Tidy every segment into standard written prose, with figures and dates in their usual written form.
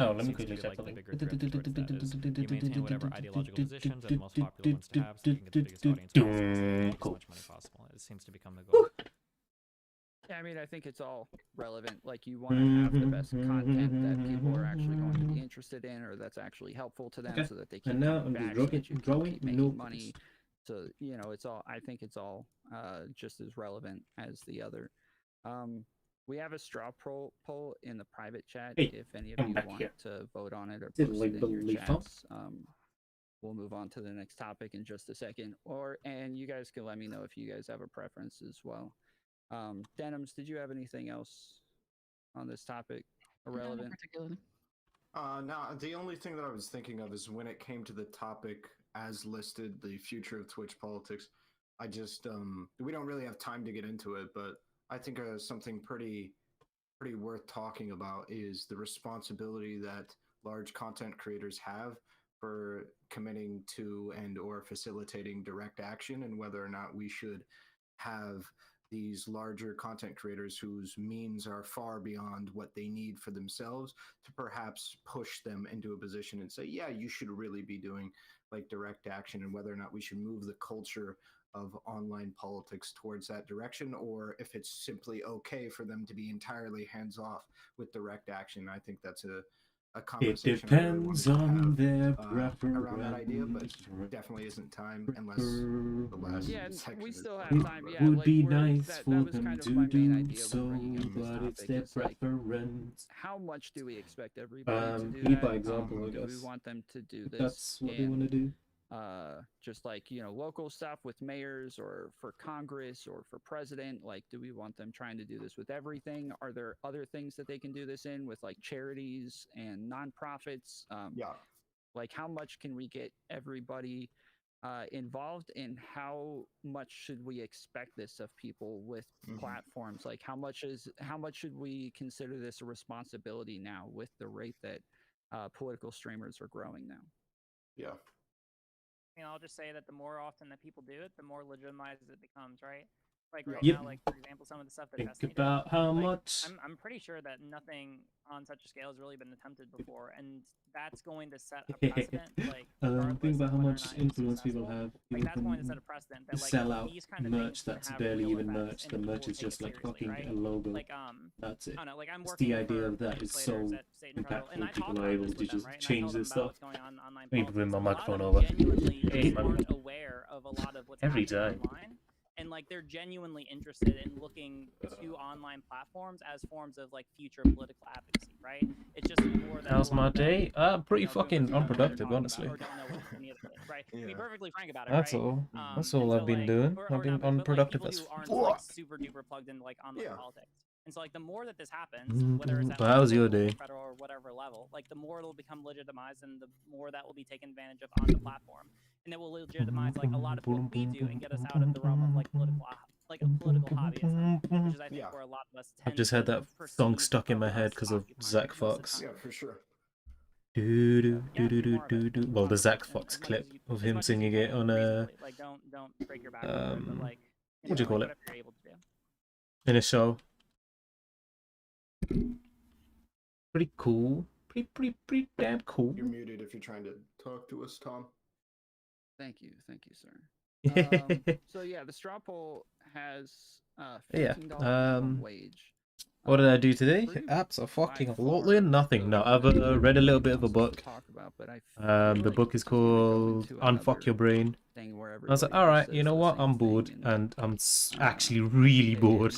Oh, let me seems to quickly be check like the something. bigger drift towards that is you maintain whatever ideological positions are the most popular ones to have so you can get the biggest audience possible so you can make as Cool. much money possible. It seems to become the goal. Yeah, I mean, I think it's all relevant. Like, you want to have the best content that people are actually going to be interested in, or that's actually helpful to them, Okay. so that they And keep now coming I'm back, just so that you can drawing keep making notes. money. So, you know, it's all. I think it's all just as relevant as the other. We have a straw poll in the private chat. Hey, If any of come you back want here. to vote on it or Did post it in your leaf up? chats, we'll move on to the next topic in just a second. And you guys can let me know if you guys have a preference as well. Denims, did you have anything else on this topic irrelevant? Not particularly. Now, the only thing that I was thinking of is when it came to the topic as listed, the future of Twitch politics. I just we don't really have time to get into it, but I think something pretty worth talking about is the responsibility that large content creators have for committing to and or facilitating direct action, and whether or not we should have these larger content creators whose means are far beyond what they need for themselves to perhaps push them into a position and say, yeah, you should really be doing like direct action, and whether or not we should move the culture of online politics towards that direction, or if it's simply okay for them to be entirely hands off with direct action. I think that's a conversation. It depends on their preference. Around that idea, but definitely isn't time unless the last Yeah, section we is still have over. time. Yeah, It would like, be we're- nice that for was them kind of to my main do idea with so, bringing up this but it's topic, their is, like, preference. how much do we expect everybody to do Lead that? by example, I Do we guess. want them to do If this that's what they want to do. just like, you know, local stuff with mayors or for Congress or for president? Like, do we want them trying to do this with everything? Are there other things that they can do this in with, like, charities and nonprofits? Yeah. Like, how much can we get everybody involved, and how much should we expect this of people with platforms? Like, how much should we consider this a responsibility now with the rate that political streamers are growing now? Yeah. You know, I'll just say that the more often that people do it, the more legitimized it becomes, right? Like Yeah. right Yep. now, like for example, some of the stuff that Think Destiny about does, how like, much. I'm pretty sure that nothing on such a scale has really been attempted before, and that's going to set a precedent. Like, Think regardless about of how whether or much not it's influence people successful, have. like People that's going to set can a precedent that like sell out these kind of merch things can that's have barely real even effects, merch. and The people merch will is take just it like seriously, fucking right? a logo. Like That's it. I don't know, like I'm It's working the idea for of that is so legislators at state and federal, and I impactful. talk People are about able this to with them, just right? And I change tell them this about stuff. what's going on in online Let me politics. bring my And a lot microphone of over. them genuinely Hey, just man. aren't aware of a lot of what's Every happening time. online, and like they're genuinely interested in looking to online platforms as forms of like future political advocacy, right? It's just more that How's a lot my of them, day? Pretty boomers fucking don't know what they're unproductive, talking honestly. about or don't know what any of it is, right? To be Yeah. perfectly frank about it, That's right? all. That's And all so, I've been like, doing. or I've been not, but like unproductive people as who aren't fuck. like super duper plugged into like online Yeah. politics. And so like the more that this happens, whether it's at But like, how's your local or day? federal or whatever level, like the more it'll become legitimized, and the more that will be taken advantage of on the platform, and it will legitimize like a lot of what we do and get us out of the realm of like political hobbyism, which is I think Yeah. where a lot of us I've tend just had to that song perceive stuck in my us head because of occupying Zach most of the Fox. time. Yeah, for sure. Do do Yeah, do do do more of it. do do. Just Well, the talk Zach about it Fox as much clip as you- of as him much as singing you it can, on reasonably. Like don't break your back over it, but like what do you call it? whatever you're able to do. In a show. Pretty cool. Pretty damn cool. You're muted if you're trying to talk to us, Tom. Thank you, sir. So yeah, the straw poll has Yeah. $15 minimum wage. What did I do today? pretty Absolutely by far nothing. No, I've read a little bit of a book. Talk about, but I feel The like book is this gonna go called into Unfuck another Your Brain. thing where I was like, everybody all right, just you says know the what? same I'm thing, bored, and I'm actually really and bored,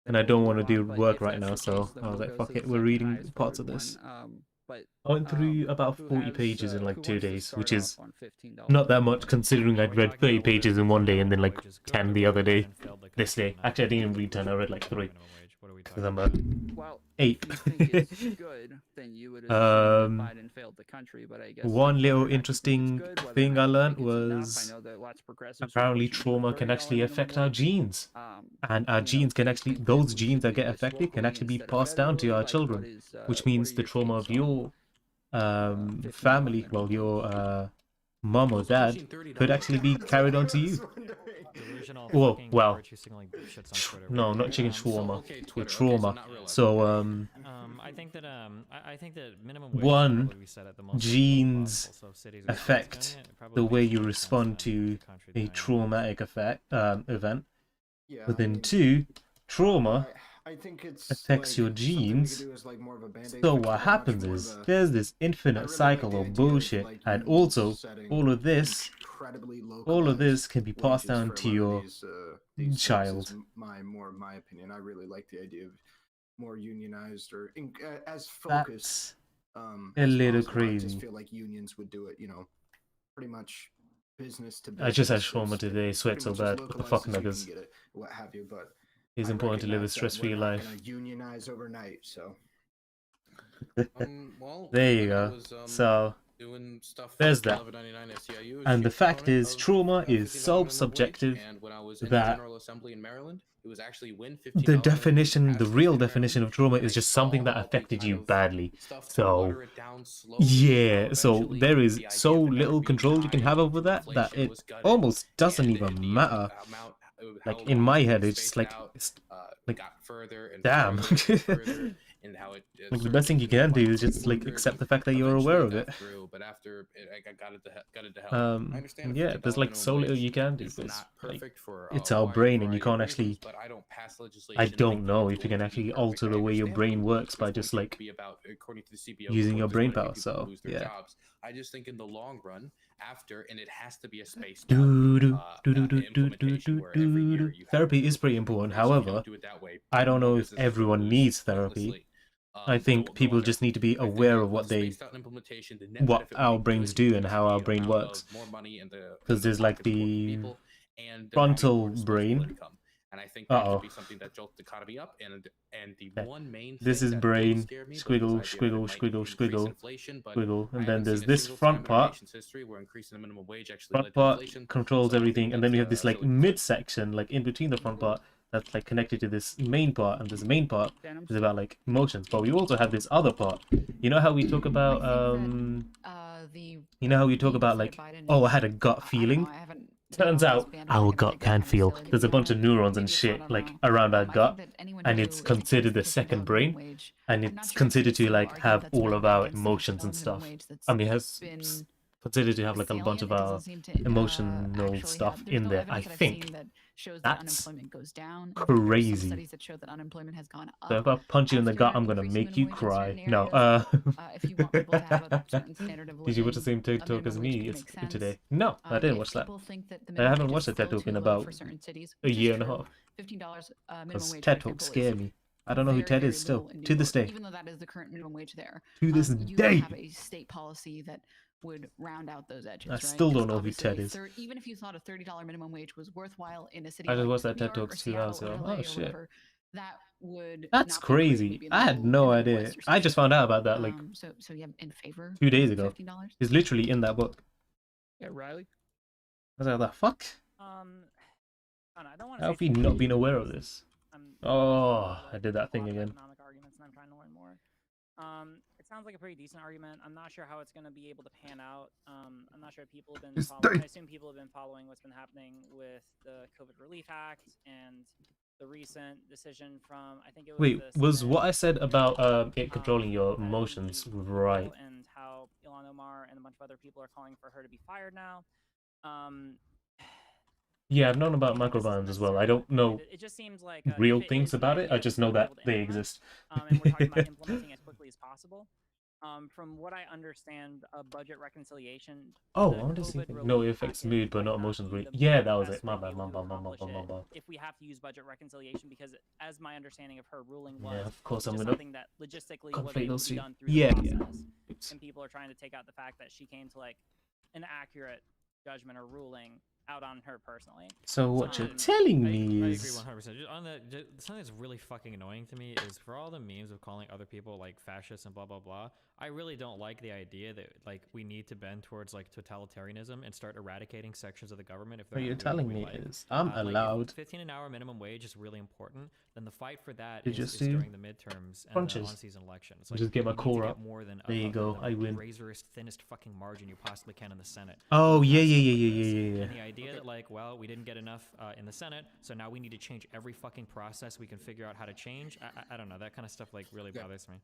and I then don't we'll want to go do on. But work if right that's now, the so case, then I was we'll like, go fuck to it, the we're second reading highest parts of voted this. one. But I went through about who 40 has, pages in like who 2 wants to days, start which is off on $15 not that much minimum? considering I'd read 30 pages in one day and then like Wage is good 10 or the other whether day. then failed the This day. country Actually, I didn't even not read 10, I read like 3. minimum wage. What are we talking Because I'm Well, 8. if you think it's good, then you would assume that Biden failed the country. But I guess One whether little or not you think it's interesting good, whether or thing not I you learned think it's enough. was I know that lots of progressives are apparently pushing for trauma can $30 actually affect our minimum wage. genes. And our You know, genes can do you actually, think those we genes should that do get this affected can locally actually be instead of passed down to federally? our Like, children, which what means are the your trauma takes of your $15 family, minimum well, wage? your mom or dad, could actually be carried on to you. delusional Well, fucking well, bird choosing like shits on Twitter. no, but, not chicken so, shawarma. okay, Your Twitter. trauma. Okay, so not real life. So I think that minimum wage should one, probably be set at the most genes possible, so if cities are affect doing it probably the way makes you more sense respond than to the country a doing it. traumatic event. Yeah. But then two, trauma I think it's affects like, your something we could genes. do as, like, more of a Band-Aid So fix, what but much happens more is of a- there's this I infinite really like cycle the of idea of, bullshit, like, and unions also setting all of this, incredibly all of this localized can be passed wages down for to a lot of your these folks, child. is my opinion. I really like the idea of more unionized or as focused That's a as little possible. I just crazy. feel like unions would do it, pretty much business to I business. just had trauma It's today, sweat pretty so much as bad. What the fuck, localized as you niggas? can get it, what have you, but It's I important to live a recognize that stress-free we're not life. gonna unionize overnight, so Well, There you when I go. was, So doing stuff there's for that. 11.99 SEIU, And the street fact component is, of, trauma is $15 so minimum wage, subjective and when I was in the that General Assembly in Maryland, it was actually when $15 the minimum wage definition, the passed in real Maryland, definition of trauma and is I just saw something that how we affected kind you of badly. stuff to So water it down slowly, yeah, how so eventually there is the idea so of it never little being control you can tied have over to that inflation it was gutted, almost doesn't and even the matter. amount of Like how in long my it head, was it's just spaced like, out, like got further and damn. further and further, and how it Like the best thing you can do is just like accept the fact that you're aware of it. Through, but after it, I got it to hell. I understand Yeah, there's like so little you can do. It's But not like, perfect for it's a our wide brain, and you variety of can't reasons, actually. but I don't pass legislation I and don't think know that if it's you can going to be actually perfect. alter the I way your understand brain that works by it's just going to like be about, according to the CBO using your report, brain there's power. going to be people So who lose their yeah. jobs. I just think in the long run, after, and it has to be a spaced out Do do do do do do implementation where every year do. you have Therapy is pretty an important. increase. If you However, don't do it that way, I don't know more if businesses will everyone lose needs therapy. pointlessly. I think people just need to be aware of what what our brains do and how our brain works. Because there's like the frontal brain. And I think that could be something that jolts the economy up. And the one main thing This is that brain, did scare me was squiggle, this idea that it squiggle, might squiggle, increase squiggle, inflation, but squiggle, I and then haven't there's seen a this single front time in our part. nation's history where increasing the minimum wage actually Front led to part inflation. controls So I think everything, and then we have this that's a like silly concern. midsection, like in between the front part, that's like connected to this main part, and this main part is about like emotions. But we also have this other part. You know how we talk about you know how we talk about like, oh, I had a gut feeling. Turns out our gut can feel. There's a bunch of neurons and shit like around our gut, and it's considered the second brain, and it's considered to like have all of our emotions and stuff. I mean, it has considered to have like a bunch of our emotional stuff in there. I think that's crazy. So if I punch you in the gut, I'm gonna make you cry. No, did you watch the same TikTok as me today? No, I didn't watch that. I haven't watched a TED Talk in about a year and a half. Because TED Talks scare me. I don't know who Ted is still, to this day. Even though that is the current minimum wage there. To this You day. have a state policy that would round out those edges. I right? still don't 'Cause know who Ted obviously is. even if you thought a $30 minimum wage was worthwhile in a city I just like watched that New TED York or Talks 2 hours Seattle or ago. LA Oh or shit. whatever, that would That's not be great, crazy. maybe in the I had low no and idea. Midwest or I just something. found out about that like So yeah, in favor 2 days of ago. $15? It's literally in that book. Yeah, Riley. I was like, the fuck? I don't want How have you not been aware of this? Oh, I did that thing again. Economic arguments, and I'm trying to learn more. It sounds like a pretty decent argument. I'm not sure how it's going to be able to pan out. I'm not sure if people have been following. I assume people have been following what's been happening with the COVID Relief Act and the recent decision from, I think it was Wait, the was Senate, what I said about it controlling your emotions right? and how Ilhan Omar and a bunch of other people are calling for her to be fired now. Yeah, I've known about microbiomes as well. I don't know It just seems like real if it things is the about it. idea I just to know be that able to they implement, exist. And we're talking about implementing as quickly as possible. From what I understand, a budget reconciliation. Oh, the I want to see. COVID No, it relief affects package mood, but might not not emotions. be the Yeah, that was best it. My way to bad, be my able to bad, my bad, my accomplish bad, my it bad. if we have to use budget reconciliation, because as my understanding of her ruling was, Yeah, of course it's I'm just gonna something that logistically conflate wasn't able those to be two. done through Yeah, the yeah. process, Oops. and people are trying to take out the fact that she came to like an accurate judgment or ruling out on her personally. So what you're Um, telling I me agree is 100%. Just on the something that's really fucking annoying to me is for all the memes of calling other people like fascists and blah blah blah. I really don't like the idea that like we need to bend towards like totalitarianism and start eradicating sections of the government if they're what you're not doing telling what we me like. is I'm Like, if allowed 15 an hour minimum wage is really important, then the fight for that to is just is do during the midterms and the punches. on-season elections. Just get my we need to core get up. more than There you go, the I win. razorist thinnest fucking margin you possibly can in the Senate. Oh to yeah, pass yeah, stuff yeah, like yeah, this. yeah, yeah, And the yeah. idea that like, well, we didn't get enough in the Senate, so now we need to change every fucking process we can figure out how to change. I don't know, that kind of stuff like really bothers me.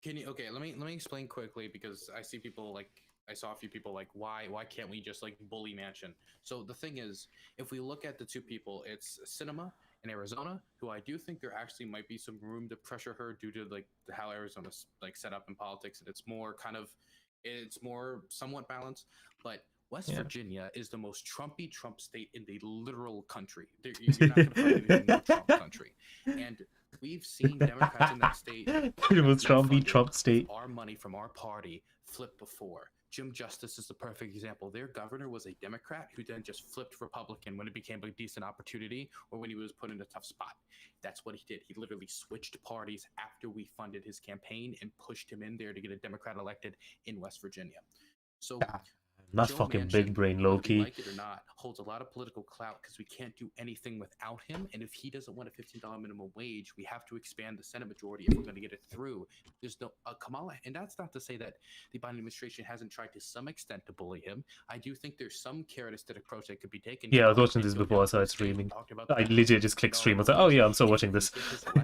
Can you let me explain quickly, because I see people like, I saw a few people like, why can't we just like bully Manchin? So the thing is, if we look at the two people, it's Cinema in Arizona, who I do think there actually might be some room to pressure her due to like how Arizona's like set up in politics, and it's more somewhat balanced. But West Virginia is the most Trumpy Trump state in the literal country. You're not going to find anything more Trump country. And we've seen Democrats in that state, it was Trump state. our money from our party flip before. Jim Justice is the perfect example. Their governor was a Democrat who then just flipped Republican when it became a decent opportunity or when he was put in a tough spot. That's what he did. He literally switched parties after we funded his campaign and pushed him in there to get a Democrat elected in West Virginia. So Not Joe fucking Manchin, big brain, whether low we key. like it or not, holds a lot of political clout because we can't do anything without him. And if he doesn't want a $15 minimum wage, we have to expand the Senate majority if we're going to get it through. There's no Kamala, and that's not to say that the Biden administration hasn't tried to some extent to bully him. I do think there's some carrotistic approach that could be taken. Yeah, I was watching this before I started streaming. I legit just clicked stream. I was like, oh yeah, I'm still watching this.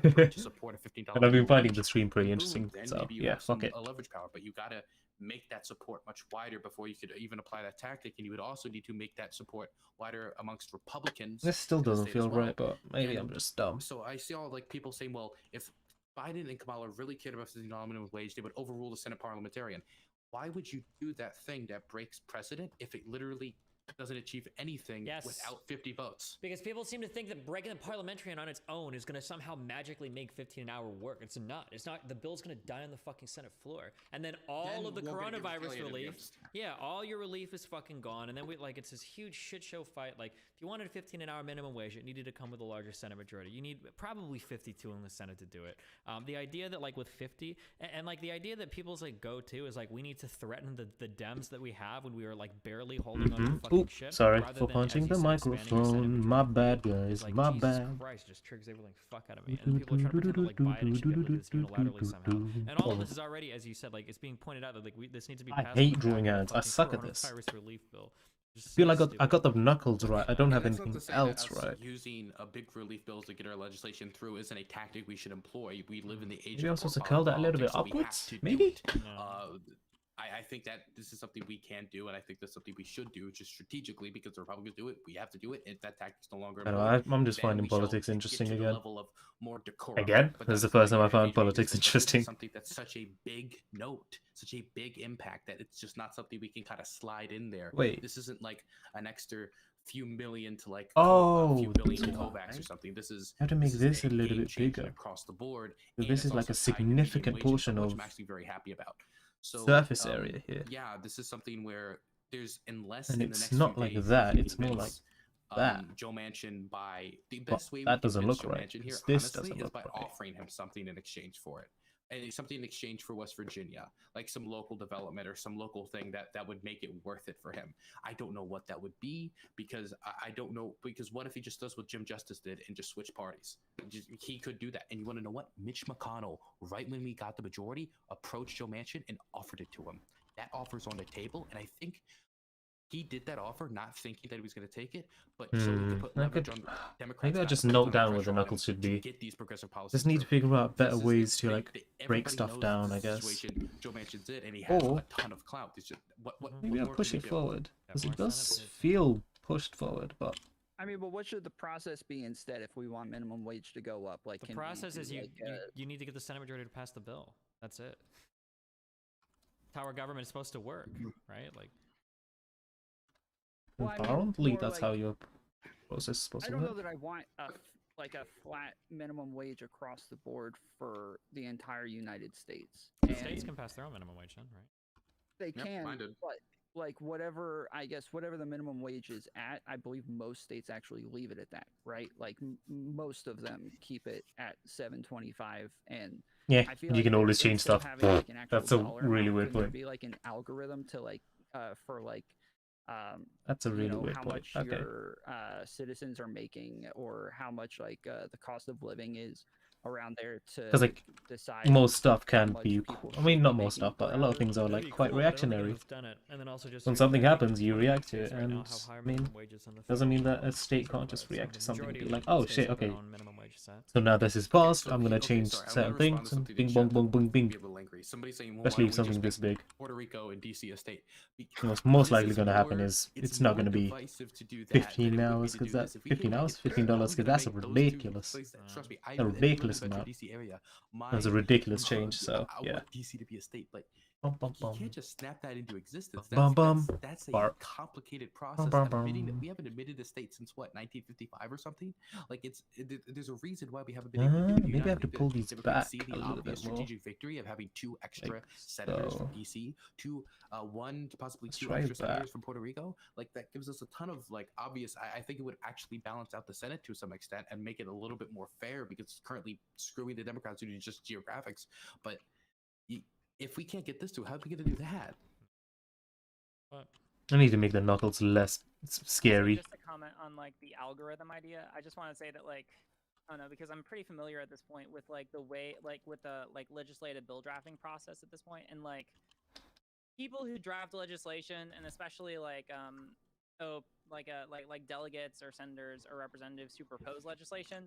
And I've been finding the stream pretty interesting. So yeah, fuck it. A leverage power, but you gotta make that support much wider before you could even apply that tactic, and you would also need to make that support wider amongst Republicans. This still doesn't feel well. right, but maybe I'm just dumb. So I see all like people saying, well, if Biden and Kamala really cared about $15 minimum wage, they would overrule the Senate parliamentarian. Why would you do that thing that breaks precedent if it literally doesn't achieve anything without 50 votes? Because people seem to think that breaking the parliamentarian on its own is going to somehow magically make 15 an hour work. It's not. It's not. The bill's going to die on the fucking Senate floor. And then all of the coronavirus relief, all your relief is fucking gone. And then it's this huge shit show fight. Like, if you wanted a 15 an hour minimum wage, it needed to come with a larger Senate majority. You need probably 52 in the Senate to do it. The idea that like with 50, and like the idea that people's like go to is like, we need to threaten the Dems that we have when we are like barely holding on to fucking shit. Sorry for punching the microphone. My bad, guys. Like, my Jesus bad. Christ, just triggers the living fuck out of me. And people are trying to pretend to like Biden and should be able to do this unilaterally somehow. And all of this is already, as you said, like it's being pointed out that like this needs to be passed. I hate drawing ads. I suck at this. Relief bill. I feel like I got the knuckles right. I don't have anything else right. Using a big relief bills to get our legislation through isn't a tactic we should employ. We live in the age. Maybe I'm supposed to curl that a little bit upwards. Maybe. I think that this is something we can do, and I think that's something we should do, just strategically, because the Republicans do it. We have to do it. If that tactic's no longer, I'm just finding politics interesting again. Level of more decorum. Again, this is the first time I found politics interesting. Something that's such a big note, such a big impact that it's just not something we can kind of slide in there. Wait, this isn't like an extra few million to like a few billion to Kovacs or something. This is how to make this a little bit bigger across the board. So this is like a significant portion of I'm actually very happy about. So, surface area here. Yeah, this is something where there's and it's in the next not like that. It's more like that. Joe Manchin by the best way that doesn't look Joe right. Manchin here, This honestly, doesn't is look by right. offering him something in exchange for it. And something in exchange for West Virginia, like some local development or some local thing that would make it worth it for him. I don't know what that would be, because I don't know, because what if he just does what Jim Justice did and just switch parties? He could do that. And you want to know what? Mitch McConnell, right when we got the majority, approached Joe Manchin and offered it to him. That offer's on the table, and I think he did that offer not thinking that he was going to take it, but so he could put leverage on Democrats. Maybe I just note down where the knuckles should be. Get these progressive policies. Just need to figure out better ways to like break stuff down, I guess. Joe Manchin did, and he has a ton of clout. It's just, maybe I'll push it forward, because it does feel pushed forward, but. I mean, but what should the process be instead if we want minimum wage to go up? Like, the process is you need to get the Senate majority to pass the bill. That's it. How our government is supposed to work, right? Like. Well, apparently, that's like, how your process is supposed to work. I don't know that I want a flat minimum wage across the board for the entire United States. States can pass their own minimum wage, then, right? They can, but like whatever the minimum wage is at, I believe most states actually leave it at that, right? Like most of them keep it at $7.25, and yeah, I feel you can always change stuff. Like that's a really weird point. Be like an algorithm to like for like. That's a really weird how point. much your citizens are making, or how much like the cost of living is around there to Because like decide most stuff how can much be, people I mean should not be most making stuff, but a around lot of it. things are That'd like be quite cool, but I don't think reactionary. anyone's done it. And then also just When here's something the thing, happens, you one of the react to states it, right now and have higher I mean, minimum wages than the doesn't mean federal that a state minimum can't just wage. react to The something and majority be of like, the oh states shit, have their okay, own minimum wage set. so now this is Okay, paused, so I'm gonna okay, change sorry, I'm certain gonna respond things, to and something bing that bong Chet bong bing be bing. a little angry. Somebody saying, well, Especially why if don't we just something this make big. Puerto Rico and DC a state? What's most This likely is going to happen more- is it's not more going to be divisive to do that 15 than it would be hours to because do that this. If we can 15 make hours, it fair, $15 I'm because gonna that's make those two ridiculous. places- Trust me, I A live ridiculous in the Metro amount. DC area. That's a ridiculous change. So I yeah. want DC to be a state, but Bum, bum, you bum. can't just snap that into existence. Bum, bum. That's a Bark. complicated process. Bum, bum, Admitting that bum. we haven't admitted a state since what, 1955 or something? Like there's a reason why we haven't been able to do it. Maybe I have to pull these back see a the little obvious bit more. strategic victory of having 2 extra Like senators so. from DC, one possibly Let's 2 try extra that. senators from Puerto Rico. Like that gives us a ton of like obvious. I think it would actually balance out the Senate to some extent and make it a little bit more fair because it's currently screwing the Democrats due to just geographics. But if we can't get this to, how are we going to do that? I need to make the knuckles less scary. Also, just to comment on like the algorithm idea, I just want to say that like I don't know, because I'm pretty familiar at this point with like the way like with the like legislative bill drafting process at this point, and like people who draft legislation, and especially like like delegates or senators or representatives who propose legislation,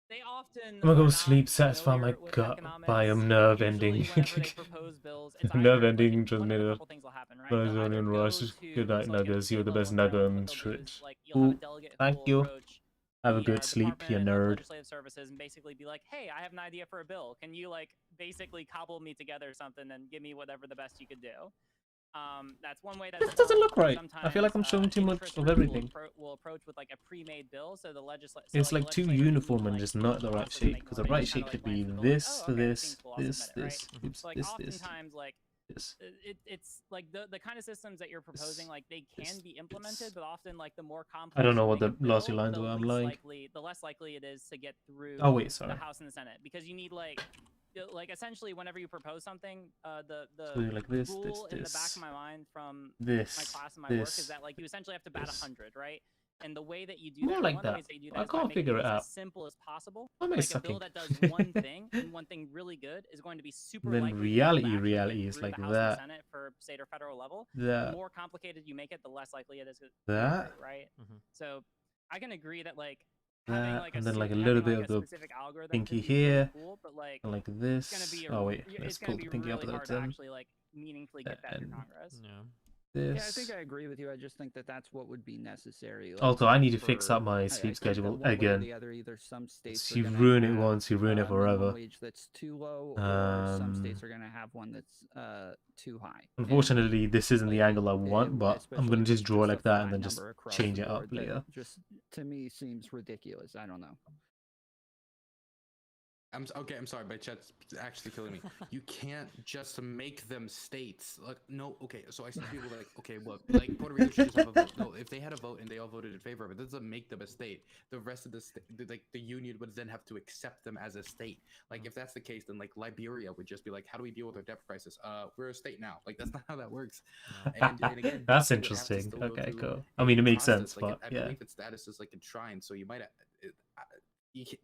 they often I'm gonna go are to sleep, not satisfy my familiar with gut economics. by a nerve Usually ending. whenever they propose bills, it's Nerve either, ending like, one of a transmitter. couple things will happen, right? They'll either Brazilian go Rush. to, Good night, like, a nuggers. You're the state best level nugger and on what they'll do Twitch. is, like, you'll have a Ooh, delegate who thank will you. approach Have a the, good sleep, you Department of nerd. Legislative Services and basically be like, hey, I have an idea for a bill. Can you like basically cobble me together something and give me whatever the best you could do? That's one way that That doesn't look right. I feel like I'm showing too much interest of groups everything. will approach with like a pre-made bill, so the legislature. It's like too uniform and just not the right shape. Because the right shape should be this, this, this, this, So like this, oftentimes like this. it's like the kind of systems that you're proposing, like they can be implemented, but often like the more complex. I don't know you what make the a lossy bill, lines the were. I'm least lying. likely, the less likely it is to get through. Oh wait, sorry. The House and the Senate, because you need like essentially whenever you propose something, the So you're like this, rule this, in the back this. of my mind from This, my class and my work is this, that like you essentially have to bat this. 100, right? And the way that you do More that, like one of the that. ways that you do that I is by can't making figure it things out. as simple as possible. Am I Like sucking? a bill that does one thing and one thing really good is going to be super Then likely to reality actually get is through like the House that. and the Senate for state or federal level. The That, more complicated you make it, the less likely it is to that, through, right? So I can agree that like that, having like and then like a having, little bit like, of a the specific algorithm pinky could be really here, cool, but like and like it's this. gonna be Oh wait, let's it's pull gonna the be pinky really up hard there. to actually like meaningfully get that through And Congress. Yeah. this. Yeah, I think I agree with you. I just think that that's what would be necessary. Like, Also, I need to fix for- up my I sleep think that schedule one way or again. the other, either some states are You gonna ruin it have, once, you ruin it a minimum forever. wage that's too low, or some states Um, are going to have one that's too high. And, Unfortunately, this isn't the like, angle I want, but I'm especially gonna if just it's draw a like that and flat then just number across change the it up board, that later. just to me seems ridiculous. I don't know. I'm sorry, but Chet's actually killing me. You can't just make them states. Like, no, okay. So I see people like, okay, look, like Puerto Rico should just have a vote. No, if they had a vote and they all voted in favor of it, that doesn't make them a state. The rest of the like the union would then have to accept them as a state. Like, if that's the case, then like Liberia would just be like, how do we deal with our debt crisis? We're a state now. Like, that's not how that works. And again, That's you would have to interesting. still go Okay, through cool. I mean, it makes process. sense, Like, but I yeah. believe its status is like enshrined, so you might.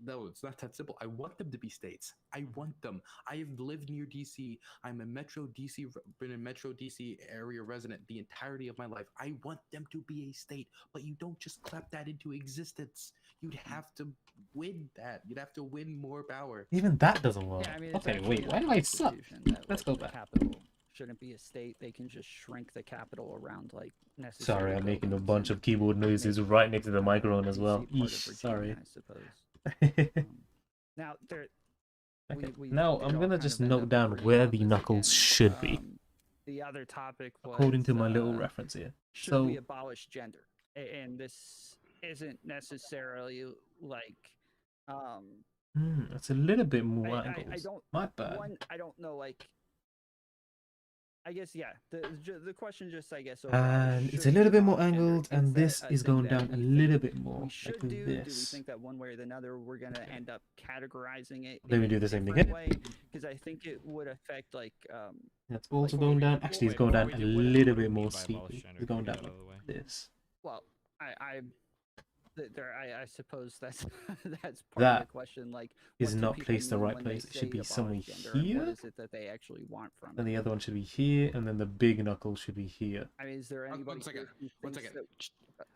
No, it's not that simple. I want them to be states. I want them. I have lived near DC. I'm a been a Metro DC area resident the entirety of my life. I want them to be a state, but you don't just clap that into existence. You'd have to win that. You'd have to win more power. Even that doesn't work. Yeah, I mean, it's Okay, actually wait, in why the do I suck? Constitution that, Let's like, go the back. capital shouldn't be a state. They can just shrink the capital around like necessary. Sorry, I'm making a buildings bunch and of keyboard noises make, right next to the microphone as DC well. part of Eesh, Virginia, sorry. I suppose. Now there. Okay, We now did I'm all gonna kind just of end note up down agreeing where on the this knuckles again. should be, The other topic was, according to my little reference here. should So, we abolish gender? And this isn't necessarily like it's a little bit more I angles. don't. My bad. One, I don't know. Like, I guess yeah. The question just, I guess, And it's a should little we bit more abolish gender? angled, and that this a is thing going that down we a think little bit more, we like should do? Do we this. think that one way or the other we're gonna end up categorizing it? Let me in do a the same thing different again. way? Because I think it would affect like That's also like, going down. Wait, Actually, it's wait, going before down we a do, what do little we bit mean more by steeply. abolish gender? It's going Can we down get out of the way? like this. well, I I suppose that's that's part of That the question. Like, is what do not people placed the mean right when they place. It should say be somewhere abolish gender, and what here. is it that they actually want from And it? the other one should be here, and then the big knuckle should be here. I mean, is there anybody? One second. who One thinks second.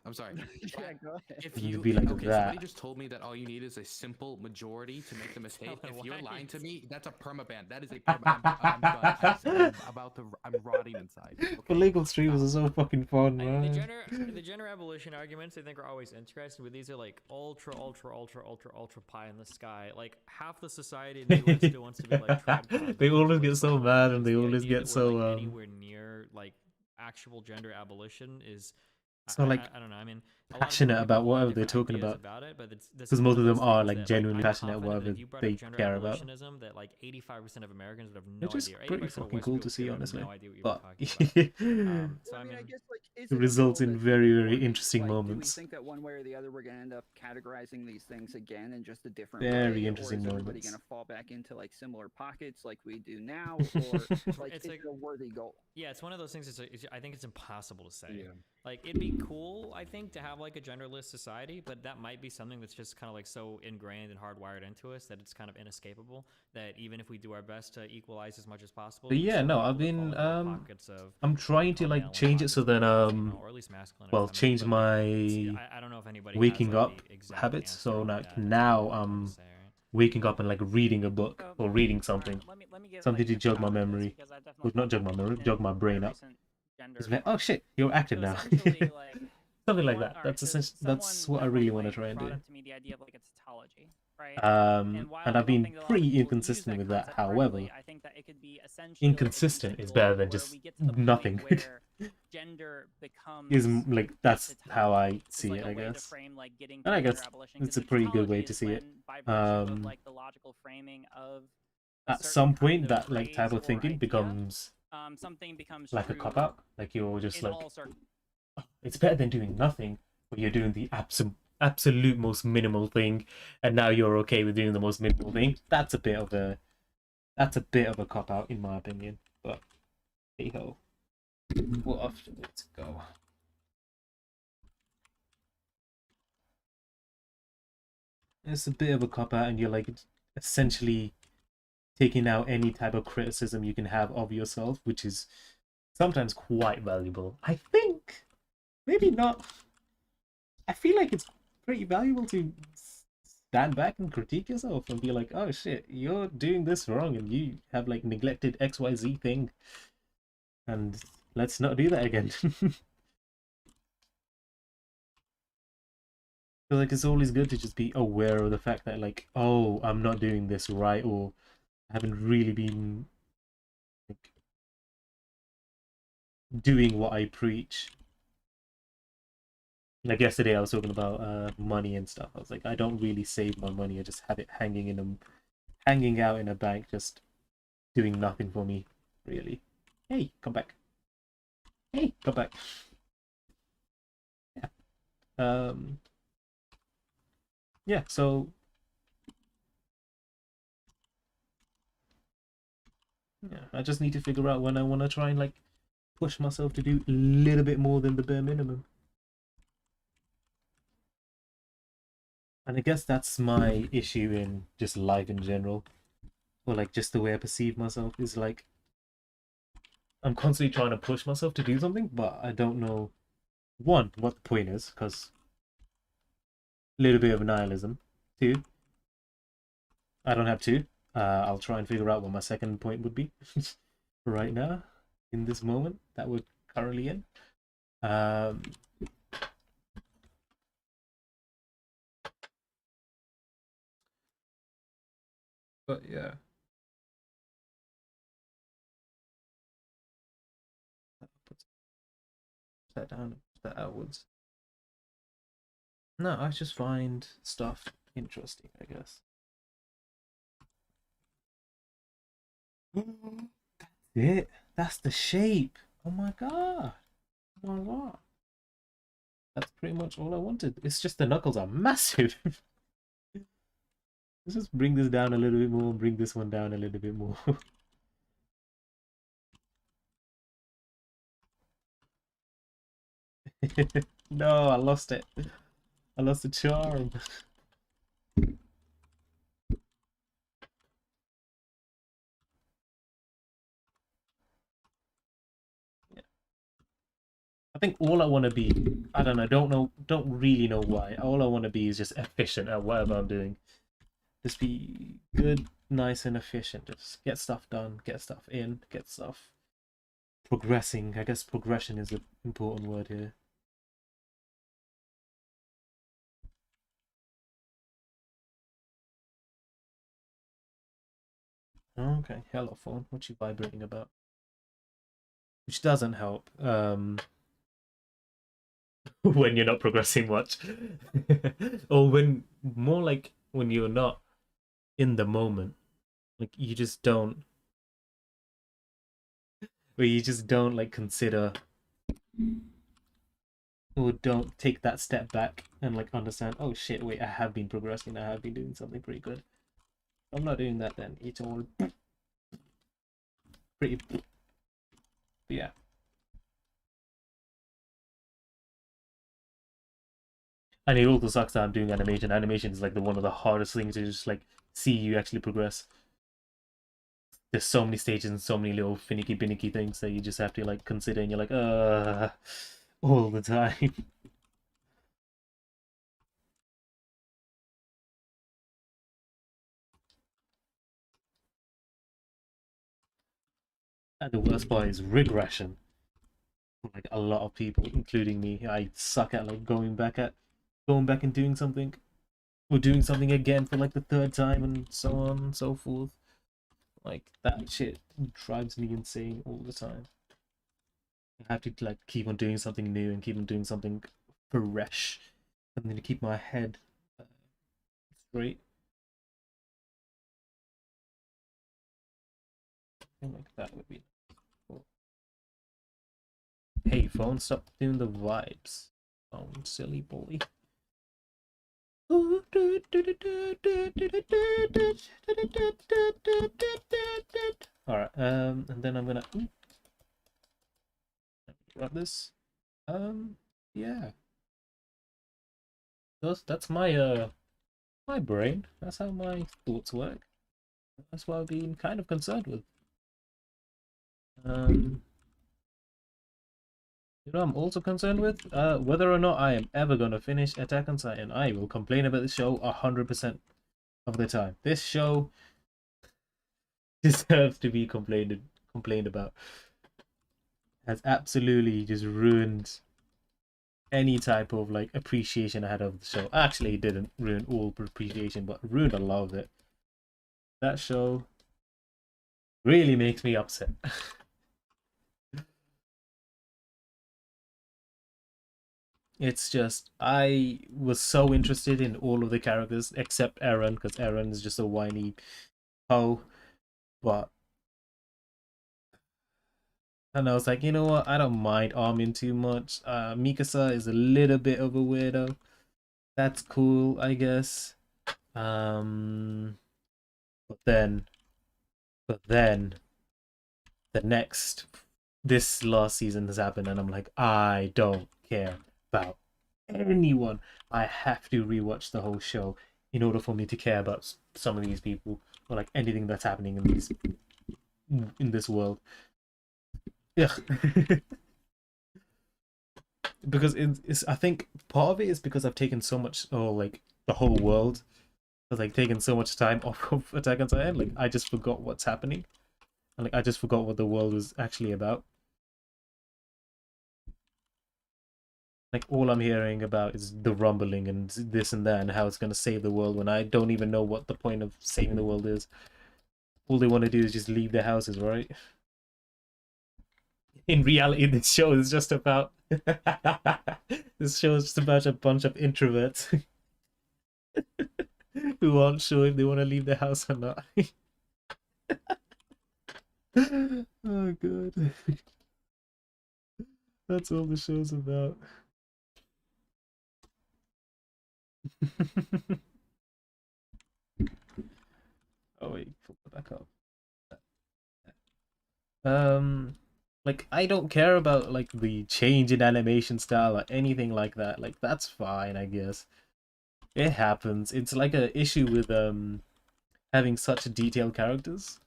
I'm sorry. yeah, go ahead. If And you'd you be like okay, that. somebody just told me that all you need is a simple majority to make the mistake. If you're lying to me, that's a permaban. That is a perma. I'm done. I'm rotting inside. Okay? The legal streamers are so fucking fun, I man. mean, the gender abolition arguments I think are always interesting, but these are like ultra pie in the sky. Like half the society in the US still wants to be like trad. They always get so mad, and they The always idea get that we're, so like, anywhere near like actual gender abolition is. So like I don't know. I mean, passionate about whatever they're talking about. Because most of them are like genuinely passionate about whatever they care about. That like 85% of Americans would have no Which is idea. pretty 80% of fucking West cool people to see, would have honestly. no idea what you But were talking about. So I mean, I guess like it results in very, very interesting moments. Do we think that one way or the other we're gonna end up categorizing these things again in just a different Very way, interesting or is everybody moments. gonna fall back into like similar pockets like we do now, or like It's is like- it a worthy goal? Yeah, it's one of those things. I think it's impossible to say. Yeah. Like it'd be cool, I think, to have like a genderless society, but that might be something that's just kind of like so ingrained and hardwired into us that it's kind of inescapable. That even if we do our best to equalize as much as possible, But yeah, some no, people I've will been fall into pockets of I'm trying to male like and change it so pockets then of female, or at least masculine or well, feminine, change but my I don't know if anybody waking has, like, up the exact habits. answer So on like that. That's now hard to I'm say, right? waking up and like reading a book So, or reading all something. right, let me give, Something like, to jog my a counter to this, memory. because I've Well, definitely not jog my found memory, that jog my in brain up. recent gender It's like, talk. oh shit, you're active So now. essentially, like, Something like one- that. all right, That's so essentially that's someone what I at one really want to point try and brought do. up to me the idea of like a tautology, right? And while And I I've don't been think that a lot of pretty people use inconsistent with that. concept However, correctly, I think that it could be essentially like a inconsistent decent is better goal than where just we get to the point nothing. where gender becomes Is like that's a how I It's see like it, a I way to guess. frame like getting And I to gender guess abolition, it's 'cause a pretty good way tautology to is see it. when, by virtue of Um, like the logical framing of a At certain some kind point, of that like type phrase of or thinking idea, becomes something becomes like a true cop out. Like you're just in like, all circumstances. it's better than doing nothing, but you're doing the absolute most minimal thing, and now you're okay with doing the most minimal thing. That's a bit of a cop out in my opinion. But hey ho, we'll have to let it go. It's a bit of a cop out, and you're like essentially taking out any type of criticism you can have of yourself, which is sometimes quite valuable. I think maybe not. I feel like it's pretty valuable to stand back and critique yourself and be like, oh shit, you're doing this wrong and you have like neglected XYZ thing, and let's not do that again. So like it's always good to just be aware of the fact that like, oh, I'm not doing this right, or I haven't really been like doing what I preach. Like yesterday I was talking about money and stuff. I was like, I don't really save my money, I just have it hanging out in a bank, just doing nothing for me, really. Hey, come back. Hey, come back. Yeah. Yeah, so yeah, I just need to figure out when I want to try and like push myself to do a little bit more than the bare minimum. And I guess that's my issue in just life in general, or like just the way I perceive myself is like I'm constantly trying to push myself to do something, but I don't know, one, what the point is, because a little bit of nihilism. Two, I don't have two. I'll try and figure out what my second point would be right now, in this moment that we're currently in. But yeah. Put that down, put that outwards. No, I just find stuff interesting, I guess. That's it. That's the shape. Oh my god. Oh my god. That's pretty much all I wanted. It's just the knuckles are massive. Let's just bring this down a little bit more, bring this one down a little bit more. No, I lost it. I lost the charm. I think all I want to be, I don't know, don't really know why. All I want to be is just efficient at whatever I'm doing. Just be good, nice, and efficient. Just get stuff done, get stuff in, get stuff progressing. I guess progression is an important word here. Okay, hello phone. What you vibrating about? Which doesn't help. When you're not progressing much, or when more like when you're not in the moment, like you just don't, where you just don't like consider or don't take that step back and like understand, oh shit, wait, I have been progressing, I have been doing something pretty good. I'm not doing that, then it's all pretty. But yeah. And it also sucks that I'm doing animation. Animation is like one of the hardest things to just like see you actually progress. There's so many stages and so many little finicky things that you just have to like consider, and you're like, all the time. And the worst part is regression. Like a lot of people, including me, I suck at like going back and doing something, or doing something again for like the third time, and so on and so forth. Like that shit drives me insane all the time. I have to like keep on doing something new and keep on doing something fresh, and then to keep my head straight. I think like that would be cool. Hey phone, stop doing the vibes. Phone, silly boy. Alright, and then I'm gonna grab this. Yeah. That's my my brain. That's how my thoughts work. That's what I've been kind of concerned with. You know, I'm also concerned with whether or not I am ever gonna finish Attack on Titan. I will complain about the show 100% of the time. This show deserves to be complained about. Has absolutely just ruined any type of like appreciation I had of the show. Actually, it didn't ruin all appreciation, but ruined a lot of it. That show really makes me upset. It's just, I was so interested in all of the characters except Eren, because Eren is just a whiny hoe. But, and I was like, you know what, I don't mind Armin too much. Mikasa is a little bit of a weirdo. That's cool, I guess. But then this last season has happened, and I'm like, I don't care about anyone. I have to rewatch the whole show in order for me to care about some of these people, or like anything that's happening in this world. Ugh. Because it's I think part of it is because I've taken so much, or like the whole world has like taken so much time off of Attack on Titan. Like I just forgot what's happening, and like I just forgot what the world was actually about. Like all I'm hearing about is the rumbling and this and that and how it's gonna save the world, when I don't even know what the point of saving the world is. All they want to do is just leave their houses, right? In reality, this show is just about this show is just about a bunch of introverts who aren't sure if they want to leave their house or not. Oh god. That's all the show's about. Oh wait, pull it back up. Like I don't care about like the change in animation style or anything like that. Like that's fine, I guess. It happens. It's like a issue with having such detailed characters.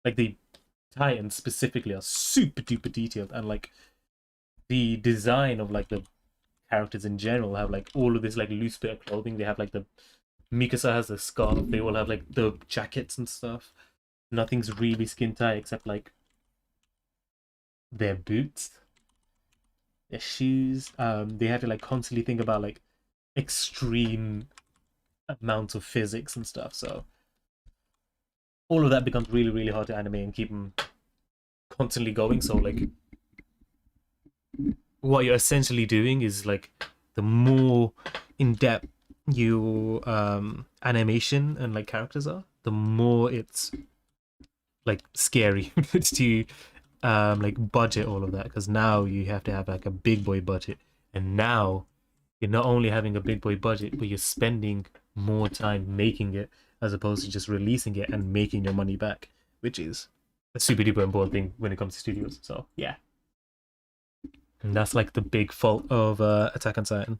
Like the Titans specifically are super duper detailed, and like the design of like the characters in general have like all of this like loose bit of clothing. They have like the Mikasa has the scarf. They all have like the jackets and stuff. Nothing's really skin tight except like their boots, their shoes. They have to like constantly think about like extreme amounts of physics and stuff. So all of that becomes really, really hard to animate and keep them constantly going. So like what you're essentially doing is like the more in depth your animation and like characters are, the more it's like scary to like budget all of that, because now you have to have like a big boy budget, and now you're not only having a big boy budget, but you're spending more time making it as opposed to just releasing it and making your money back, which is a super duper important thing when it comes to studios. So yeah, and that's like the big fault of Attack on Titan.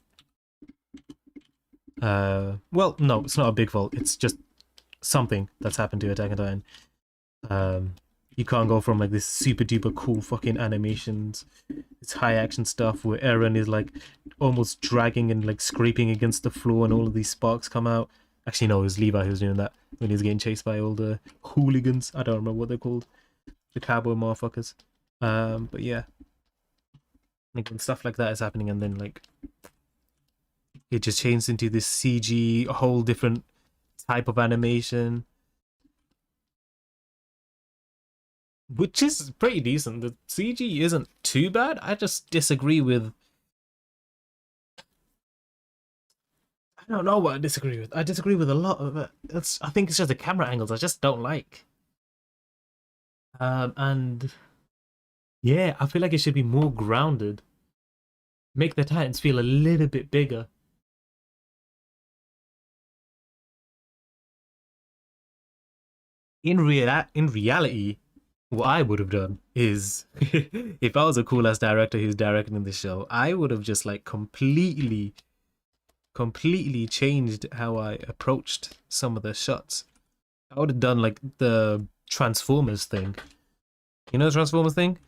Well, no, it's not a big fault. It's just something that's happened to Attack on Titan. You can't go from like this super duper cool fucking animations, it's high action stuff where Eren is like almost dragging and like scraping against the floor and all of these sparks come out. Actually, no, it was Levi who was doing that when he was getting chased by all the hooligans. I don't remember what they're called, the cowboy motherfuckers. But yeah, like when stuff like that is happening, and then like it just changes into this CG, a whole different type of animation, which is pretty decent. The CG isn't too bad. I just disagree with... I don't know what I disagree with. I disagree with a lot of it. I think it's just the camera angles I just don't like. And yeah, I feel like it should be more grounded. Make the Titans feel a little bit bigger. In reality, what I would have done is, if I was a cool ass director who's directing the show, I would have just like completely changed how I approached some of the shots. I would have done like the Transformers thing. You know the Transformers thing?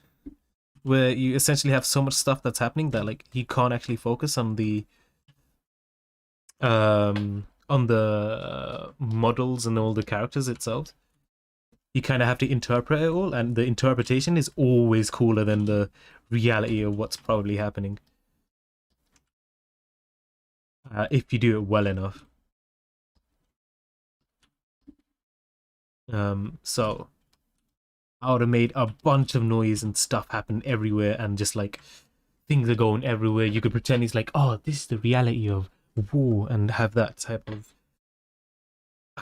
Where you essentially have so much stuff that's happening that like you can't actually focus on the models and all the characters itself. You kind of have to interpret it all, and the interpretation is always cooler than the reality of what's probably happening. If you do it well enough. So I would have made a bunch of noise and stuff happen everywhere, and just like things are going everywhere. You could pretend it's like, oh, this is the reality of war, and have that type of,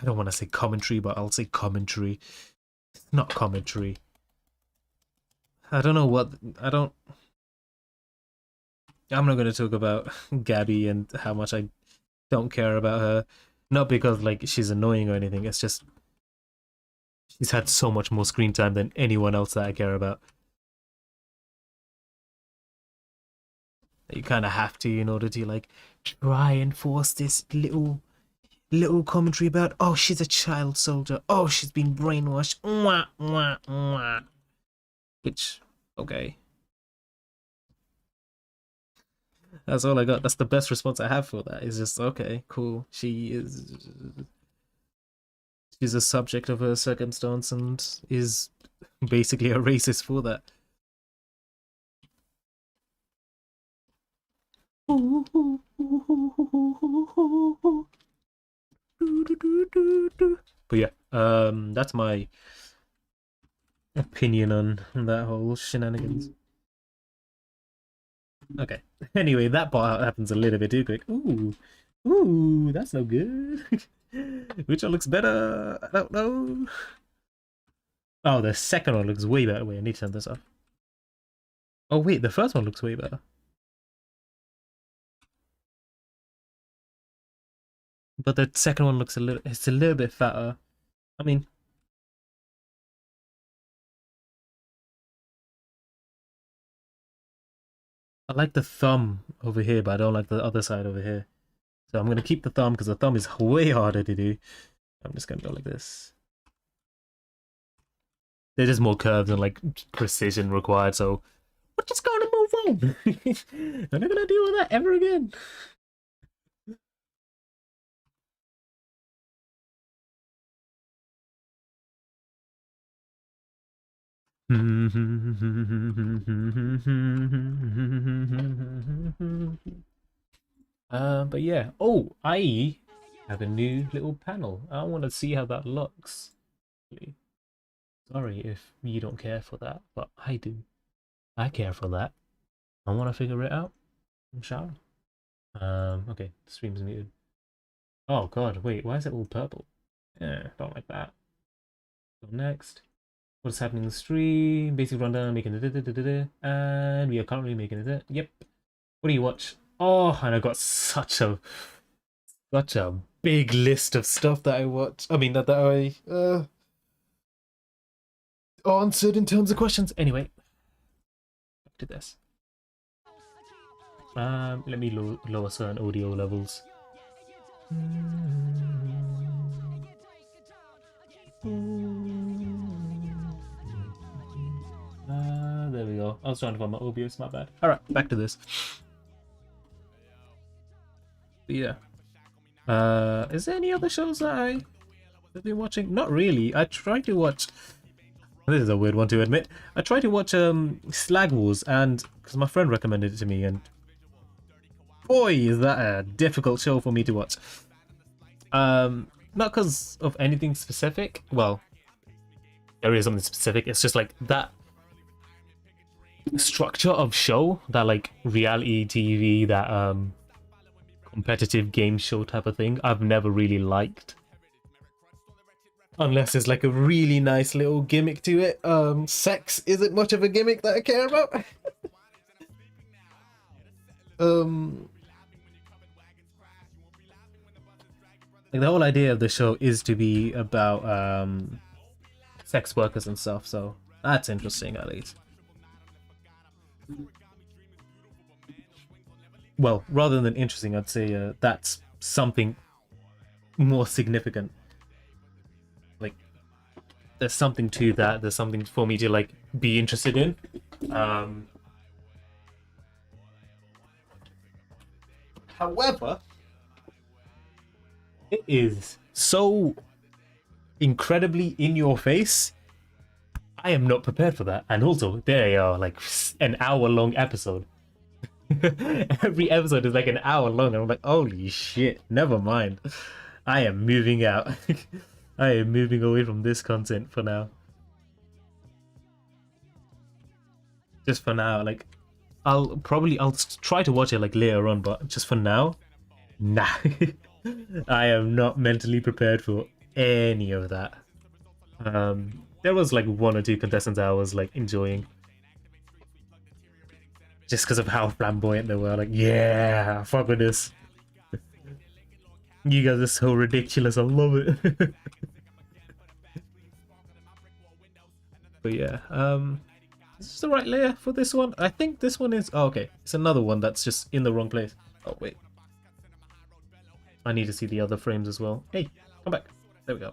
I don't want to say commentary, but I'll say commentary. It's not commentary. I don't know what... I'm not going to talk about Gabby and how much I don't care about her. Not because like she's annoying or anything, it's just she's had so much more screen time than anyone else that I care about. You kind of have to in order to like try and force this little commentary about, oh, she's a child soldier, oh, she's been brainwashed, mwah, mwah, mwah. Which, okay. That's all I got. That's the best response I have for that. Is just, okay, cool. She's a subject of her circumstance and is basically a racist for that. But yeah, that's my opinion on that whole shenanigans. Okay. Anyway, that part happens a little bit too quick. Ooh, that's no good. Which one looks better? I don't know. Oh, the second one looks way better. Wait, I need to turn this off. Oh wait, the first one looks way better. But the second one looks it's a little bit fatter. I mean, I like the thumb over here, but I don't like the other side over here. So I'm going to keep the thumb because the thumb is way harder to do. I'm just going to go like this. There's just more curves and like precision required, so we're just going to move on. I'm not going to deal with that ever again. But yeah. Oh, I have a new little panel. I want to see how that looks. Sorry if you don't care for that, but I do. I care for that. I want to figure it out. I'm sure. Okay, the stream's muted. Oh god, wait, why is it all purple? Yeah, don't like that. Go next. What's happening in the stream? Basic rundown, making it, and we are currently making it. Yep. What do you watch? Oh, and I got such a big list of stuff that I watch. I mean, that I answered in terms of questions. Anyway, back to this. Let me lower certain audio levels. There we go. I was trying to find my OBS, my bad. Alright, back to this. But yeah. Is there any other shows that I have been watching? Not really. I tried to watch... This is a weird one to admit. I tried to watch Slag Wars, and because my friend recommended it to me, and boy, is that a difficult show for me to watch. Not because of anything specific. Well, there is something specific. It's just like that structure of show, that like reality TV, that competitive game show type of thing, I've never really liked. Unless there's like a really nice little gimmick to it. Sex isn't much of a gimmick that I care about. Like the whole idea of the show is to be about sex workers and stuff, so that's interesting at least. Well, rather than interesting, I'd say that's something more significant. Like, there's something to that. There's something for me to like be interested in. However, it is so incredibly in your face. I am not prepared for that. And also, they are like an hour-long episode. Every episode is like an hour long, and I'm like, holy shit, never mind. I am moving out. I am moving away from this content for now. Just for now, like, I'll try to watch it like later on, but just for now, nah. I am not mentally prepared for any of that. There was like one or two contestants I was like enjoying. Just because of how flamboyant they were, like, yeah, fuck with this. You guys are so ridiculous, I love it. But yeah, is this the right layer for this one? I think this one is, oh, okay, it's another one that's just in the wrong place. Oh, wait. I need to see the other frames as well. Hey, come back. There we go.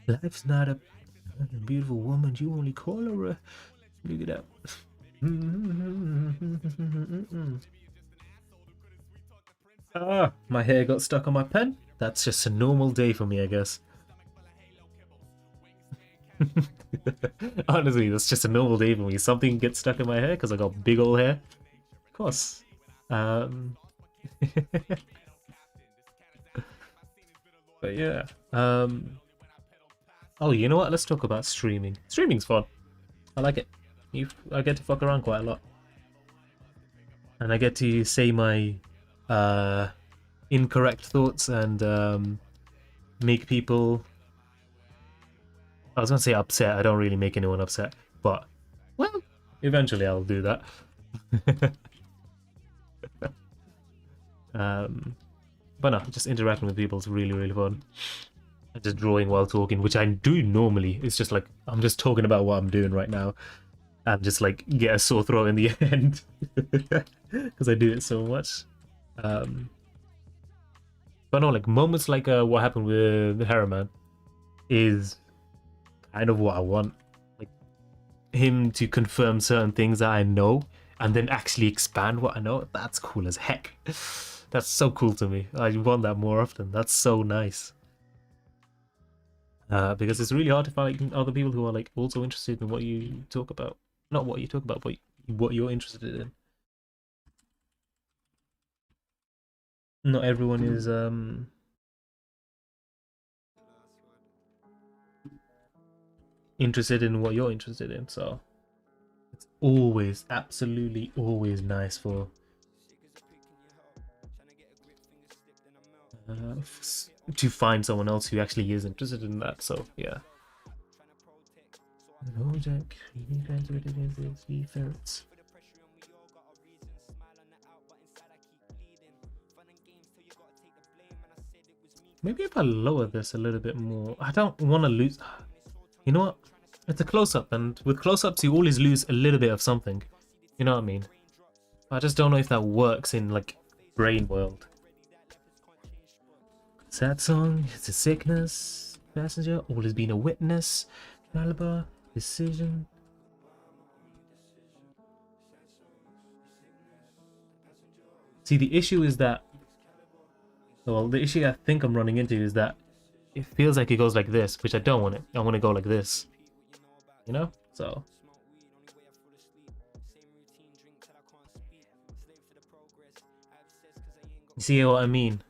Life's not a beautiful woman, you only call her a... Look it up. Ah, my hair got stuck on my pen. That's just a normal day for me, I guess. Honestly, that's just a normal day for me. Something gets stuck in my hair because I got big old hair. Of course. But yeah. Oh, you know what? Let's talk about streaming. Streaming's fun. I like it. I get to fuck around quite a lot. And I get to say my incorrect thoughts and make people... I was going to say upset. I don't really make anyone upset. But, well, eventually I'll do that. But no, just interacting with people is really, really fun. And just drawing while talking, which I do normally. It's just like, I'm just talking about what I'm doing right now. and just like get a sore throat in the end because I do it so much. But no, like moments like what happened with Harriman is kind of what I want. Like him to confirm certain things that I know and then actually expand what I know. That's cool as heck. That's so cool to me. I want that more often. That's so nice. Because it's really hard to find other people who are like also interested in what you talk about. Not what you talk about, but what you're interested in. Not everyone is interested in what you're interested in, so it's always, absolutely always nice for to find someone else who actually is interested in that. So yeah. Maybe if I lower this a little bit more. I don't want to lose. You know what? It's a close-up, and with close-ups you always lose a little bit of something. You know what I mean? I just don't know if that works in like brain world. Sad song, it's a sickness. Passenger, always been a witness. Caliber, decision. See, the issue is that, well, the issue I think I'm running into is that it feels like it goes like this, which I don't want it. I want to go like this. You know? So. You see what I mean?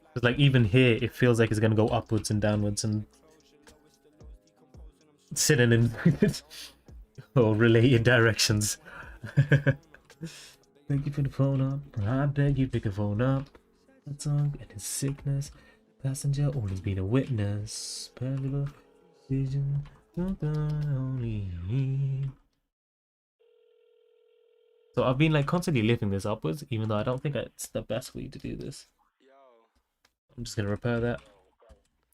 Because like even here, it feels like it's going to go upwards and downwards and sitting in or related directions. Beg you pick the phone up. I beg you pick the phone up. That song and his sickness. Passenger, always been a witness. Parallel vision. So I've been like constantly lifting this upwards, even though I don't think it's the best way to do this. I'm just gonna repair that.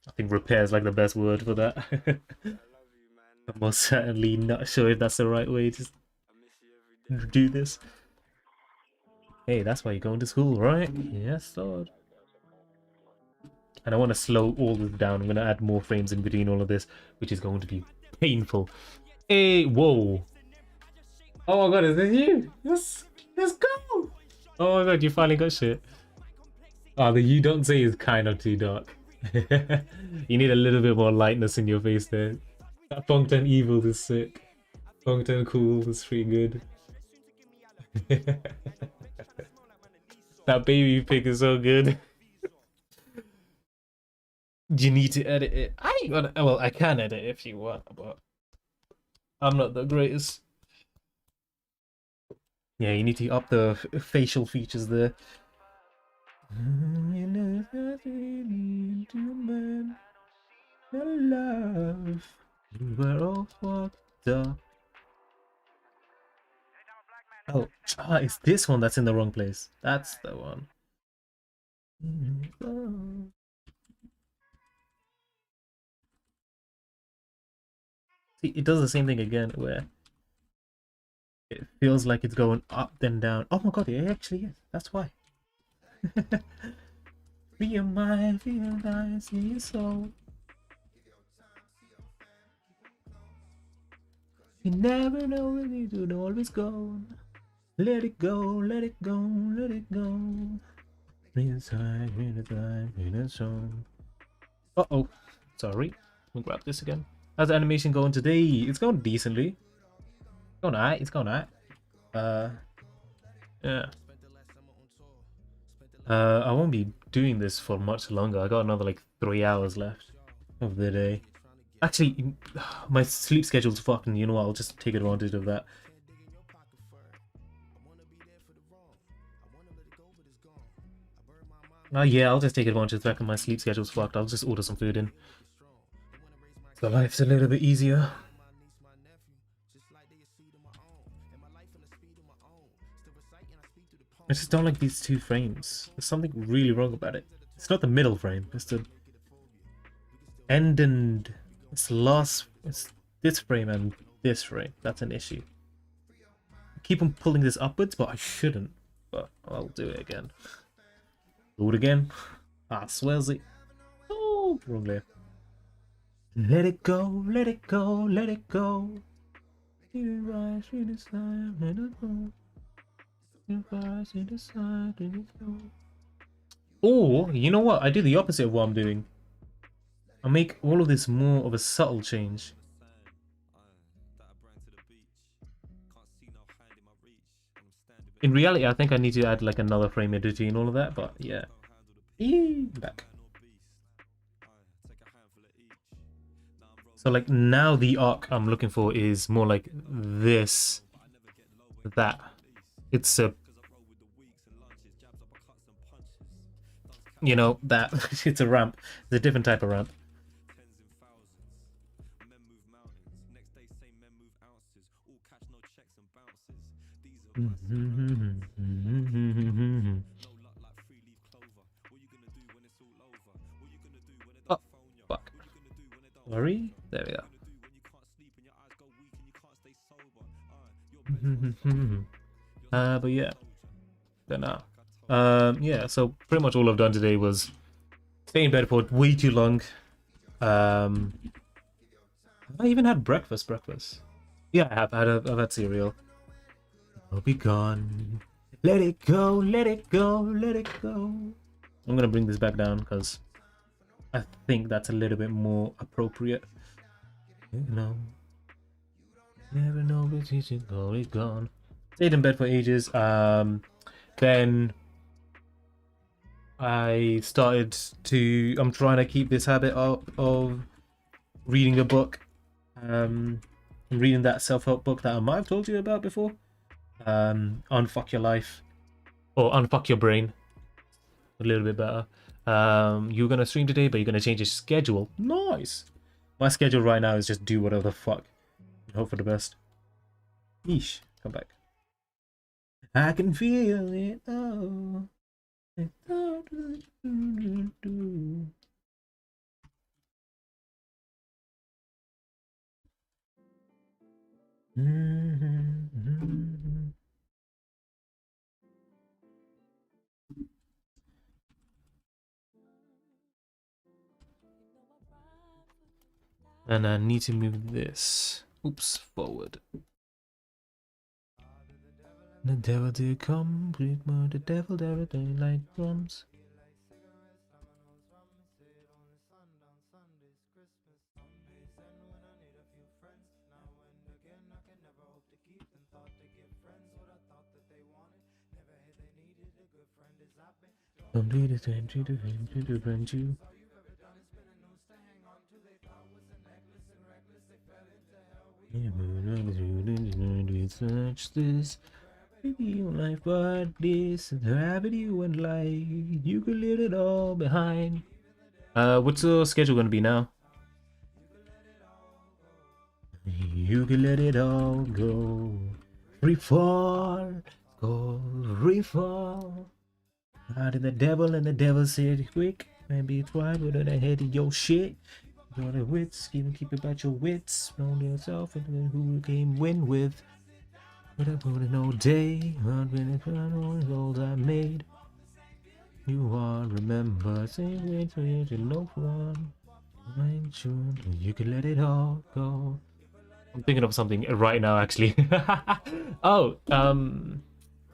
I think repair is like the best word for that. I'm most certainly not sure if that's the right way to do this. Hey, that's why you're going to school, right? Yes, Lord. And I want to slow all this down. I'm going to add more frames in between all of this, which is going to be painful. Hey, whoa. Oh my god, is this you? Let's go. Oh my god, you finally got shit. Oh, the you don't say is kind of too dark. You need a little bit more lightness in your face there. That Punkton evil is sick. Punkton cool is pretty good. That baby pic is so good. You need to edit it. I ain't gonna. Well, I can edit if you want, but I'm not the greatest. Yeah, you need to up the facial features there. Love. We're all fucked up. Oh, it's this one that's in the wrong place. That's the one. See, it does the same thing again, where it feels like it's going up then down. Oh my god, it actually is. That's why. Free your mind, free your eyes, free your soul. You never know where you do, always go. Let it go, let it go, let it go. Inside, in a song. Uh-oh. Sorry. Let me grab this again. How's the animation going today? It's going decently. It's going alright, it's going alright. Yeah. I won't be doing this for much longer. I got another like 3 hours left of the day. Actually, my sleep schedule's fucking, you know what, I'll just take advantage of that. Oh yeah, I'll just take advantage of the fact that my sleep schedule's fucked. I'll just order some food in. So life's a little bit easier. I just don't like these two frames. There's something really wrong about it. It's not the middle frame, it's the end and it's last. It's this frame and this frame. That's an issue. keep on pulling this upwards, but I shouldn't. But I'll do it again. Do it again. Ah, swears it. Oh, wrong layer. Let it go, let it go, let it go. You rise in the side, let it go. You rise in the side, let it go. Or, you know what? I do the opposite of what I'm doing. I make all of this more of a subtle change. In reality, I think I need to add like another frame in between all of that, but yeah. Back. So like now the arc I'm looking for is more like this, that. It's a, you know, that. It's a ramp. It's a different type of ramp. Oh, fuck. Worry? There we go. But yeah. Don't know. Yeah, so pretty much all I've done today was stay in bed for way too long. Have I even had breakfast? Yeah, I have. I've had cereal. I'll be gone. Let it go, let it go, let it go. I'm gonna bring this back down because I think that's a little bit more appropriate. You know. Never know which is going gone. Stayed in bed for ages. Then I started to. I'm trying to keep this habit up of reading a book. I'm reading that self-help book that I might have told you about before. Unfuck Your Life or Unfuck Your Brain. A little bit better. You're gonna stream today, but you're gonna change your schedule. Nice. My schedule right now is just do whatever the fuck. Hope for the best. Yeesh. Come back. I can feel it. Oh. And I need to move this. Oops, forward. The devil did come, the devil did like drums. Don't do the same to defend you. Such this your life, but this gravity went like you could leave it all behind. What's the schedule gonna be now? You can let it all go. Free fall, go free fall. Out of the devil, and the devil said, quick, maybe try, but on the head of your shit. Your wits, even keep about your wits. Know yourself and who you came win with. But I put in all day, but when it's all I made. You all remember, say wait for you to know one. I'm sure you can let it all go. I'm thinking of something right now, actually. Oh,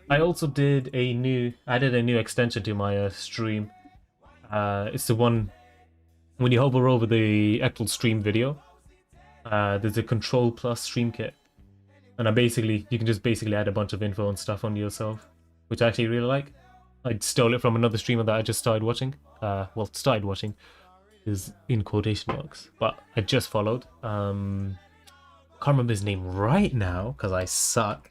I also did a new extension to my stream. It's the one when you hover over the actual stream video. There's a Control Plus stream kit, and you can just basically add a bunch of info and stuff on yourself, which I actually really like. I stole it from another streamer that I just started watching. Well, started watching is in quotation marks, but I just followed. Can't remember his name right now because I suck.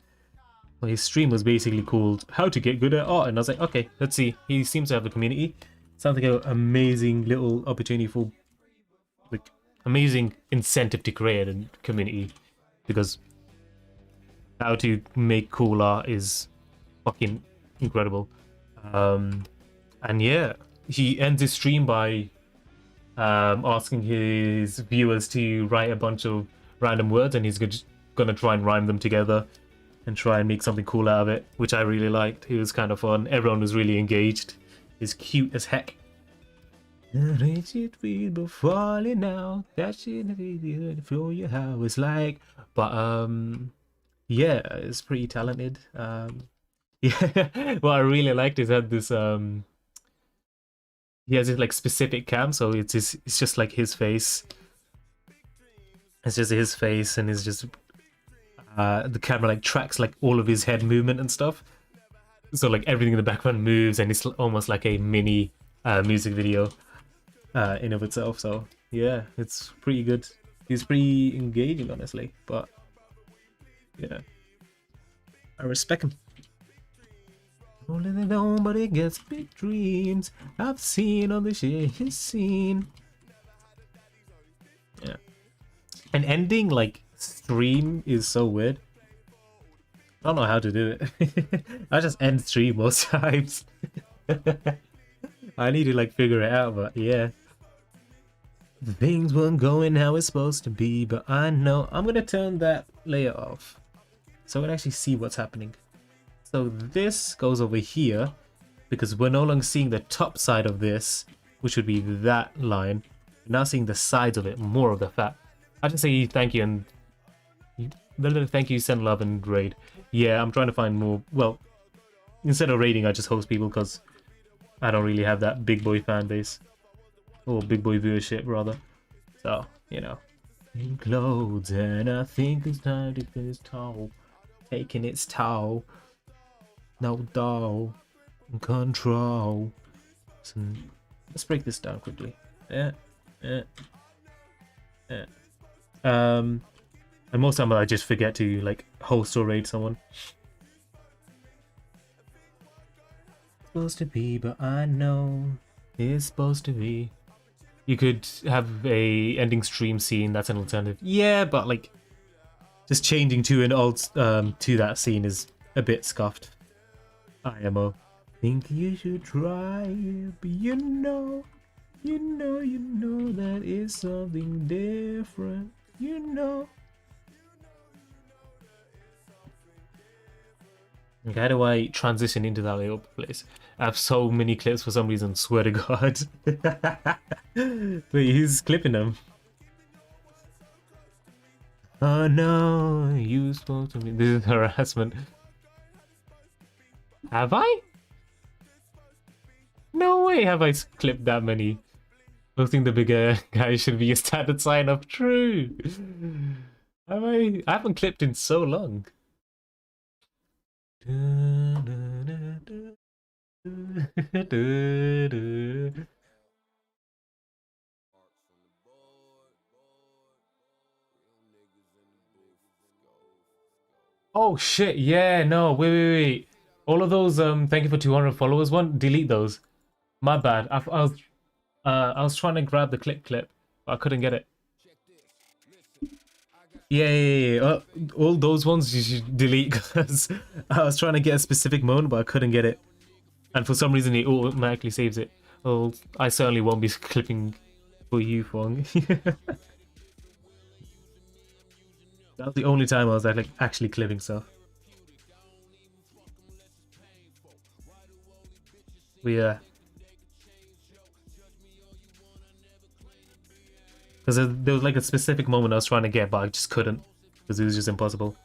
Well, his stream was basically called "How to Get Good at Art," and I was like, okay, let's see. He seems to have a community. Sounds like an amazing little opportunity for, like, amazing incentive to create a community, because how to make cool art is fucking incredible. And yeah, he ends his stream by asking his viewers to write a bunch of random words, and he's gonna try and rhyme them together and try and make something cool out of it, which I really liked. It was kind of fun. Everyone was really engaged. It's cute as heck. Falling out, that shit for you how it's like. But yeah, it's pretty talented. Yeah, what I really liked is that this he has this like specific cam, so it's just like his face. It's just his face, and it's just the camera like tracks like all of his head movement and stuff. So like everything in the background moves, and it's almost like a mini music video in of itself. So yeah, it's pretty good. He's pretty engaging, honestly. But yeah, I respect him. Only nobody gets big dreams. I've seen all the shit he's seen. Yeah. And ending like stream is so weird. I don't know how to do it. I just end stream most times. I need to like figure it out, but yeah. Things weren't going how it's supposed to be, but I know I'm gonna turn that layer off so I can actually see what's happening. So this goes over here because we're no longer seeing the top side of this, which would be that line. We're now seeing the sides of it, more of the fat. I just say thank you and thank you, send love and raid. Yeah, I'm trying to find more. Well, instead of raiding, I just host people because I don't really have that big boy fan base. Or big boy viewership, rather. So, you know. In clothes, and I think it's time to take its toll. Taking its toll. No doll. Control. So, let's break this down quickly. And most of the time I just forget to like host or raid someone. Supposed to be, but I know it's supposed to be. You could have a ending stream scene. That's an alternative. Yeah, but like just changing to an alt to that scene is a bit scuffed. IMO. Think you should try it, but you know that is something different. You know. Okay, how do I transition into that little place? I have so many clips for some reason, swear to God. But he's clipping them. Oh no, you supposed to be. This is harassment. Have I? No way have I clipped that many. Posting the bigger guy should be a standard sign of true. Have I? I haven't clipped in so long. Oh shit, yeah, no, wait. All of those thank you for 200 followers one, delete those. My bad. I was trying to grab the clip, but I couldn't get it. Yeah. All those ones you should delete because I was trying to get a specific moment, but I couldn't get it. And for some reason, it automatically saves it. Oh, I certainly won't be clipping for you, Fong. That was the only time I was like actually clipping stuff. But yeah. Because there was like a specific moment I was trying to get, but I just couldn't. Because it was just impossible.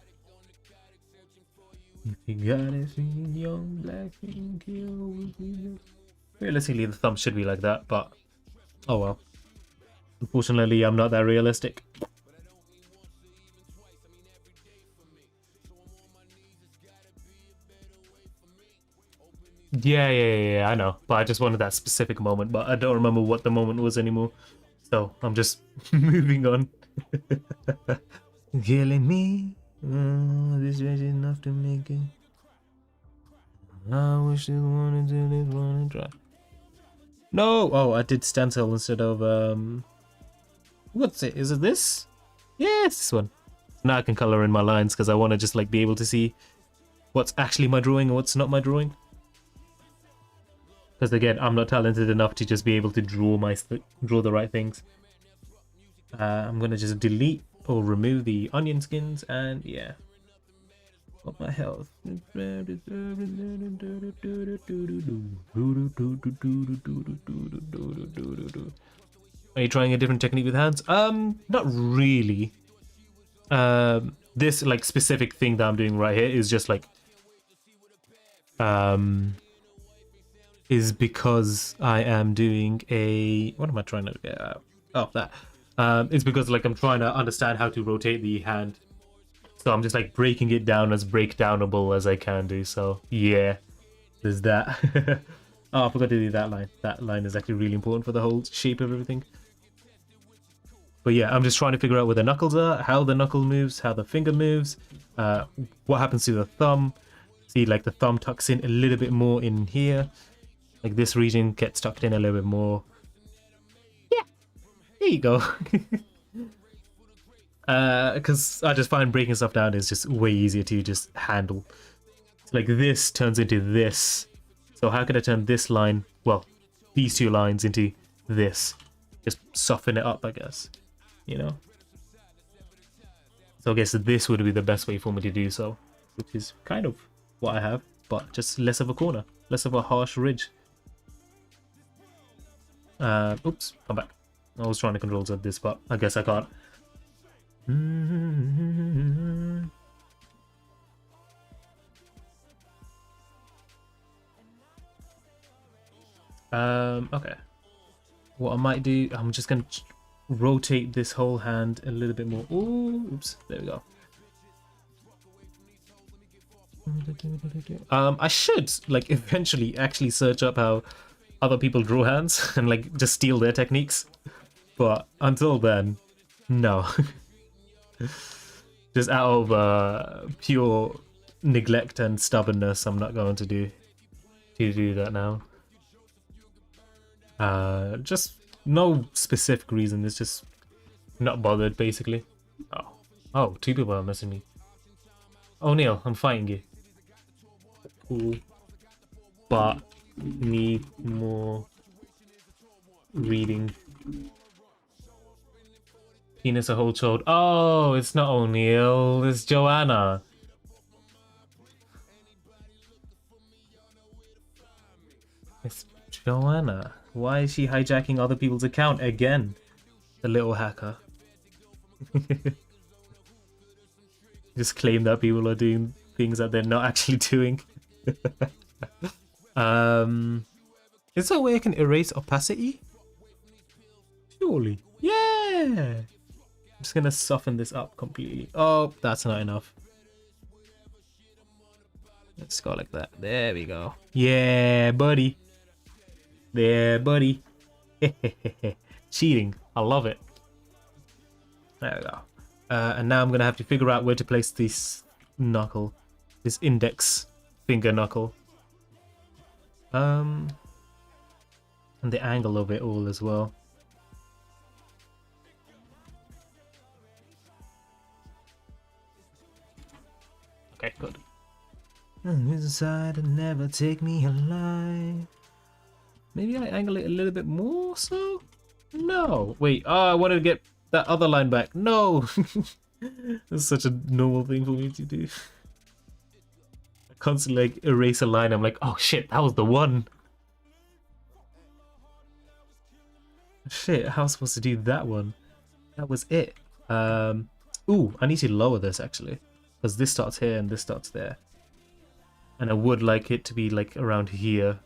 You got it, young black realistically, the thumb should be like that, but oh well. Unfortunately, I'm not that realistic. Yeah, I know. But I just wanted that specific moment, but I don't remember what the moment was anymore. So I'm just moving on. Killing me. This is enough to make it. I wish they wanted to live, wanna try. No! Oh, I did stencil instead of what's it? Is it this? Yeah, it's this one. Now I can color in my lines because I want to just like be able to see what's actually my drawing and what's not my drawing. Because again, I'm not talented enough to just be able to draw the right things. I'm gonna just delete or remove the onion skins, and yeah. What my health? Are you trying a different technique with hands? Not really. This like specific thing that I'm doing right here is just like is because I am doing a, what am I trying to get out? Oh, that. It's because like I'm trying to understand how to rotate the hand. So I'm just like breaking it down as breakdownable as I can do. So yeah, there's that. Oh, I forgot to do that line. That line is actually really important for the whole shape of everything. But yeah, I'm just trying to figure out where the knuckles are, how the knuckle moves, how the finger moves, what happens to the thumb. See, like the thumb tucks in a little bit more in here. Like this region gets tucked in a little bit more. Yeah, there you go. Because I just find breaking stuff down is just way easier to just handle. So like this turns into this. So how can I turn this line, well, these two lines into this? Just soften it up, I guess, you know? So I guess this would be the best way for me to do so, which is kind of what I have, but just less of a corner, less of a harsh ridge. Oops, come back. I was trying to control this, but I guess I can't. Okay. What I might do, I'm just gonna rotate this whole hand a little bit more. Ooh, oops, there we go. I should like eventually actually search up how other people draw hands and like just steal their techniques, but until then, no. Just out of pure neglect and stubbornness, I'm not going to do that now. Just no specific reason. It's just not bothered, basically. Oh, two people are messing me. Oh, Neil, I'm fighting you. Cool, but need more reading. Penis a whole child. Oh, it's not O'Neill, it's Joanna. It's Joanna. Why is she hijacking other people's account again? The little hacker. Just claim that people are doing things that they're not actually doing. Is there a way I can erase opacity? Surely. Yeah! I'm just gonna soften this up completely. Oh, that's not enough. Let's go like that. There we go. Yeah, buddy. There, buddy. Cheating. I love it. There we go. And now I'm gonna have to figure out where to place this knuckle. This index finger knuckle. And the angle of it all as well. Okay, good. Inside and never take me alive. Maybe I angle it a little bit more so? No. Wait, oh, I wanted to get that other line back. No. That's such a normal thing for me to do. I constantly like erase a line. I'm like, oh shit, that was the one. Shit, how was I supposed to do that one? That was it. Ooh, I need to lower this actually. Because this starts here and this starts there. And I would like it to be like around here.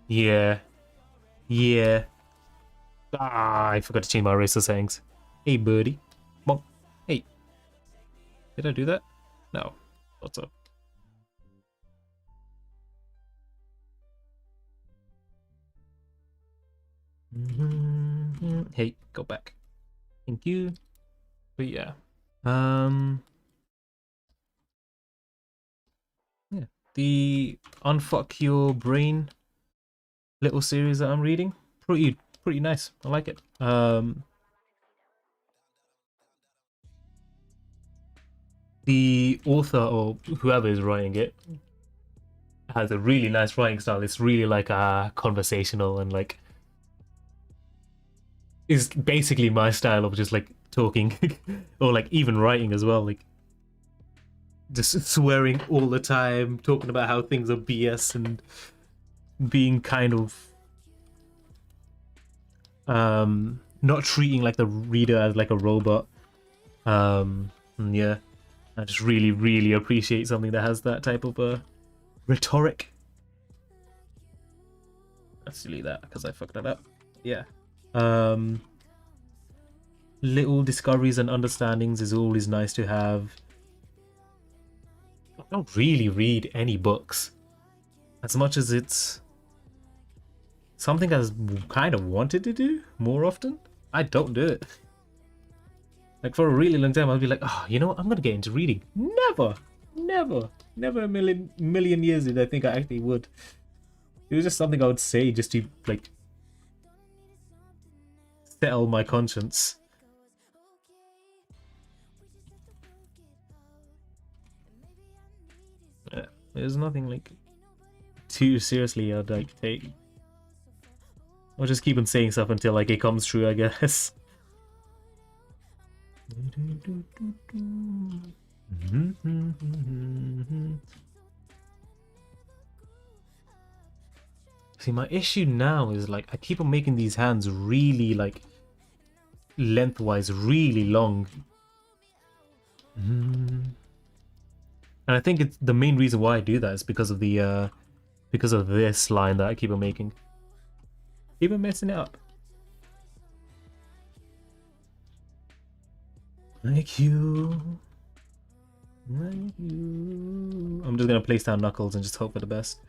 Yeah. Yeah. Ah, I forgot to change my eraser settings. Hey, buddy. Bonk. Hey. Did I do that? No. What's up? Hey, go back. Thank you. But yeah. Yeah. The Unfuck Your Brain little series that I'm reading. Pretty nice. I like it. The author or whoever is writing it has a really nice writing style. It's really like conversational and like is basically my style of just like talking or like even writing as well. Like just swearing all the time, talking about how things are BS and being kind of not treating like the reader as like a robot. And yeah, I just really appreciate something that has that type of rhetoric. Let's delete that because I fucked that up. Yeah. Little discoveries and understandings is always nice to have. I don't really read any books as much as it's something I've kind of wanted to do more often. I don't do it. Like for a really long time, I'll be like, oh, you know what? I'm gonna get into reading. Never a million years did I think I actually would. It was just something I would say just to like settle my conscience. Yeah, there's nothing like too seriously I'd like take. I'll just keep on saying stuff until like it comes true, I guess. See, my issue now is like I keep on making these hands really like lengthwise really long. And I think it's the main reason why I do that is because of the because of this line that I keep on making. Keep on messing it up. Like you. I'm just gonna place down knuckles and just hope for the best.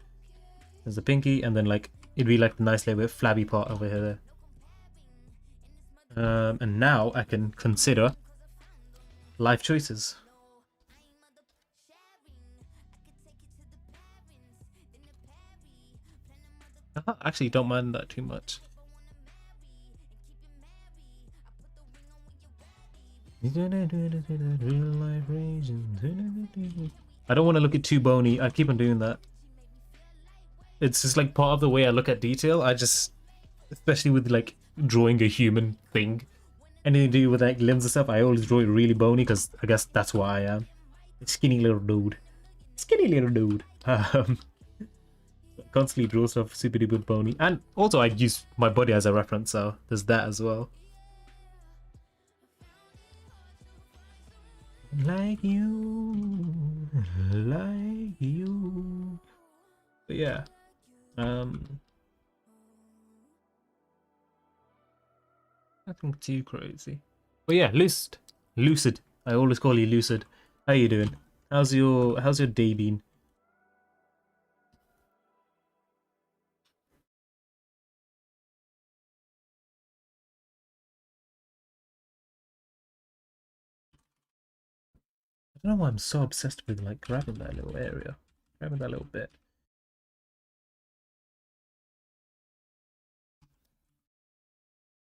There's the pinky, and then like it'd be like the nice little bit flabby part over here. And now I can consider life choices. I actually don't mind that too much. I don't want to look at too bony. I keep on doing that. It's just like part of the way I look at detail. I just, especially with like drawing a human thing, anything to do with like limbs and stuff, I always draw it really bony because I guess that's what I am. A skinny little dude. Skinny little dude. Constantly draw stuff super duper bony. And also I use my body as a reference, so there's that as well. Like you. But yeah. Nothing too crazy. But yeah, Lucid. I always call you Lucid. How you doing? How's your day been? I don't know why I'm so obsessed with like grabbing that little area. Grabbing that little bit.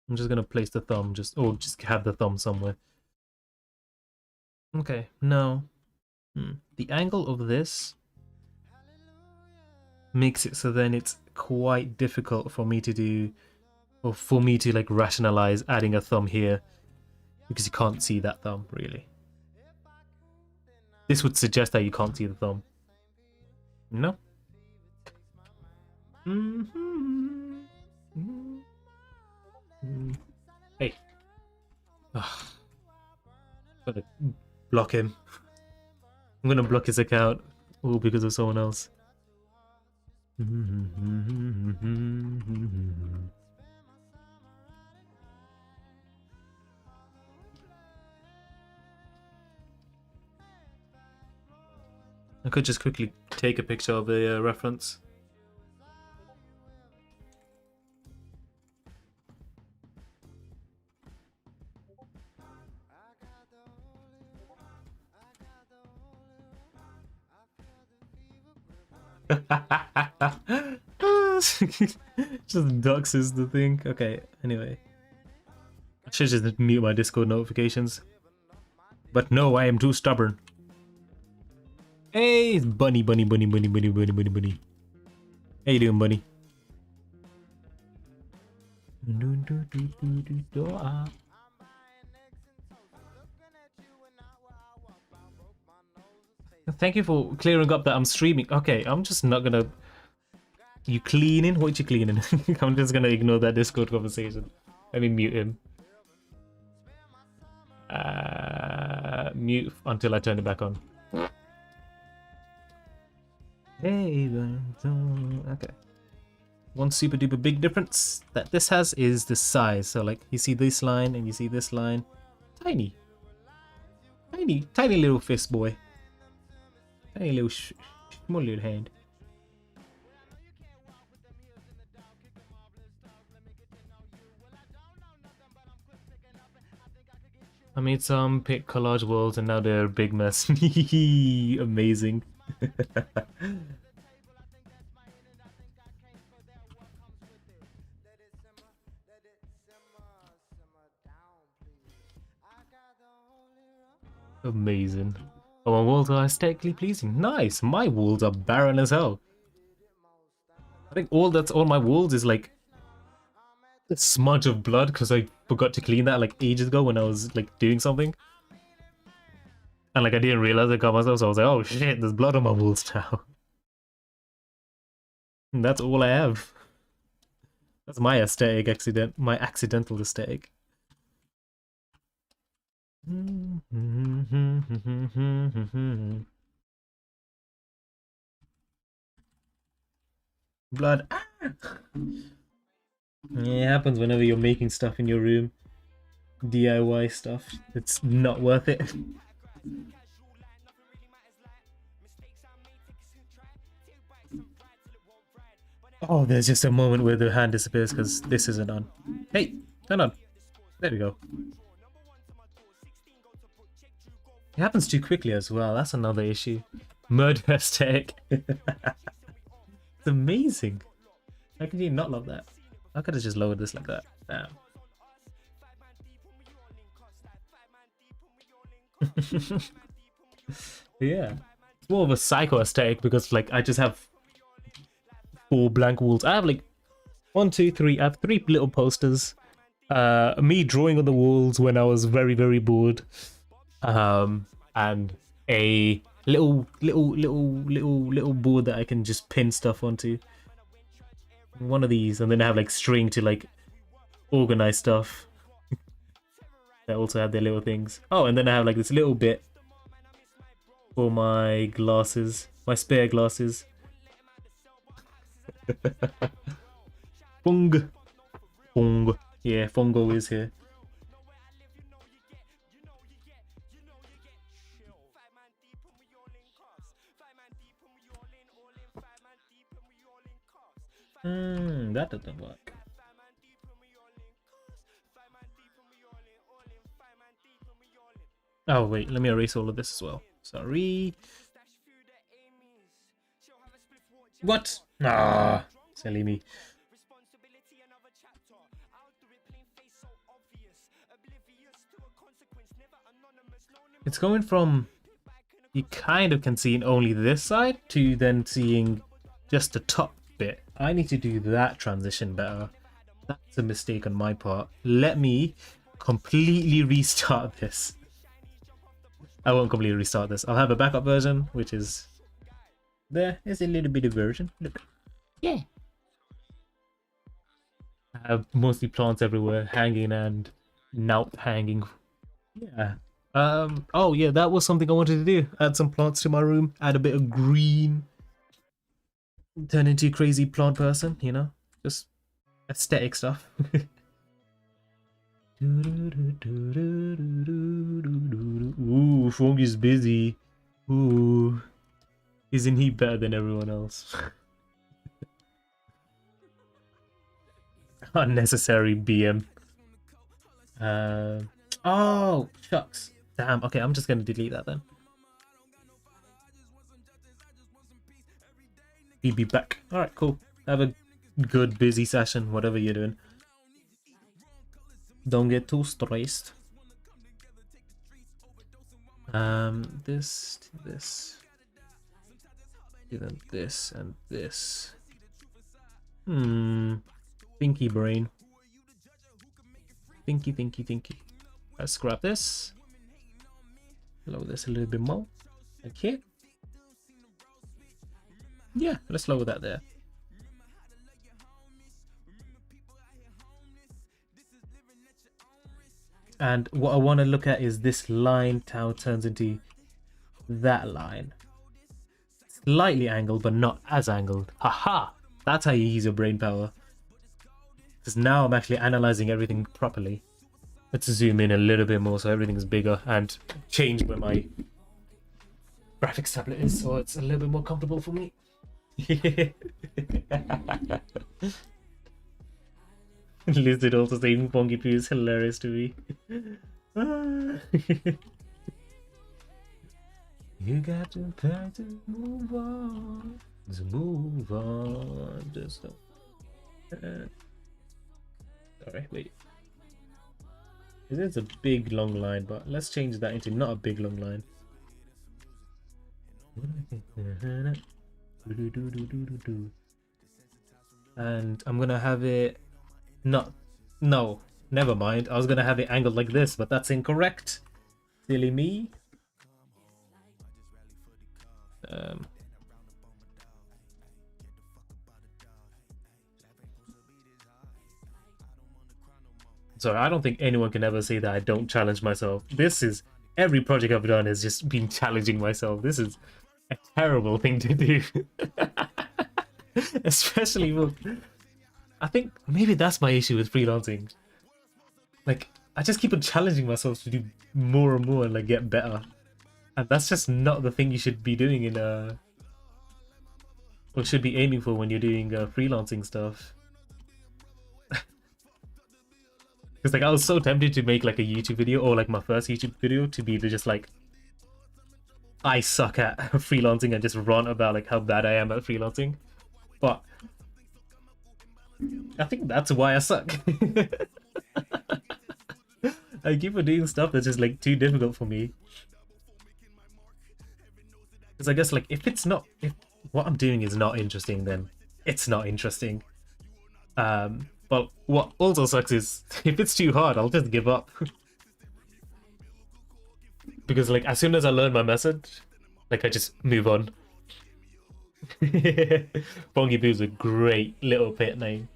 I'm just gonna place the thumb, just have the thumb somewhere. Okay, no. The angle of this makes it so then it's quite difficult for me to do, or for me to like rationalize adding a thumb here, because you can't see that thumb really. This would suggest that you can't see the thumb. No? Hey. Ugh. I'm gonna block him. I'm gonna block his account all because of someone else. I could just quickly take a picture of the reference. Just ducks is the thing. Okay, anyway. I should just mute my Discord notifications. But no, I am too stubborn. Hey, it's Bunny. How you doing, Bunny? Thank you for clearing up that I'm streaming. Okay, I'm just not gonna... You cleaning? What you cleaning? I'm just gonna ignore that Discord conversation. Let me mute him. Mute until I turn it back on. Hey, okay. One super duper big difference that this has is the size. So like you see this line and you see this line. Tiny. Tiny little fist boy. Tiny little small little hand. I made some pick collage worlds and now they're a big mess. Amazing. Amazing. Oh, my walls are aesthetically pleasing. Nice. My walls are barren as hell. I think all that's on my walls is like a smudge of blood because I forgot to clean that like ages ago when I was like doing something. And like I didn't realize I got myself, so I was like, oh shit, there's blood on my walls now. And that's all I have. That's my aesthetic accident, my accidental aesthetic. Blood. Ah! Yeah, it happens whenever you're making stuff in your room. DIY stuff. It's not worth it. Oh, there's just a moment where the hand disappears because this isn't on. Hey, turn on. There we go. It happens too quickly as well. That's another issue. Murder aesthetic. It's amazing. How can you not love that? I could have just lowered this like that. Damn. Yeah. It's more of a psycho aesthetic because like I just have 4 blank walls. I have like 1, 2, 3. I have 3 little posters. Me drawing on the walls when I was very, very bored. And a little board that I can just pin stuff onto. One of these, and then I have like string to like organize stuff. They also have their little things. Oh, and then I have like this little bit for my glasses, my spare glasses. Fung. Yeah, Fungo is here. That doesn't work. Oh wait, let me erase all of this as well. Sorry. What? Ah, silly me. It's going from you kind of can see only this side to then seeing just the top bit. I need to do that transition better. That's a mistake on my part. Let me completely restart this. I won't completely restart this. I'll have a backup version, which is there. There's a little bit of version. Look. Yeah. I have mostly plants everywhere, hanging and not hanging. Yeah. Oh yeah, that was something I wanted to do. Add some plants to my room. Add a bit of green. Turn into a crazy plant person, you know? Just aesthetic stuff. Ooh, Frog is busy. Ooh. Isn't he better than everyone else? Unnecessary BM. Oh, shucks. Damn, okay, I'm just gonna delete that then. He'd be back. Alright, cool. Have a good busy session, whatever you're doing. Don't get too stressed. This, then this and this. Thinky brain. Thinky. Let's grab this. Lower this a little bit more. Okay. Yeah, let's lower that there. And what I want to look at is this line, how it turns into that line. Slightly angled, but not as angled. Haha! That's how you use your brain power. Because now I'm actually analyzing everything properly. Let's zoom in a little bit more so everything's bigger and change where my graphics tablet is so it's a little bit more comfortable for me. Lizard also saying Bongi Poo is hilarious to me. You got to try to move on. Just move on. Just don't. Sorry, wait. It is a big long line, but let's change that into not a big long line. And I'm gonna have it not, no, never mind. I was gonna have it angled like this, but that's incorrect. Silly me. Sorry, I don't think anyone can ever say that I don't challenge myself. This is, every project I've done has just been challenging myself. This is a terrible thing to do. Especially with, I think maybe that's my issue with freelancing. Like, I just keep on challenging myself to do more and more and like get better. And that's just not the thing you should be doing in or should be aiming for when you're doing freelancing stuff. Because like I was so tempted to make like a YouTube video or like my first YouTube video to be just like I suck at freelancing and just rant about like how bad I am at freelancing. But I think that's why I suck. I keep on doing stuff that's just like too difficult for me. Because I guess like if what I'm doing is not interesting, then it's not interesting. But what also sucks is if it's too hard, I'll just give up. Because like as soon as I learn my method, like I just move on. Bongi Poo is a great little pet name.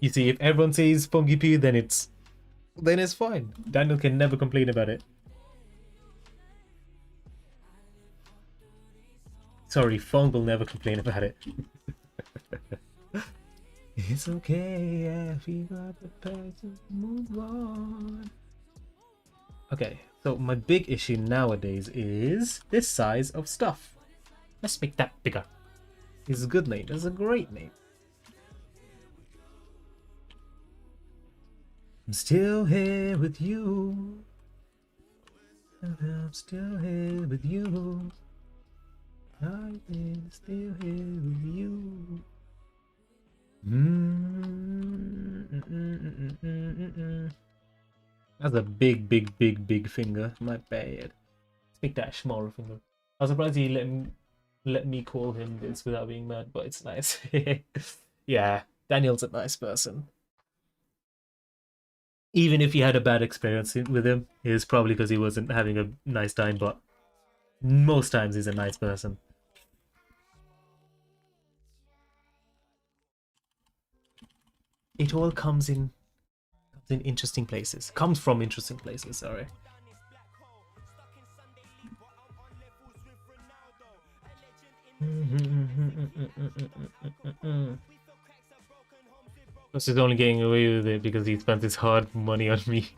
You see, if everyone says Bongi Poo, then it's fine. Daniel can never complain about it. Sorry, Fong will never complain about it. It's okay if you got the person, move on. Okay, so my big issue nowadays is this size of stuff. Let's make that bigger. It's a good name. It's a great name. I'm still here with you. I'm still here with you. I'm still here with you. That's a big finger. My bad. Let's make that a smaller finger. I was surprised he let me call him this without being mad, but it's nice. Yeah, Daniel's a nice person. Even if you had a bad experience with him, it's probably because he wasn't having a nice time, but most times he's a nice person. It all comes in interesting places. Comes from interesting places, sorry. Plus he's only getting away with it because he spent his hard money on me.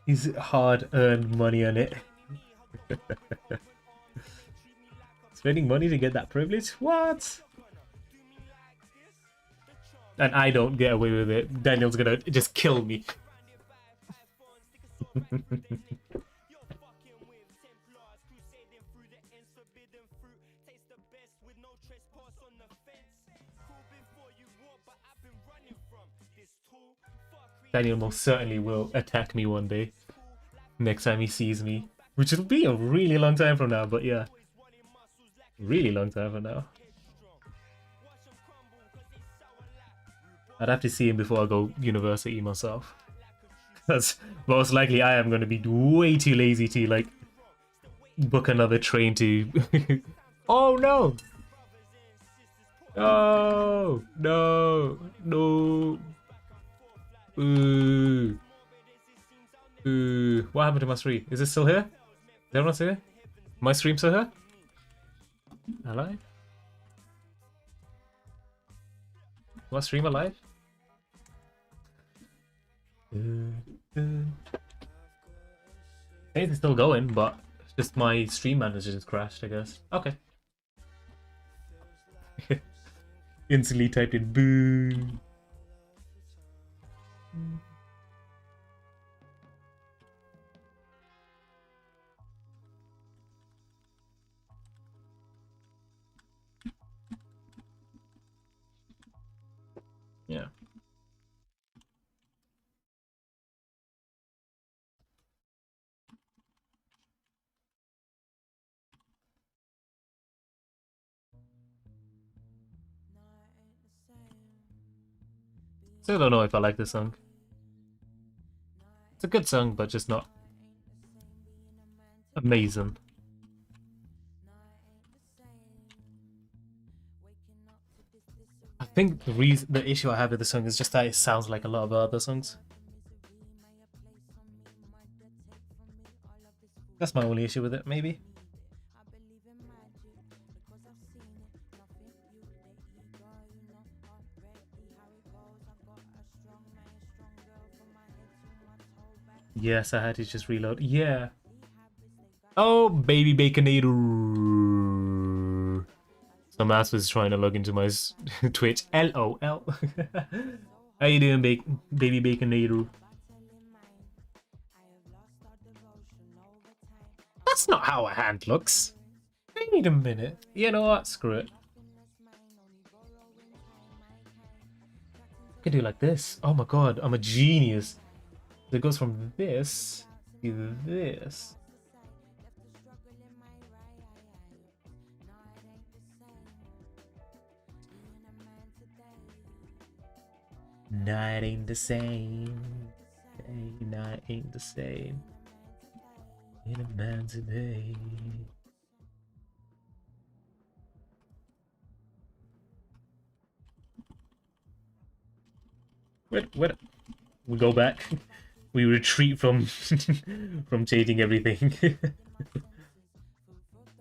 His hard-earned money on it. Spending money to get that privilege? What? And I don't get away with it. Daniel's gonna just kill me. Daniel most certainly will attack me one day. Next time he sees me. Which will be a really long time from now, but yeah. Really long time from now. I'd have to see him before I go university myself. That's most likely I am going to be way too lazy to like book another train to... Oh no! Oh no! No! Ooh. Ooh. What happened to my stream? Is it still here? Is everyone still here? My stream still here? Alive? My stream alive? It's still going, but it's just my stream manager just crashed, I guess. Okay. Instantly typed in boo. Yeah. Still don't know if I like this song. It's a good song, but just not amazing. I think the issue I have with the song is just that it sounds like a lot of other songs. That's my only issue with it, maybe. Yes, I had to just reload. Yeah. Oh, baby baconator. Some ass was trying to log into my Twitch. LOL. How you doing, baby baconator? That's not how a hand looks. Wait a minute. You know what? Screw it. I can do it like this. Oh my god, I'm a genius. It goes from this to this. Night ain't the same. Night ain't the same. In a man today. Wait. We go back. We retreat from from changing everything.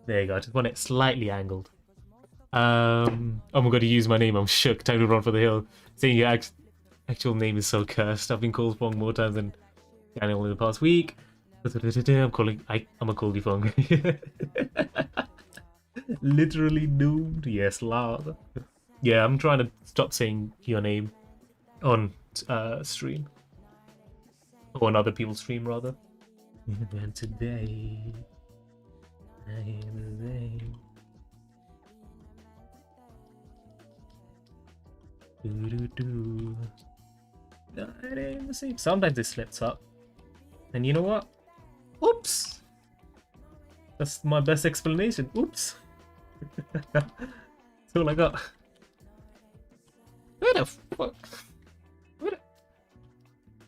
There you go. I just want it slightly angled. Oh my god, you use my name. I'm shook. Time to run for the hill. Saying your actual name is so cursed. I've been called Fong more times than Daniel in the past week. I'm gonna call you Fong. Literally doomed. Yes, Lord. Yeah, I'm trying to stop saying your name on stream. Or on other people's stream, rather. And today, I am the same. Do. It ain't the same. Sometimes it slips up. And you know what? Oops! That's my best explanation. Oops! That's all I got. Where the fuck? Where the...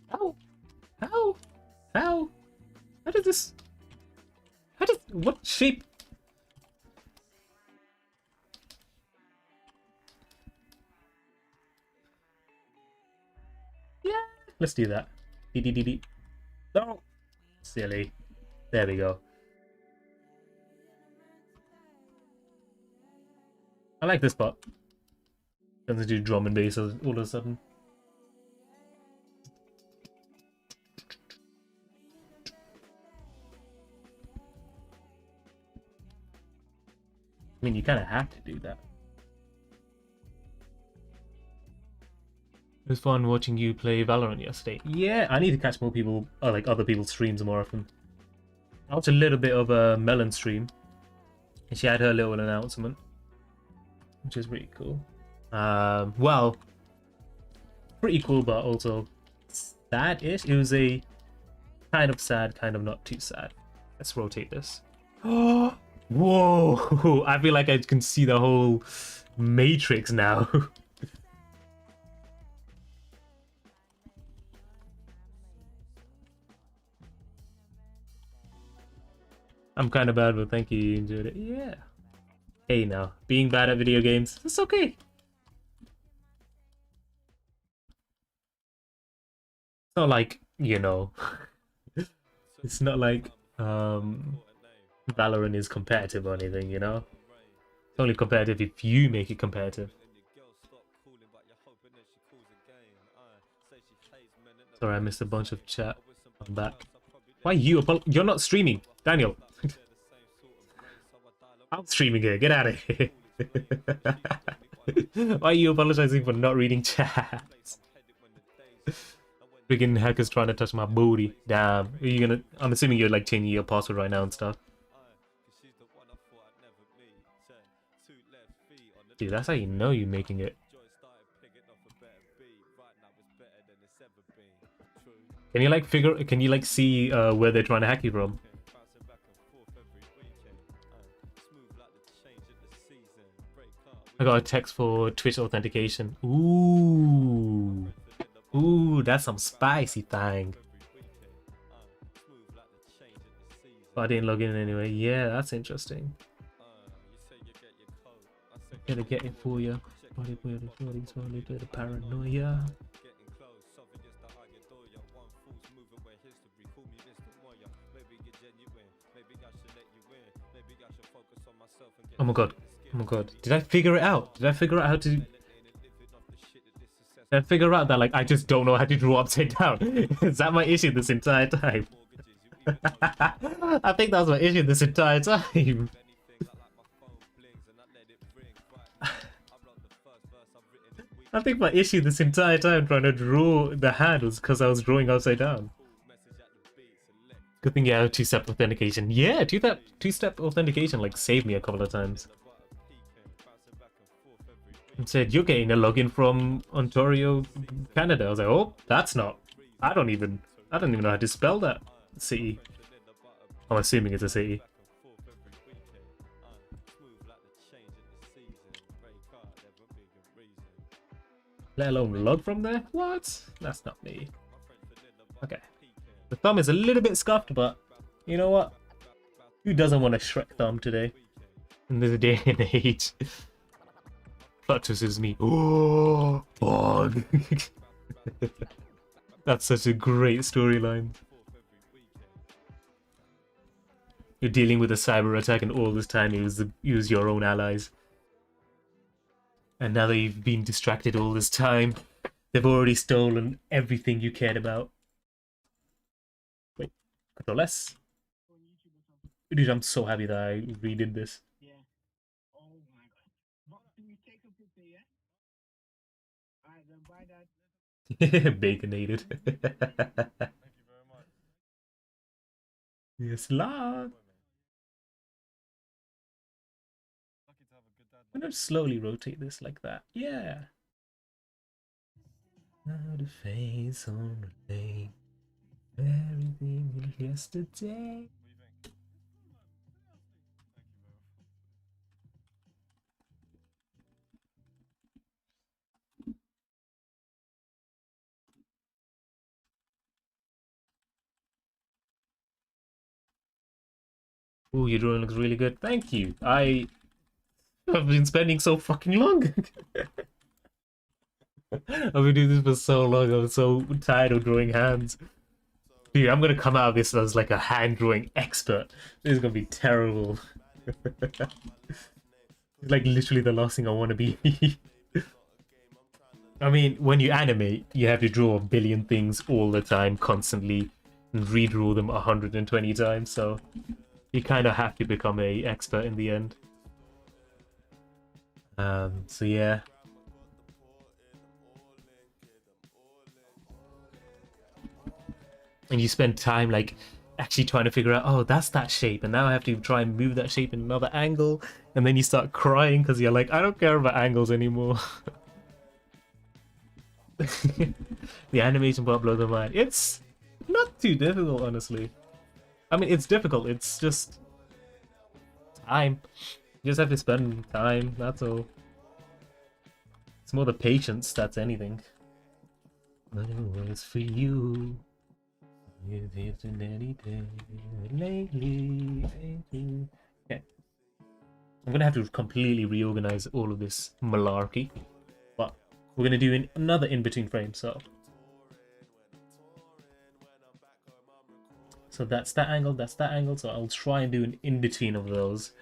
How? How? How? How did this... How did... What shape? Yeah, let's do that. Dee. No! Silly. There we go. I like this part. Doesn't do drum and bass all of a sudden. I mean, you kind of have to do that. It was fun watching you play Valorant yesterday. Yeah, I need to catch more people, like other people's streams more often. I watched a little bit of a Melon stream, and she had her little announcement, which is pretty cool. Well, pretty cool, but also sad-ish. It was a kind of sad, kind of not too sad. Let's rotate this. Oh, whoa! I feel like I can see the whole Matrix now. I'm kind of bad, but thank you. You enjoyed it. Yeah. Hey, now being bad at video games, it's okay. It's not like, you know, it's not like Valorant is competitive or anything, you know. It's only competitive if you make it competitive. Sorry, I missed a bunch of chat. I'm back. Why you? You're not streaming, Daniel. I'm streaming here. Get out of here. Why are you apologizing for not reading chat? Freaking hackers trying to touch my booty. Damn. Are you gonna? I'm assuming you're like changing your password right now and stuff. Dude, that's how you know you're making it. Can you like figure? Can you like see where they're trying to hack you from? I got a text for Twitch authentication. Ooh, ooh, that's some spicy thing. But I didn't log in anyway. Yeah, that's interesting. Gotta get it for you. The paranoia. Oh my god. Oh my god. Did I figure it out? Did I figure out how to... Did I figure out that like I just don't know how to draw upside down? Is that my issue this entire time? I think that was my issue this entire time. I think my issue this entire time trying to draw the hand was because I was drawing upside down. Good thing you have two-step authentication. Yeah, two-step authentication like saved me a couple of times. It said you're getting a login from Ontario, Canada. I was like, oh, that's not. I don't even know how to spell that city. I'm assuming it's a city. Let alone log from there? What? That's not me. Okay. The thumb is a little bit scuffed, but you know what? Who doesn't want a Shrek thumb today? In this day and age. Plot twist is me. Oh, bog. That's such a great storyline. You're dealing with a cyber attack, and all this time it was your own allies. And now that you've been distracted all this time, they've already stolen everything you cared about. Wait, Control S. Dude, I'm so happy that I redid this. Yeah. Oh my god. Can you take a picture, yeah? Alright, then buy that. Baconated. Thank you very much. Yes, lad. I'm gonna slowly rotate this like that. Yeah. Now the face on the day. Everything yesterday. Ooh, your drawing looks really good. Thank you. I've been spending so fucking long. I've been doing this for so long. I'm so tired of drawing hands. Dude, I'm gonna come out of this as like a hand drawing expert. This is gonna be terrible. It's like literally the last thing I want to be. I mean, when you animate, you have to draw a billion things all the time, constantly, and redraw them 120 times. So you kind of have to become a expert in the end. So yeah. And you spend time like actually trying to figure out, oh, that's that shape, and now I have to try and move that shape in another angle, and then you start crying because you're like, I don't care about angles anymore. The animation part blows my mind. It's not too difficult, honestly. I mean, it's difficult, it's just time. You just have to spend time, that's all. It's more the patience that's anything. But it was for you. Okay. I'm gonna have to completely reorganize all of this malarkey, but we're gonna do another in-between frame. So that's that angle, that's that angle. So I'll try and do an in-between of those.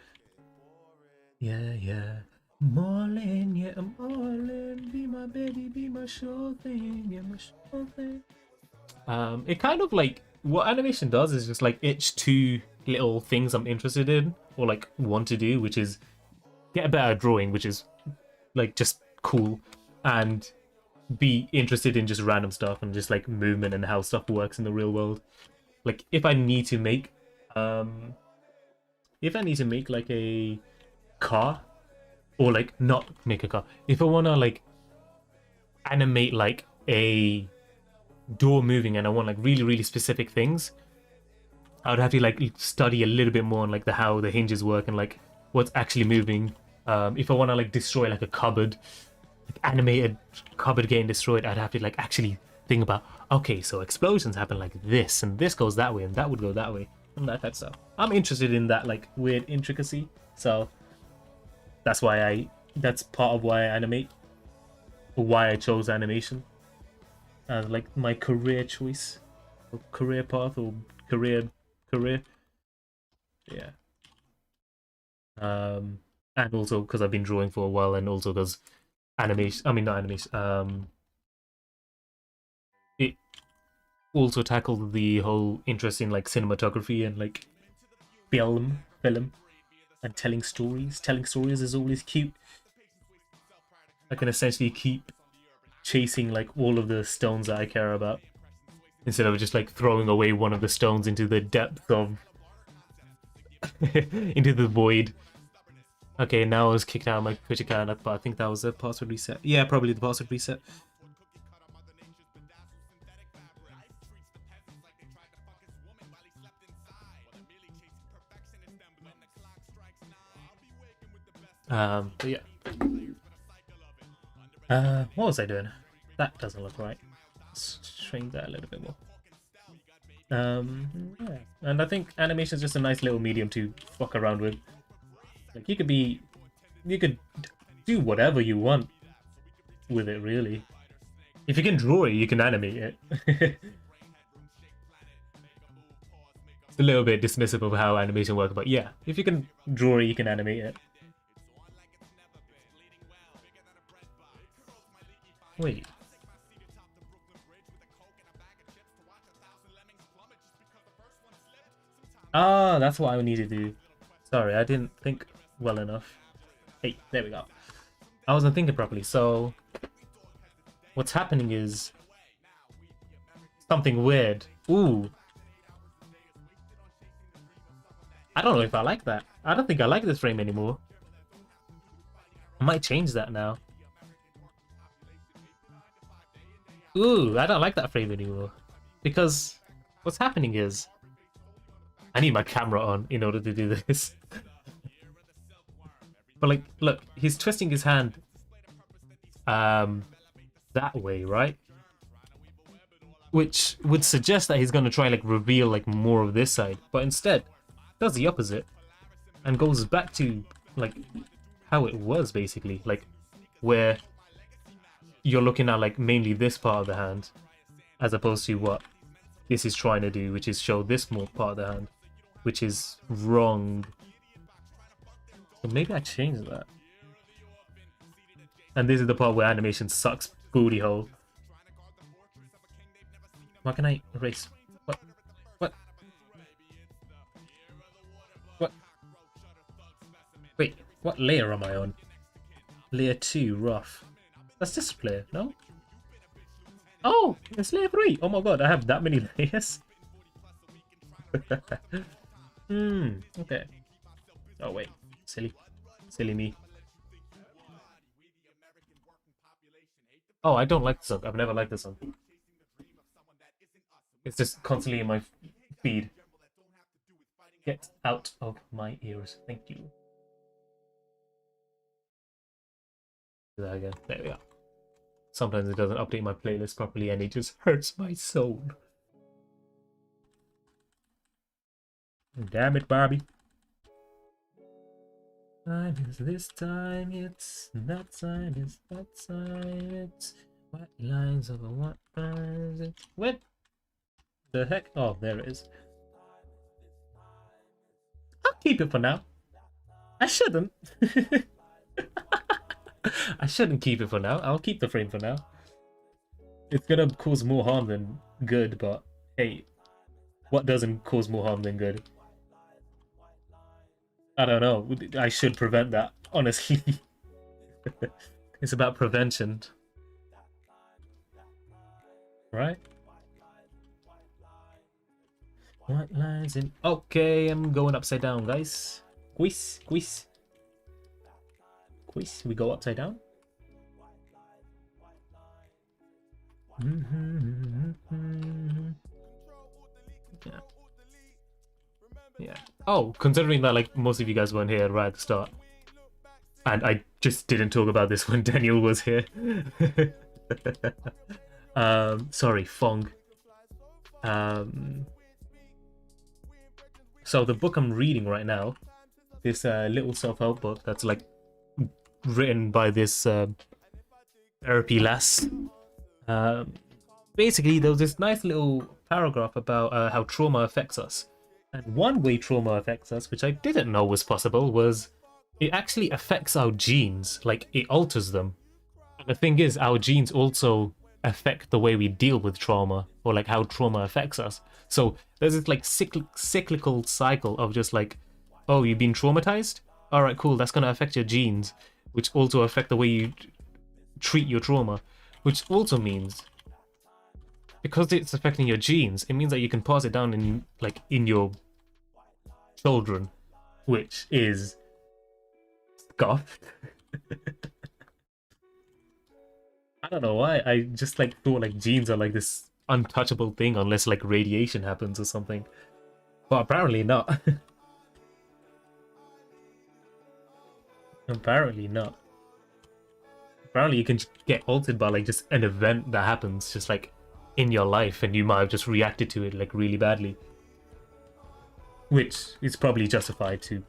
Yeah, yeah. Marlin, yeah, Marlin, be my baby, be my sure thing, yeah, my sure thing. It kind of like what animation does is just like itch two little things I'm interested in or like want to do, which is get a better drawing, which is like just cool, and be interested in just random stuff and just like movement and how stuff works in the real world. Like if I need to make like a car, or like not make a car, if I want to like animate like a door moving and I want like really specific things, I would have to like study a little bit more on like how the hinges work and like what's actually moving. If I want to like destroy like a cupboard, like animated cupboard getting destroyed, I'd have to like actually think about, okay, so explosions happen like this and this goes that way and that would go that way and that type of stuff. I'm interested in that like weird intricacy, so that's part of why I animate, or why I chose animation as like my career choice, or career path, or career. Yeah. And also because I've been drawing for a while, and also because animation, I mean not animation, it also tackled the whole interest in like cinematography and like film and telling stories. Telling stories is always cute. I can essentially keep chasing like all of the stones that I care about, instead of just like throwing away one of the stones into the depth of into the void. Okay, now I was kicked out of my Twitch account, but I think that was a password reset. Yeah, probably the password reset. But yeah. What was I doing? That doesn't look right. Let's shrink that a little bit more. Yeah. And I think animation is just a nice little medium to fuck around with. Like you could do whatever you want with it, really. If you can draw it, you can animate it. It's a little bit dismissive of how animation works, but yeah, if you can draw it, you can animate it. Wait. Ah, that's what I need to do. Sorry, I didn't think well enough. Hey, there we go. I wasn't thinking properly. So, what's happening is something weird. Ooh. I don't know if I like that. I don't think I like this frame anymore. I might change that now. Ooh, I don't like that frame anymore. Because what's happening is I need my camera on in order to do this. But like, look, he's twisting his hand that way, right? Which would suggest that he's gonna try and like reveal like more of this side, but instead does the opposite and goes back to like how it was, basically, like where you're looking at like mainly this part of the hand, as opposed to what this is trying to do, which is show this more part of the hand, which is wrong. So maybe I change that. And this is the part where animation sucks booty hole. Why can I erase? What? What? What? Wait, what layer am I on? Layer 2, rough. That's this layer, no? Oh, it's layer 3. Oh my god, I have that many layers. Okay. Oh wait, silly me. Oh, I don't like this song. I've never liked this song. It's just constantly in my feed. Get out of my ears. Thank you. Do that again. There we go. Sometimes it doesn't update my playlist properly and it just hurts my soul. Damn it, Barbie. Time is this time, it's that time, it's that time, it's white lines over what lines, it's what the heck? Oh, there it is. I'll keep it for now. I shouldn't. I shouldn't keep it for now. I'll keep the frame for now. It's gonna cause more harm than good, but hey, what doesn't cause more harm than good? I don't know. I should prevent that, honestly. It's about prevention. Right? White lines in... Okay, I'm going upside down, guys. Quiz, quiz. Quiz, we go upside down. Yeah. Yeah. Oh, considering that like most of you guys weren't here right at the start, and I just didn't talk about this when Daniel was here. Sorry, Fong. So the book I'm reading right now, this little self-help book that's like written by this therapy lass. Basically, there was this nice little paragraph about how trauma affects us. And one way trauma affects us, which I didn't know was possible, was it actually affects our genes. Like, it alters them. And the thing is, our genes also affect the way we deal with trauma, or like how trauma affects us. So there's this like cyclical cycle of just like, oh, you've been traumatized? Alright, cool, that's going to affect your genes, which also affect the way you treat your trauma. Which also means, because it's affecting your genes, it means that you can pass it down in like in your children, which is scuffed. I don't know why. I just like thought like genes are like this untouchable thing unless like radiation happens or something, but apparently not. Apparently not. Apparently you can get altered by like just an event that happens just like in your life, and you might have just reacted to it like really badly, which is probably justified to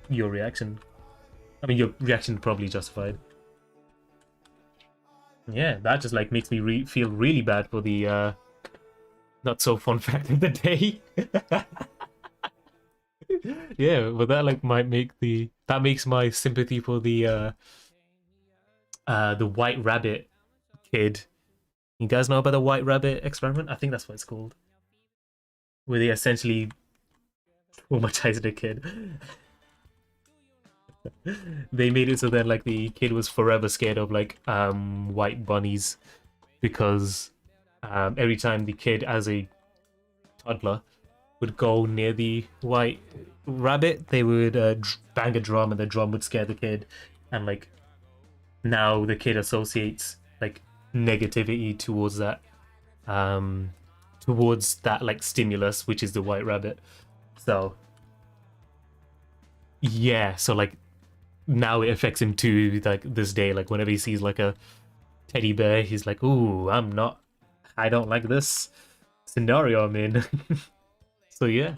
your reaction. I mean, your reaction probably justified. Yeah, that just like makes me feel really bad for the not so fun fact of the day. Yeah, but that like might make that makes my sympathy for the white rabbit kid. You guys know about the white rabbit experiment? I think that's what it's called. Where they essentially traumatized a kid. They made it so that like the kid was forever scared of like white bunnies, because every time the kid as a toddler would go near the white rabbit, they would bang a drum, and the drum would scare the kid, and like now the kid associates like negativity towards that like stimulus, which is the white rabbit. So yeah, so like now it affects him too, like this day, like whenever he sees like a teddy bear, he's like, ooh, I don't like this scenario I'm in. So yeah,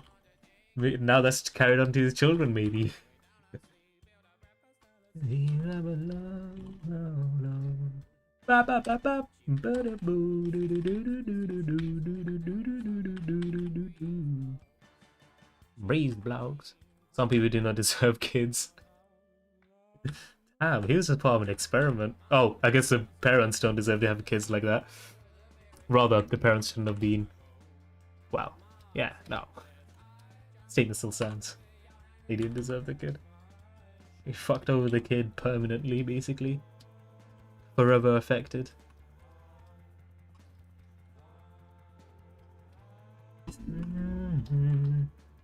now that's carried on to his children maybe. Raised blogs. Some people do not deserve kids. Damn, he was a part of an experiment. Oh, I guess the parents don't deserve to have kids like that. Rather, the parents shouldn't have been. Wow. Yeah, no. Statement still stands. They didn't deserve the kid. He fucked over the kid permanently, basically. Forever affected.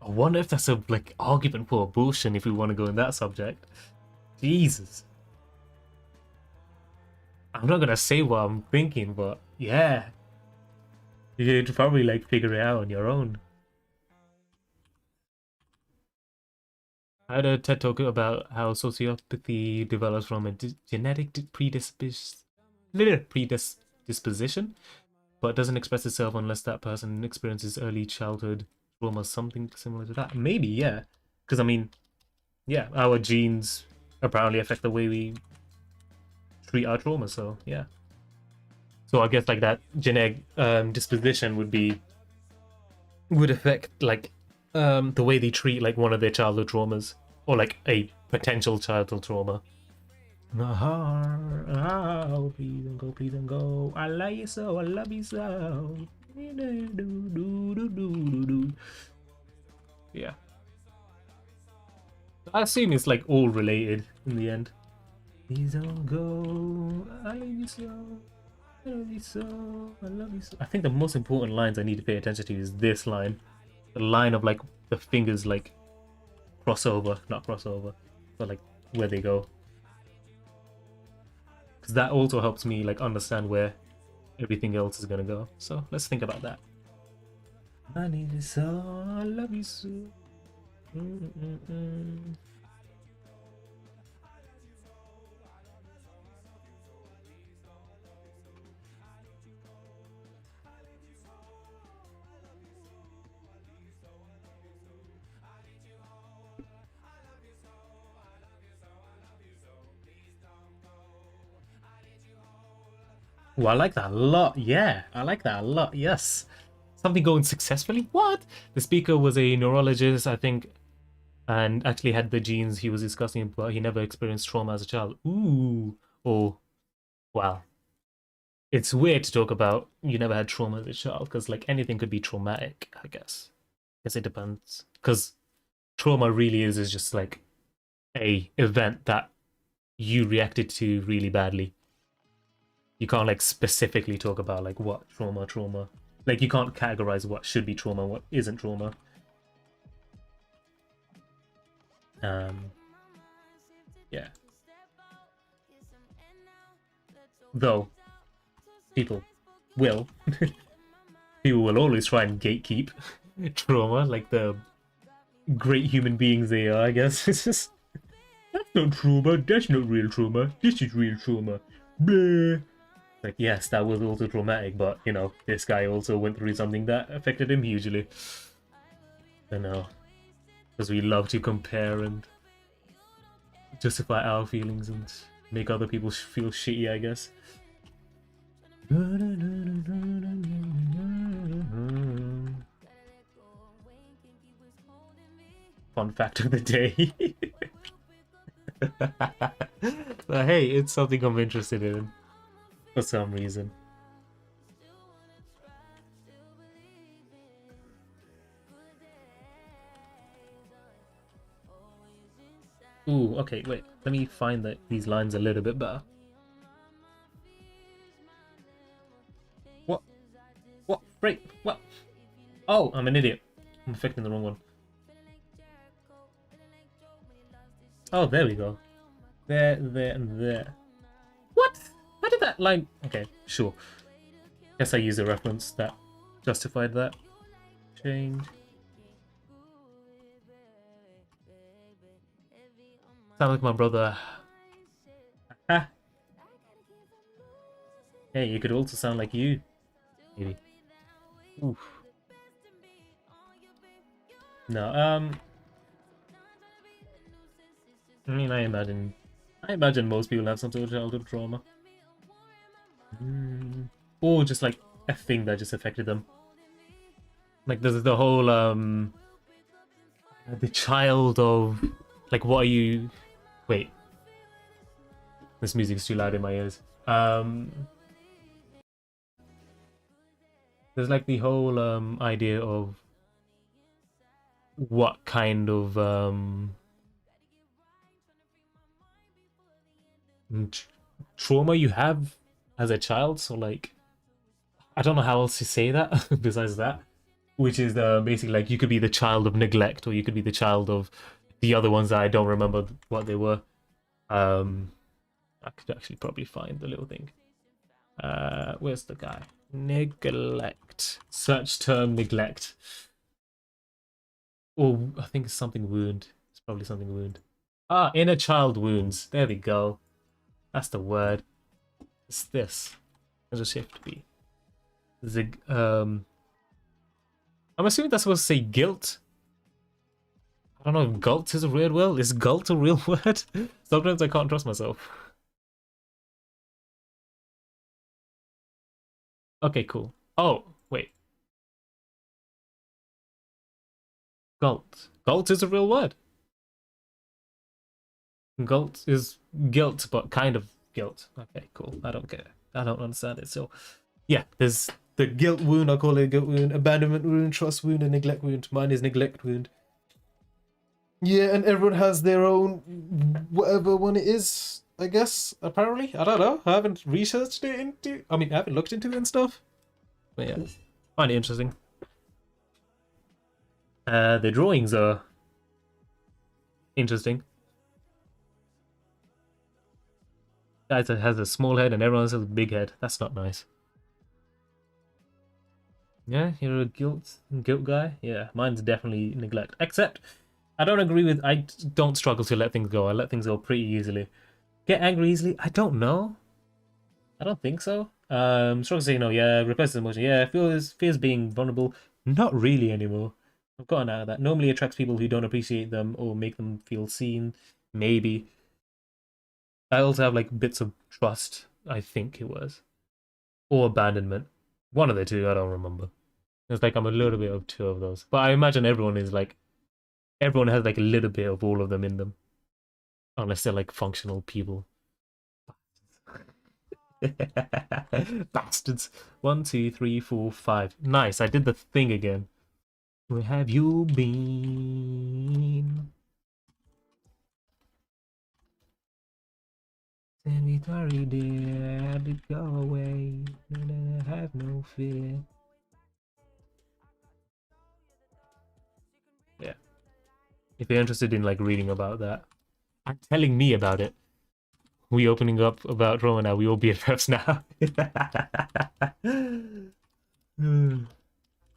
I wonder if that's a like argument for abortion, if we want to go in that subject. Jesus. I'm not gonna say what I'm thinking, but yeah. You'd probably like figure it out on your own. I had a TED talk about how sociopathy develops from a genetic predisposition, but doesn't express itself unless that person experiences early childhood trauma, something similar to that. Maybe, yeah. Because, I mean, yeah, our genes apparently affect the way we treat our trauma, so, yeah. So I guess, like, that genetic disposition would affect, like, the way they treat, like, one of their childhood traumas. Or, like, a potential childhood trauma. Oh, please don't go. I love you so, I love you so. Yeah. I assume it's like all related in the end. Please don't go. I love you so. I love you so. I love you so. I think the most important lines I need to pay attention to is this line. The line of like the fingers like crossover, not crossover, but like where they go. Because that also helps me like understand where everything else is gonna go. So let's think about that. I need you so, I love you so. Oh, I like that a lot. Yeah, I like that a lot. Yes. Something going successfully? What? The speaker was a neurologist, I think, and actually had the genes he was discussing, but he never experienced trauma as a child. Ooh. Oh, wow. It's weird to talk about you never had trauma as a child, because, like, anything could be traumatic, I guess. Guess it depends. Because trauma really is just, like, a event that you reacted to really badly. You can't like specifically talk about like what trauma. Like you can't categorize what should be trauma, what isn't trauma. Yeah. Though people will always try and gatekeep trauma, like the great human beings they are, I guess. It's just that's not trauma, that's not real trauma, this is real trauma. Bleh. Like, yes, that was also traumatic, but, you know, this guy also went through something that affected him hugely. I know. Because we love to compare and justify our feelings and make other people feel shitty, I guess. Fun fact of the day. But hey, it's something I'm interested in. For some reason. Ooh, okay, wait. Let me find these lines a little bit better. What? What? Break? What? Oh, I'm an idiot. I'm affecting the wrong one. Oh, there we go. There, and there. What? How did that line... Okay, sure. Guess I used a reference that justified that. Change. Sound like my brother. Ah. Hey, you could also sound like you. Maybe. Oof. No, I mean, I imagine most people have some sort of childhood trauma. Or just like a thing that just affected them. Like there's the whole the child of like what are you wait. This music's too loud in my ears. There's like the whole idea of what kind of trauma you have as a child, so like I don't know how else to say that besides that, which is basically like you could be the child of neglect or you could be the child of the other ones that I don't remember what they were. I could actually probably find the little thing. Where's the guy? Neglect. Search term neglect. Or I think it's something wound. It's probably something wound. Ah, inner child wounds. There we go. That's the word. It's this. There's a shift B. Zig I'm assuming that's supposed to say guilt. I don't know if gult is a real word. Is gult a real word? Sometimes I can't trust myself. Okay, cool. Oh, wait. Gult. Gult is a real word. Gult is guilt, but kind of guilt. Okay, cool. I don't care. I don't understand it. So, yeah, there's the guilt wound. I call it a guilt wound. Abandonment wound, trust wound, and neglect wound. Mine is neglect wound. Yeah, and everyone has their own whatever one it is, I guess, apparently. I don't know. I haven't researched it into... I mean, I haven't looked into it and stuff. But yeah, find it interesting. The drawings are interesting. Guys that has a small head and everyone else has a big head. That's not nice. Yeah, you're a guilt guy? Yeah, mine's definitely neglect. Except, I don't agree with... I don't struggle to let things go. I let things go pretty easily. Get angry easily? I don't know. I don't think so. Struggle to say no, yeah. Repressive emotion, yeah. Fears being vulnerable. Not really anymore. I've gotten out of that. Normally attracts people who don't appreciate them or make them feel seen. Maybe. I also have like bits of trust, I think it was. Or abandonment. One of the two, I don't remember. It's like I'm a little bit of two of those. But I imagine everyone is like... Everyone has like a little bit of all of them in them. Unless they're like functional people. Bastards. 1, 2, 3, 4, 5. Nice, I did the thing again. Where have you been? Send me sorry, dear. I did go away. I have no fear. Yeah. If you're interested in like reading about that, I'm telling me about it. We opening up about Roma now. We all BFFs now.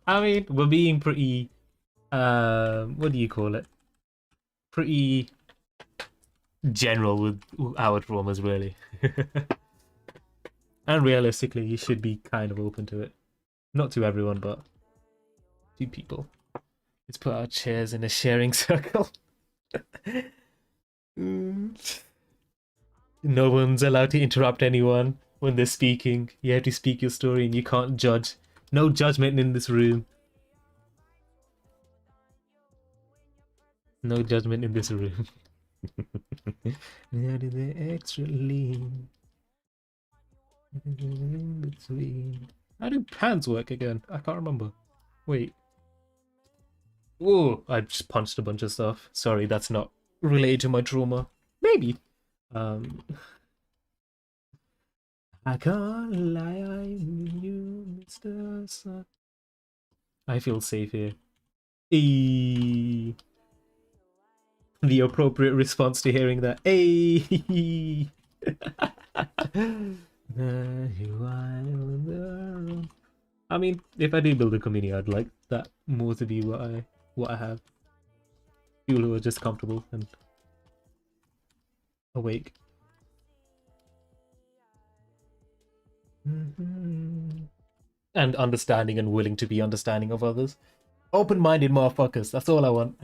I mean, we're being pretty, what do you call it? Pretty general with our traumas, really. And realistically, you should be kind of open to it. Not to everyone, but to people. Let's put our chairs in a sharing circle. No one's allowed to interrupt anyone when they're speaking. You have to speak your story and you can't judge. No judgment in this room. No judgment in this room. That is the extra lean. In between. How do pants work again? I can't remember. Wait. Whoa, I just punched a bunch of stuff. Sorry, that's not related to my trauma. Maybe. I can't lie, I'm you, Mr. Sun. I feel safe here. Eee. The appropriate response to hearing that. Hey. I mean, if I do build a community, I'd like that more to be what I have. People who are just comfortable and awake. And understanding and willing to be understanding of others. Open-minded motherfuckers, that's all I want.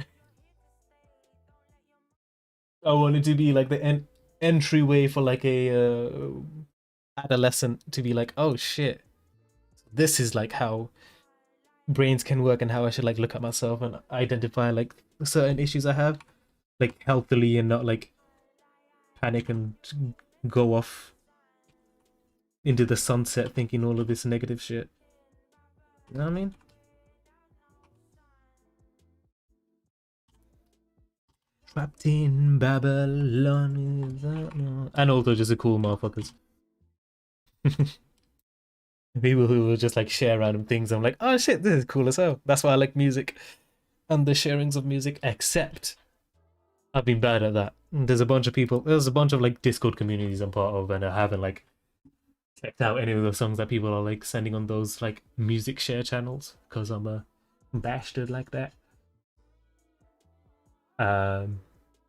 I want it to be like the entryway for like a adolescent to be like, oh shit, this is like how brains can work and how I should like look at myself and identify like certain issues I have, like healthily and not like panic and go off into the sunset thinking all of this negative shit. You know what I mean? Trapped in Babylon. And also just a cool motherfuckers. People who will just like share random things. I'm like, oh shit, this is cool as hell. That's why I like music and the sharings of music. Except I've been bad at that. There's a bunch of people. There's a bunch of like Discord communities I'm part of, and I haven't like checked out any of the songs that people are like sending on those like music share channels because I'm a bastard like that. I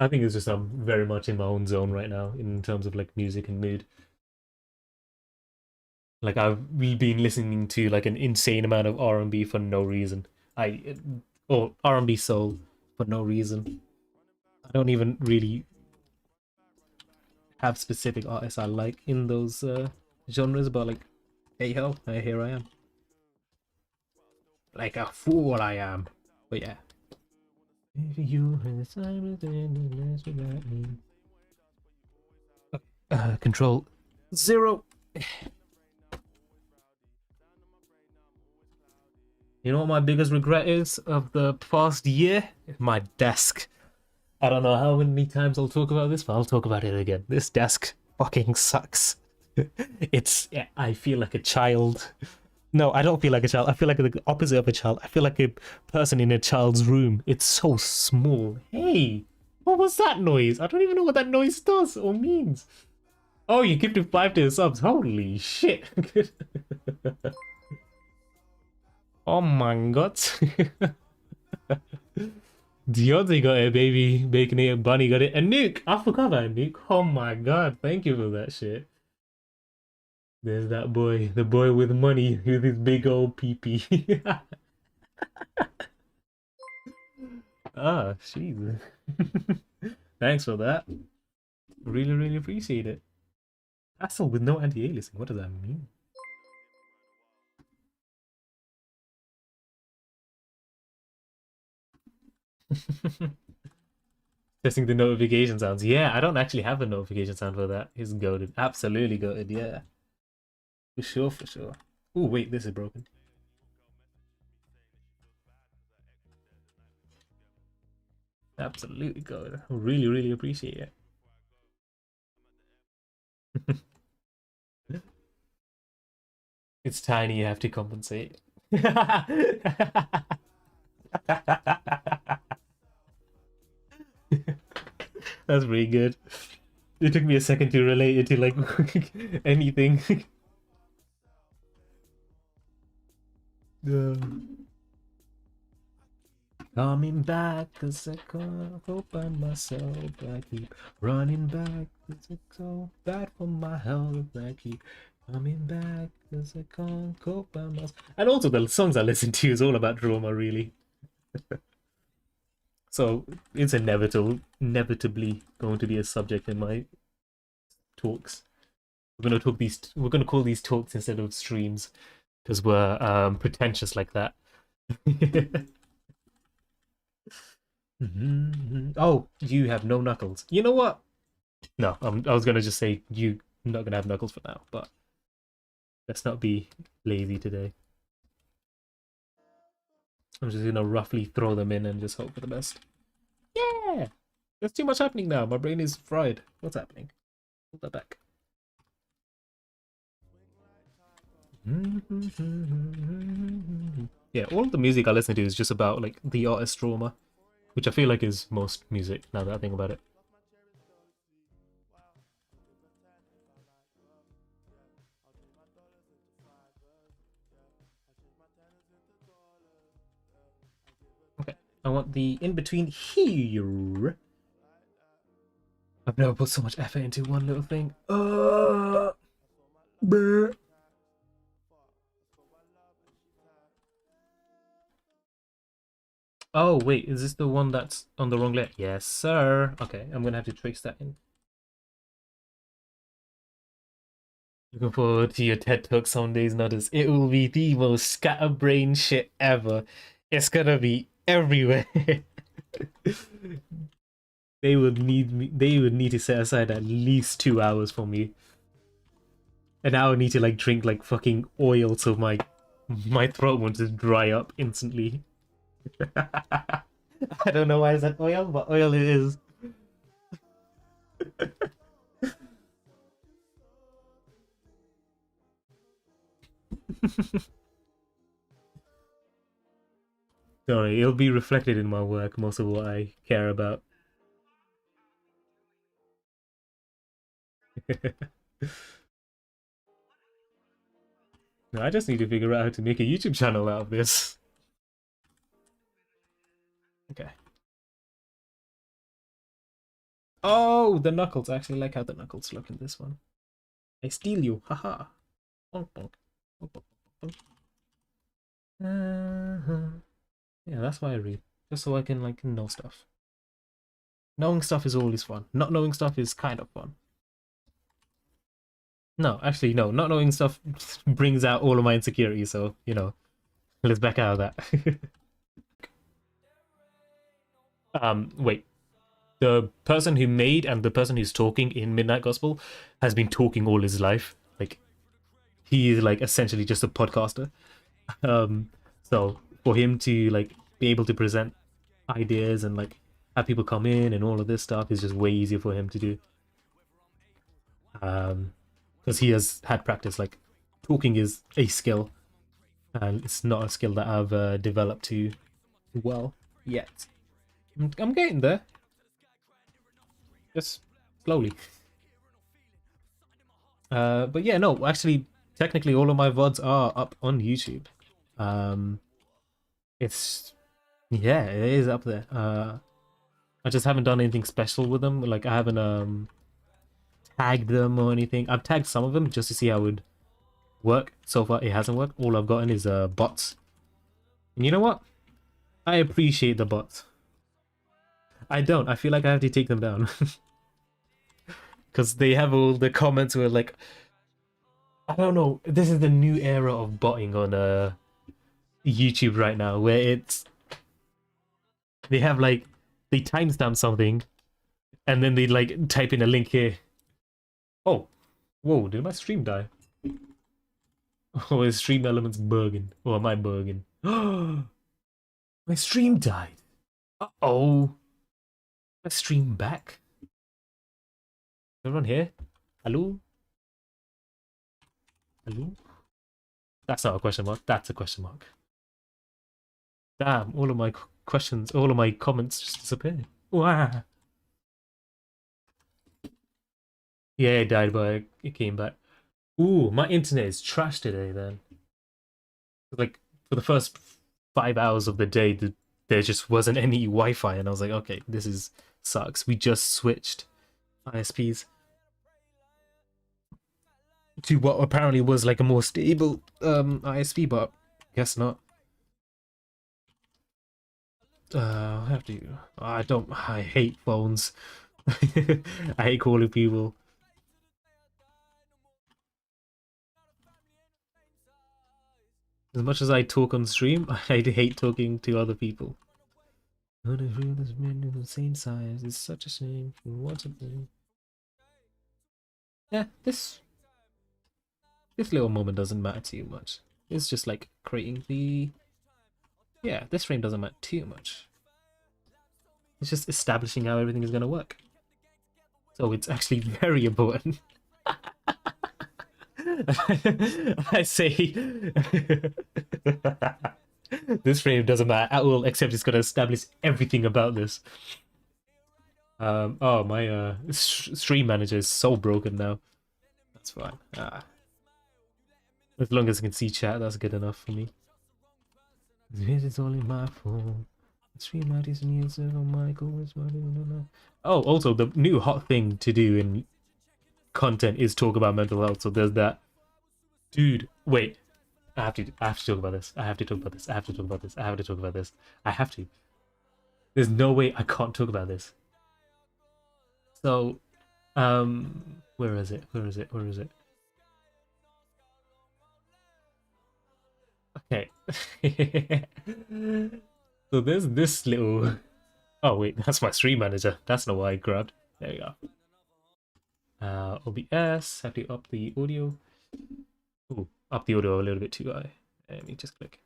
think it's just I'm very much in my own zone right now in terms of like music and mood. Like we've been listening to like an insane amount of R&B for no reason. or R&B soul for no reason. I don't even really have specific artists I like in those genres, but like, hey ho, here I am. Like a fool I am. But yeah. If you Control 0. You know what my biggest regret is of the past year? My desk. I don't know how many times I'll talk about this, but I'll talk about it again. This desk fucking sucks. I feel like a child. No, I don't feel like a child. I feel like the opposite of a child. I feel like a person in a child's room. It's so small. Hey, what was that noise? I don't even know what that noise does or means. Oh, you gifted 5 to the subs. Holy shit. Oh my god. Deontay got it, baby. Baconator Bunny got it. And Nuke! I forgot about Nuke. Oh my god. Thank you for that shit. There's that boy. The boy with money with his big old pee-pee. Ah, jeez. Thanks for that. Really, really appreciate it. Hassle with no anti-aliasing. What does that mean? Testing the notification sounds. Yeah, I don't actually have a notification sound for that. He's goated. Absolutely goated, yeah. For sure, for sure. Oh, wait, this is broken. Absolutely goated. Really, really appreciate it. It's tiny, you have to compensate. That's pretty good. It took me a second to relate it to like anything. Coming back, cause I can't go by myself. I keep running back, cause it's so bad for my health. I keep coming back, cause I can't go by myself. And also the songs I listen to is all about trauma, really. So it's inevitably going to be a subject in my talks. We're gonna call these talks instead of streams, because we're pretentious like that. Oh, you have no knuckles. You know what? No, I was gonna just say you're not gonna have knuckles for now, but let's not be lazy today. I'm just gonna roughly throw them in and just hope for the best. Yeah! There's too much happening now. My brain is fried. What's happening? Hold that back. Yeah, all of the music I listen to is just about like the artist trauma, which I feel like is most music now that I think about it. Okay, I want the in-between here. I've never put so much effort into one little thing. Brr. Oh, wait, is this the one that's on the wrong layer? Yes, sir. Okay, I'm gonna have to trace that in. Looking forward to your TED Talk some days, Nutters. It will be the most scatterbrain shit ever. It's gonna be everywhere. They would need to set aside at least 2 hours for me. And I would need to like drink like fucking oil so my throat won't just dry up instantly. I don't know why I said oil, but oil it is. Don't worry, it'll be reflected in my work, most of what I care about. No, I just need to figure out how to make a YouTube channel out of this. Okay. Oh, the knuckles. I actually like how the knuckles look in this one. I steal you. Haha. Bonk, bonk. Bonk, bonk, bonk, bonk. Yeah, that's why I read. Just so I can like know stuff. Knowing stuff is always fun. Not knowing stuff is kind of fun. No, actually, no. Not knowing stuff brings out all of my insecurities, so, you know, let's back out of that. Wait. The person who made and the person who's talking in Midnight Gospel has been talking all his life. Like, he is, like, essentially just a podcaster. So, for him to, like, be able to present ideas and, like, have people come in and all of this stuff is just way easier for him to do. Because he has had practice. Like, talking is a skill, and it's not a skill that I've developed too well yet. I'm getting there, just slowly. But yeah, no, actually, technically, all of my VODs are up on YouTube. It's yeah, it is up there. I just haven't done anything special with them. Like, I haven't tagged them or anything. I've tagged some of them just to see how it would work. So far, it hasn't worked. All I've gotten is bots. And you know what? I appreciate the bots. I don't. I feel like I have to take them down. Because they have all the comments where, like, I don't know. This is the new era of botting on YouTube right now, where it's they have like they timestamp something, and then they like type in a link here. Oh, whoa! Did my stream die? Oh, is stream elements bugging? Or am I bugging? My stream died. Uh-oh. My stream back. Everyone here? Hello? Hello? That's not a question mark. That's a question mark. Damn, all of my questions, all of my comments just disappeared. Wow. Yeah, it died, but it came back. Ooh, my internet is trash today then. Like, for the first 5 hours of the day, there just wasn't any Wi-Fi, and I was like, okay, this sucks. We just switched ISPs to what apparently was like a more stable ISP, but guess not. I have to. I hate phones. I hate calling people. As much as I talk on stream, I hate talking to other people. Not everyone is the same size. It's such a shame. What a thing. Yeah, this little moment doesn't matter too much. It's just like creating the... Yeah, this frame doesn't matter too much. It's just establishing how everything is going to work. So it's actually very important. I say... This frame doesn't matter at all, except it's going to establish everything about this. Oh, my stream manager is so broken now. That's fine. As long as I can see chat, that's good enough for me. This is only my fault. Stream manager is music on Michael. Oh, also the new hot thing to do in content is talk about mental health. So there's that. Dude, wait. I have to talk about this. I have to talk about this. I have to talk about this. I have to talk about this. I have to. There's no way I can't talk about this. So, where is it? Where is it? Where is it? Okay. So there's this little... Oh wait, that's my stream manager. That's not what I grabbed. There we go. OBS, have to up the audio. Ooh, up the audio a little bit too high. Let me just click.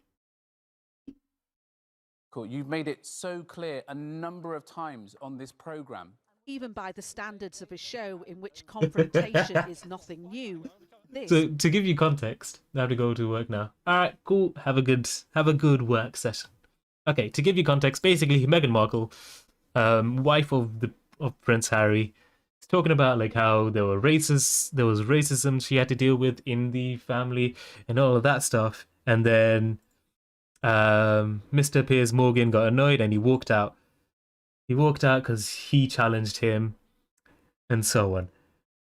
Cool. You've made it so clear a number of times on this program. Even by the standards of a show in which confrontation is nothing new. So to give you context, I have to go to work now. All right, cool. Have a good work session. Okay, to give you context, basically Meghan Markle, wife of Prince Harry, is talking about like how there was racism she had to deal with in the family and all of that stuff. And then Mr. Piers Morgan got annoyed and he walked out. He walked out because he challenged him, and so on.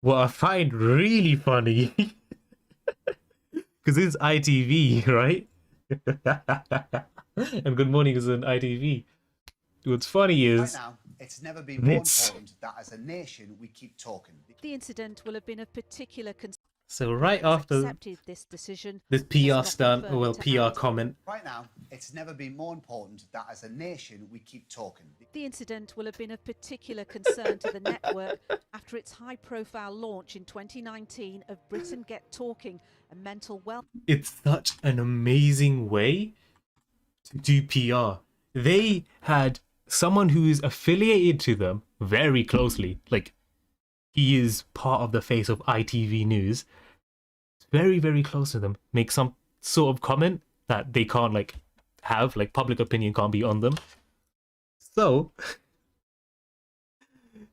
What I find really funny, because it's ITV, right? And Good Morning is on ITV. What's funny is right now, it's never been more important that as a nation we keep talking. The incident will have been of particular concern. So right after accepted this decision, this PR stunt, or well, PR comment. Right now, it's never been more important that as a nation we keep talking. The incident will have been of particular concern to the network after its high-profile launch in 2019 of Britain Get Talking, a mental well. It's such an amazing way to do PR. They had someone who is affiliated to them very closely, like he is part of the face of ITV News, very, very close to them, make some sort of comment that they can't like have, like public opinion can't be on them. So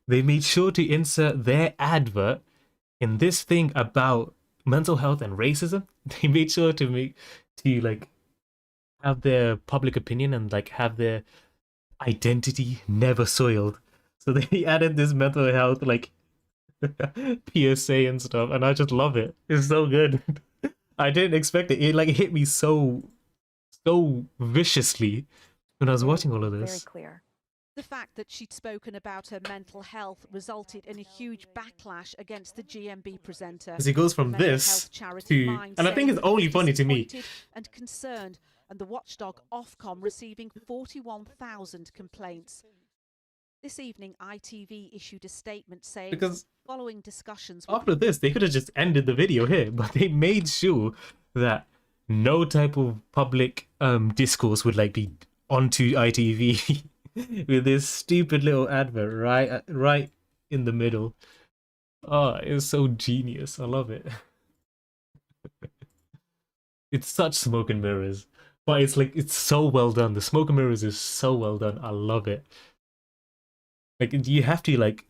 they made sure to insert their advert in this thing about mental health and racism. They made sure to like have their public opinion and like have their identity never soiled. So they added this mental health like PSA and stuff, and I just love it. It's so good. I didn't expect it. It like hit me so viciously when I was watching all of this. Very clear. The fact that she'd spoken about her mental health resulted in a huge backlash against the GMB presenter. As it goes from this to, and I think it's only funny to me. And concerned, and the watchdog Ofcom receiving 41,000 complaints. This evening, ITV issued a statement saying, because following discussions after this, they could have just ended the video here, but they made sure that no type of public discourse would like be onto ITV with this stupid little advert right in the middle. Oh, it's so genius. I love it. It's such smoke and mirrors, but it's like it's so well done. The smoke and mirrors is so well done. I love it. Like you have to like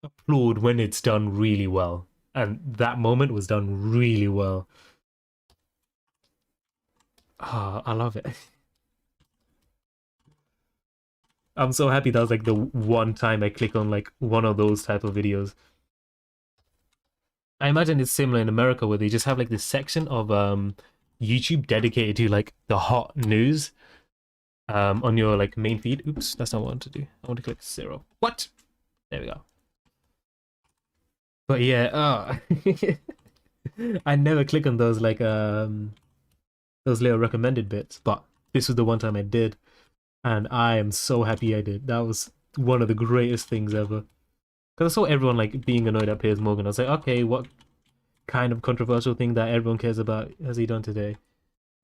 applaud when it's done really well, and that moment was done really well. Ah, I love it. I'm so happy that was like the one time I click on like one of those type of videos. I imagine it's similar in America where they just have like this section of YouTube dedicated to like the hot news on your like main feed. Oops, that's not what I want to do. I want to click 0. What? There we go. But yeah, I never click on those like those little recommended bits, but this was the one time I did, and I am so happy I did. That was one of the greatest things ever. Because I saw everyone like being annoyed at Piers Morgan. I was like, okay, what kind of controversial thing that everyone cares about has he done today?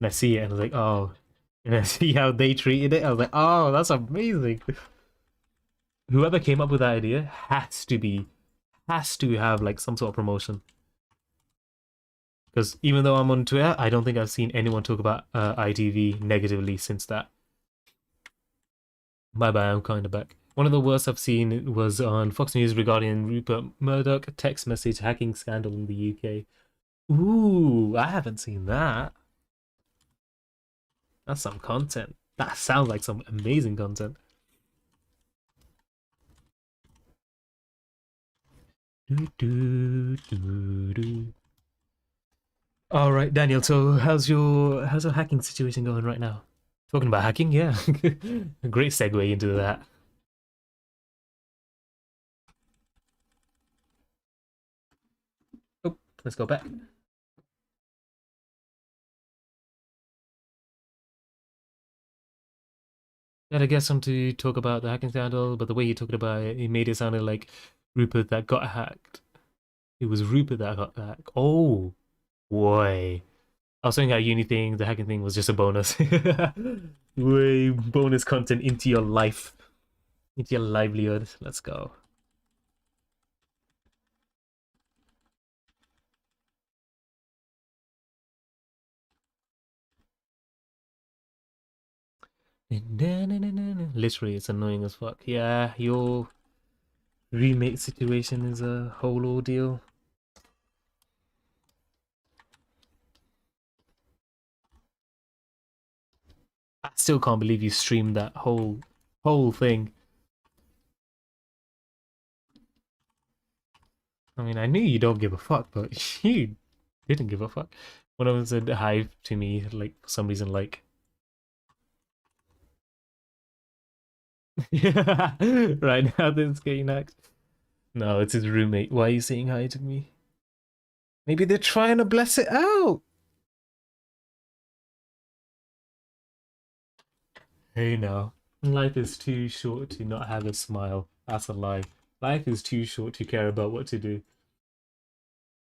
And I see it and I was like, oh. And I see how they treated it. I was like, oh, that's amazing. Whoever came up with that idea has to have like some sort of promotion. Because even though I'm on Twitter, I don't think I've seen anyone talk about ITV negatively since that. Bye-bye, I'm kind of back. One of the worst I've seen was on Fox News regarding Rupert Murdoch text message hacking scandal in the UK. Ooh, I haven't seen that. That's some content. That sounds like some amazing content. All right, Daniel. So how's your hacking situation going right now? Talking about hacking, yeah. A great segue into that. Oh, let's go back. Gotta get some to talk about the hacking scandal, but the way you talked about it, it made it sound like Rupert that got hacked. It was Rupert that got hacked. Oh, boy. I was saying how uni thing, the hacking thing was just a bonus. Way bonus content into your life, into your livelihood. Let's go. Literally, it's annoying as fuck. Yeah, your remake situation is a whole ordeal. I still can't believe you streamed that whole thing. I mean, I knew you don't give a fuck, but you didn't give a fuck. One of them said hi to me, like, for some reason, like, Right now, this is getting next. No, it's his roommate. Why are you saying hi to me? Maybe they're trying to bless it out. Hey now. Life is too short to not have a smile. That's a lie. Life is too short to care about what to do.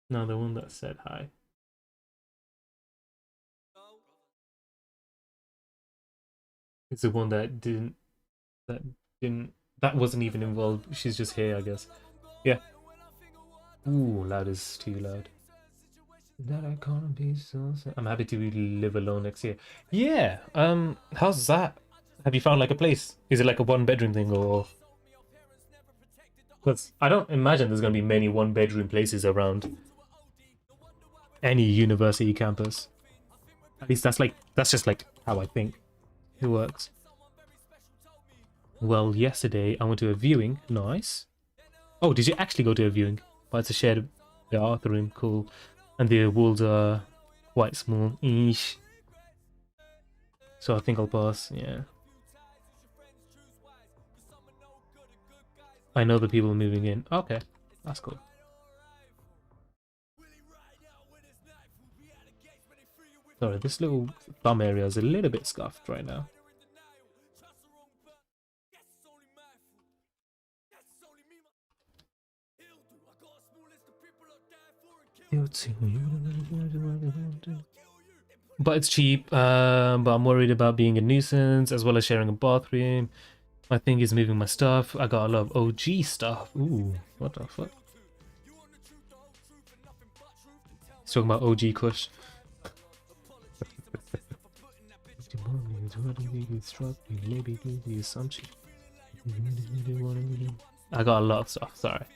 No, the one that said hi. It's the one that that wasn't even involved. She's just here, I guess. Yeah. Ooh, loud is too loud. That I can't be so sad. I'm happy to live alone next year. Yeah. How's that? Have you found like a place? Is it like a 1-bedroom thing or? Because I don't imagine there's gonna be many 1-bedroom places around any university campus. At least that's just like how I think it works. Well, yesterday I went to a viewing. Nice. Oh, did you actually go to a viewing? But it's a shared bathroom. Cool. And the walls are quite small. Eesh. So I think I'll pass. Yeah. I know the people moving in. Okay. That's cool. Sorry, this little thumb area is a little bit scuffed right now. But it's cheap, but I'm worried about being a nuisance as well as sharing a bathroom. My thing is moving my stuff. I got a lot of OG stuff. Ooh, what the fuck? He's talking about OG Kush. I got a lot of stuff, sorry.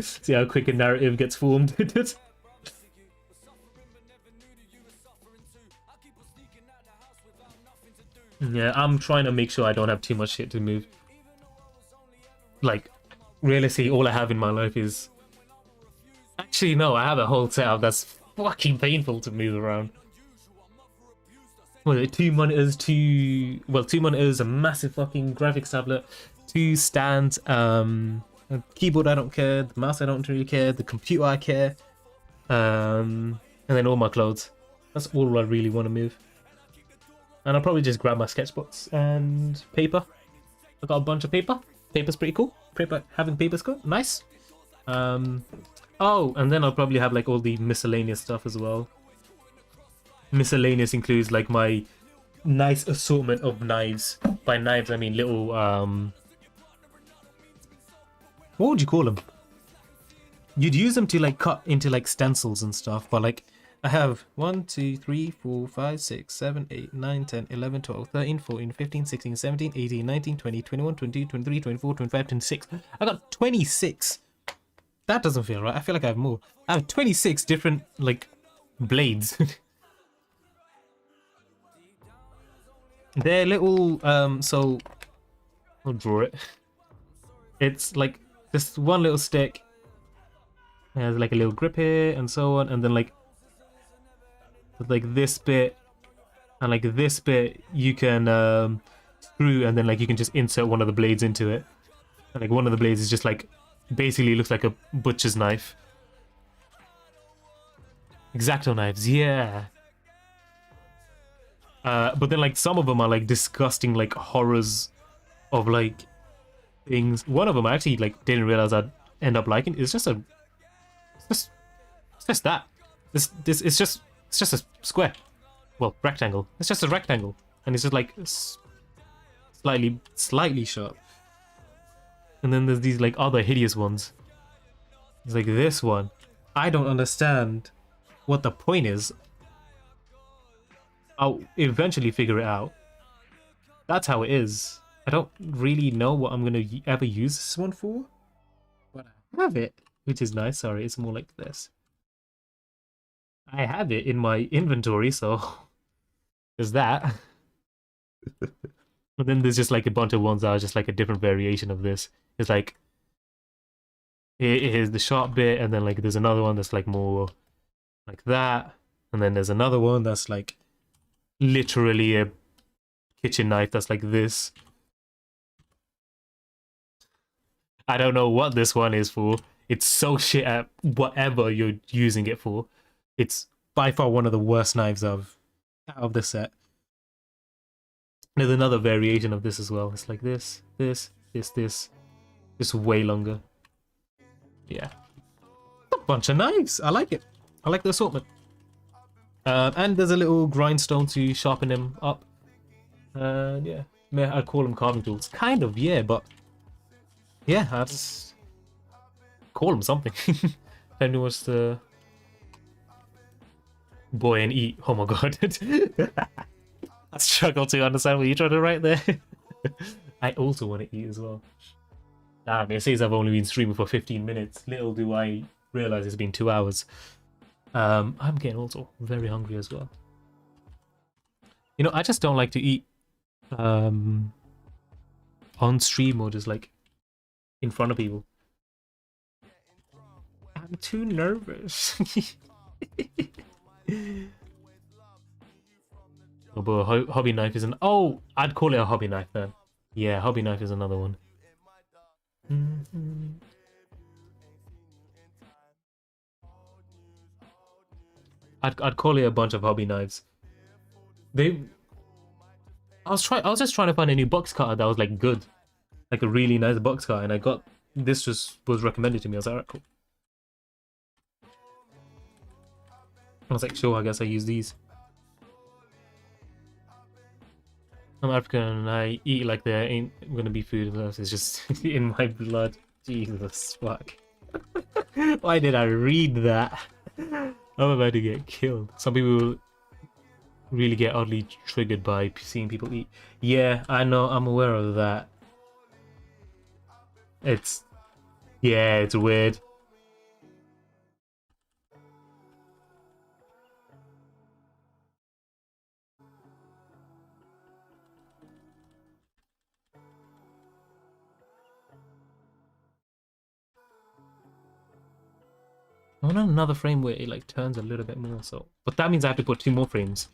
See how quick a narrative gets formed. Yeah, I'm trying to make sure I don't have too much shit to move. Like, realistically, all I have in my life is... Actually, no, I have a whole setup that's fucking painful to move around. Well, 2 monitors, 2 monitors, a massive fucking graphics tablet, 2 stands, a keyboard I don't care, the mouse I don't really care, the computer I care, and then all my clothes. That's all I really want to move. And I'll probably just grab my sketchbooks and paper. I got a bunch of paper. Paper's pretty cool. Having paper's cool. Nice. Oh, and then I'll probably have like all the miscellaneous stuff as well. Miscellaneous includes like my nice assortment of knives. By knives, I mean little, what would you call them? You'd use them to like cut into like stencils and stuff, but like I have 1, 2, 3, 4, 5, 6, 7, 8, 9, 10, 11, 12, 13, 14, 15, 16, 17, 18, 19, 20, 21, 22, 23, 24, 25, 26. I got 26. That doesn't feel right. I feel like I have more. I have 26 different like blades. They're little, so I'll draw it. It's like this one little stick. There's like a little grip here and so on, and then like this bit and like this bit you can screw, and then like you can just insert one of the blades into it. And like one of the blades is just like basically looks like a butcher's knife. X-Acto knives, yeah. But then like some of them are like disgusting like horrors of like things. One of them I actually like didn't realize I'd end up liking. It's just that. It's just a square. Well, rectangle. It's just a rectangle, and it's just like slightly sharp. And then there's these like other hideous ones. It's like this one. I don't understand what the point is. I'll eventually figure it out. That's how it is. I don't really know what I'm gonna ever use this one for, but I have it, which is nice. Sorry, it's more like this. I have it in my inventory, so there's that. And then there's just like a bunch of ones that are just like a different variation of this. It's like here's the sharp bit, and then like there's another one that's like more like that, and then there's another one that's like literally a kitchen knife that's like this. I don't know what this one is for. It's so shit at whatever you're using it for. It's by far one of the worst knives out of the set. There's another variation of this as well. It's like this. Just way longer. Yeah. A bunch of knives. I like it. I like the assortment. And there's a little grindstone to sharpen them up. Yeah. I'd call them carving tools. Kind of, yeah, but... yeah, I'd just call them something. Then was the... boy and eat. Oh my god. I struggle to understand what you're trying to write there. I also want to eat as well. Damn, it says I've only been streaming for 15 minutes. Little do I realize it's been 2 hours. I'm getting also very hungry as well. You know, I just don't like to eat on stream or just like in front of people. I'm too nervous. Oh, but a hobby knife is an... oh, I'd call it a hobby knife then. Yeah, hobby knife is another one. I'd call it a bunch of hobby knives. I was just trying to find a new box cutter that was like good, like a really nice box cutter, and I got this. Just was recommended to me. I was like, alright, cool. I was like, sure, I guess I use these. I'm African and I eat like there ain't gonna be food left. It's just in my blood. Jesus fuck. Why did I read that? I'm about to get killed. Some people really get oddly triggered by seeing people eat. Yeah, I know, I'm aware of that. It's... yeah, it's weird. I want another frame where it like turns a little bit more, so... but that means I have to put 2 more frames.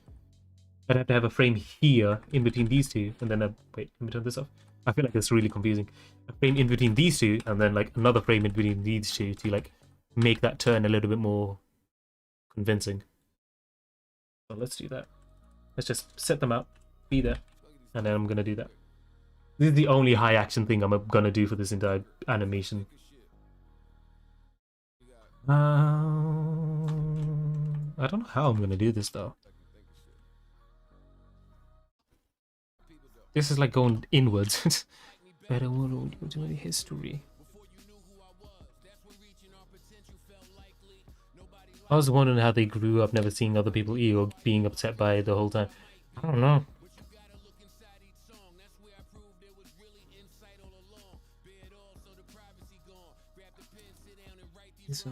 I'd have to have a frame here in between these two, and then wait, let me turn this off. I feel like it's really confusing. A frame in between these two, and then like another frame in between these two to like make that turn a little bit more convincing. So let's do that. Let's just set them out, be there, and then I'm gonna do that. This is the only high action thing I'm gonna do for this entire animation. I don't know how I'm gonna do this though. This is like going inwards. Better world, ultimate history. I was wondering how they grew up never seeing other people eat or being upset by it the whole time. I don't know. So.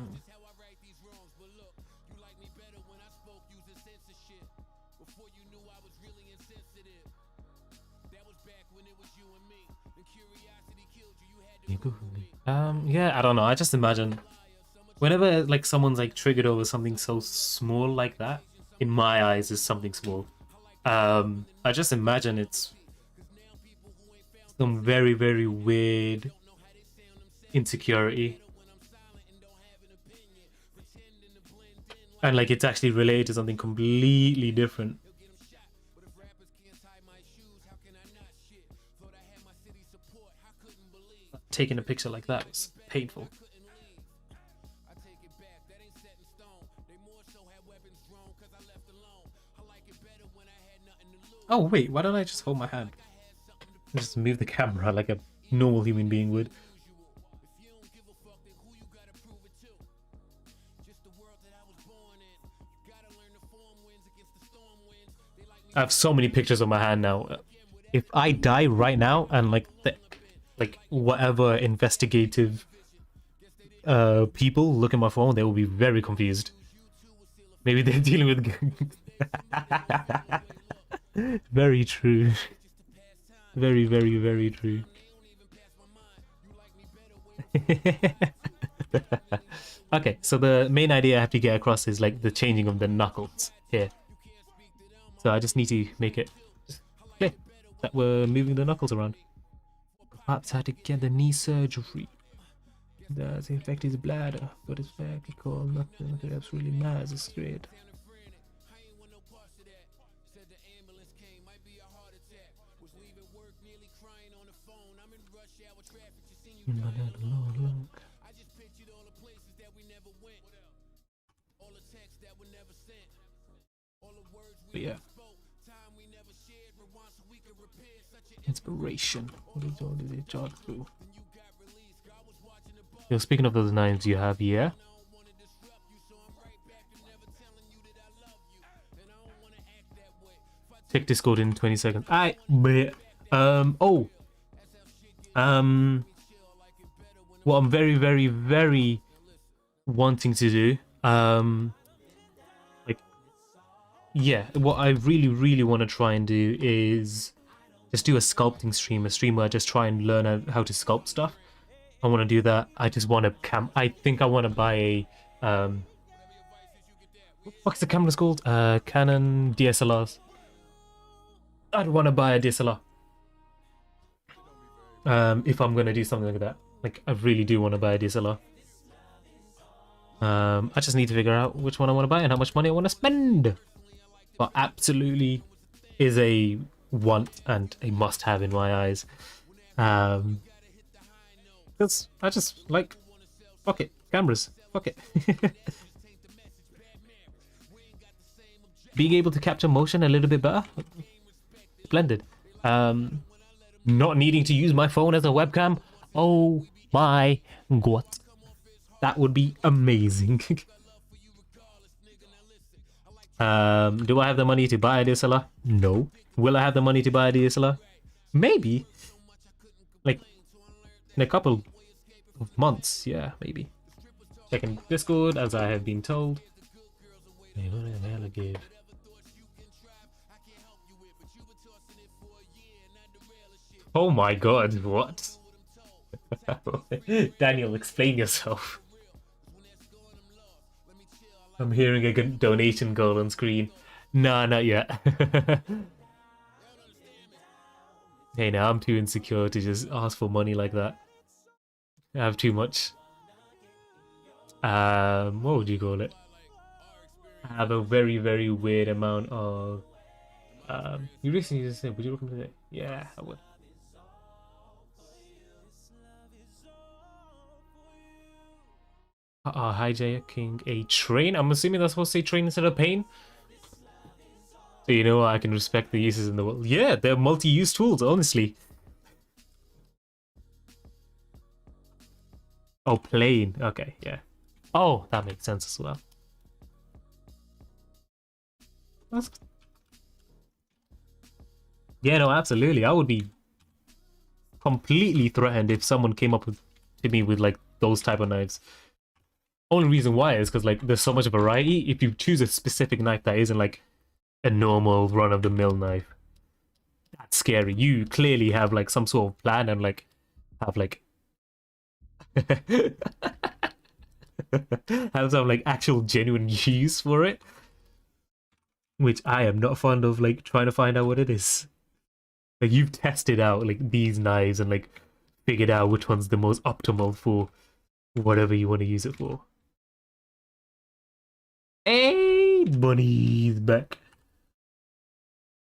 Yeah, I don't know. I just imagine whenever like someone's like triggered over something so small like that, in my eyes is something small. I just imagine it's some very, very weird insecurity. And like it's actually related to something completely different. Taking a picture like that was painful. Oh wait, why don't I just hold my hand? Just move the camera like a normal human being would. I have so many pictures on my hand now. If I die right now and like whatever investigative people look at my phone, they will be very confused. Maybe they're dealing with very true. Very, very, very true. Okay, so the main idea I have to get across is like the changing of the knuckles here. So I just need to make it play. that were moving the knuckles around. Perhaps had to get the knee surgery. That's infected his bladder, but his back he called nothing. Perhaps really matters. It's great. But yeah. Inspiration. What is all this jog through? Yo, speaking of those knives you have here. Check Discord in 20 seconds. What I'm very, very, very wanting to do, what I really, really want to try and do is just do a sculpting stream, a stream where I just try and learn how to sculpt stuff. I want to do that. I just want to I think I want to buy a what's the camera's called? Canon DSLRs. I'd want to buy a DSLR. If I'm gonna do something like that. Like, I really do want to buy a DSLR. I just need to figure out which one I want to buy and how much money I want to spend. But absolutely is a want and a must-have in my eyes. Because I just like, fuck it, cameras, fuck it. Being able to capture motion a little bit better, splendid. Not needing to use my phone as a webcam, oh my god, that would be amazing. Do I have the money to buy a DSLR? No. Will I have the money to buy a DSLR? Maybe. Like, in a couple of months, yeah, maybe. Checking Discord as I have been told. Hey, what the hell I gave? Oh my god, what? Daniel, explain yourself. I'm hearing a donation goal on screen. Nah, not yet. Hey, now I'm too insecure to just ask for money like that. I have too much. What would you call it? I have a very, very weird amount of. You recently just said, would you recommend it? Yeah, I would. Hijacking a train. I'm assuming that's supposed to say train instead of pain. So you know I can respect the uses in the world. Yeah, they're multi-use tools, honestly. Oh, plane. Okay, yeah. Oh, that makes sense as well. Yeah, no, absolutely. I would be completely threatened if someone came up to me with like those type of knives. Only reason why is because like there's so much variety. If you choose a specific knife that isn't like a normal run-of-the-mill knife, that's scary. You clearly have like some sort of plan and like have like have some like actual genuine use for it, which I am not fond of like trying to find out what it is. Like, you've tested out like these knives and like figured out which one's the most optimal for whatever you want to use it for. Hey, Bunny's back.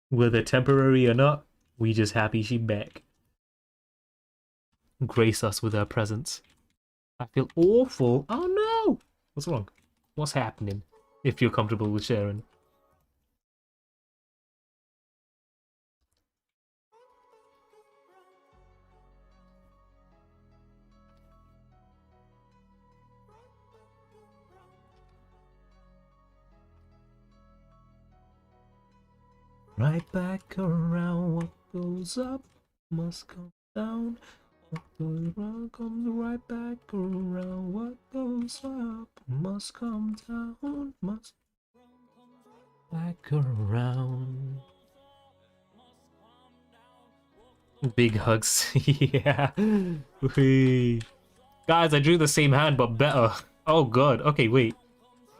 Whether temporary or not, we just happy she back. Grace us with her presence. I feel awful. Oh no! What's wrong? What's happening? If you're comfortable with sharing. Right back around, what goes up must come down. What goes wrong comes right back around. What goes up must come down. Must back around. Big hugs. Yeah. Whee. Guys, I drew the same hand but better. Oh god. Okay, wait.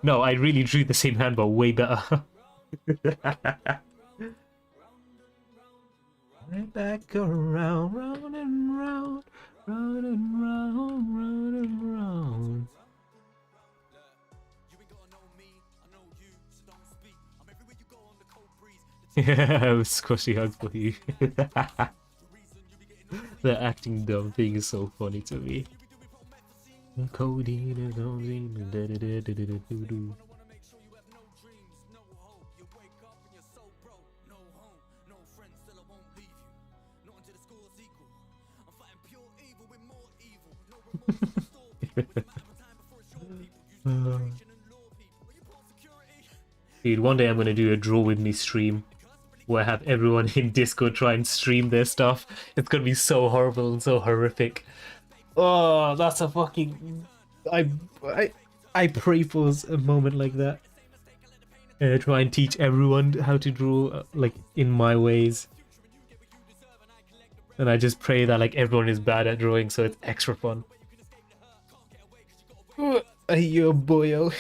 No, I really drew the same hand but way better. Right back around, round and round, round and round, round and round. Yeah, squishy hug for you. The acting dumb thing is so funny to me. Dude, one day I'm gonna do a draw with me stream where I have everyone in Discord try and stream their stuff. It's gonna be so horrible and so horrific. Oh, that's a fucking... I pray for a moment like that. Try and teach everyone how to draw, like, in my ways. And I just pray that, like, everyone is bad at drawing, so it's extra fun. Yo, boyo.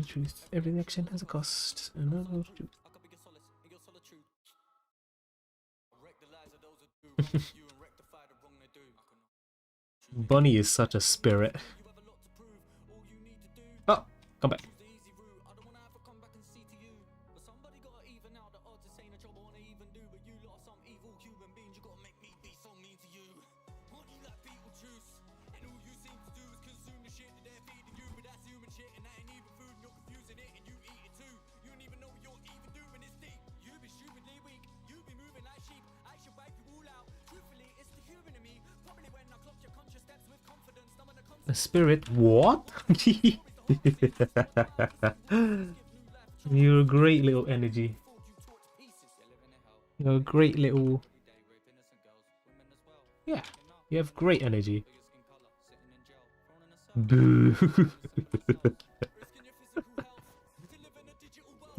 Truth. Every action has a cost. Another truth. Bunny is such a spirit. Oh, come back. A spirit? What? You're a great little energy. You're a great little... Yeah, you have great energy. Boo.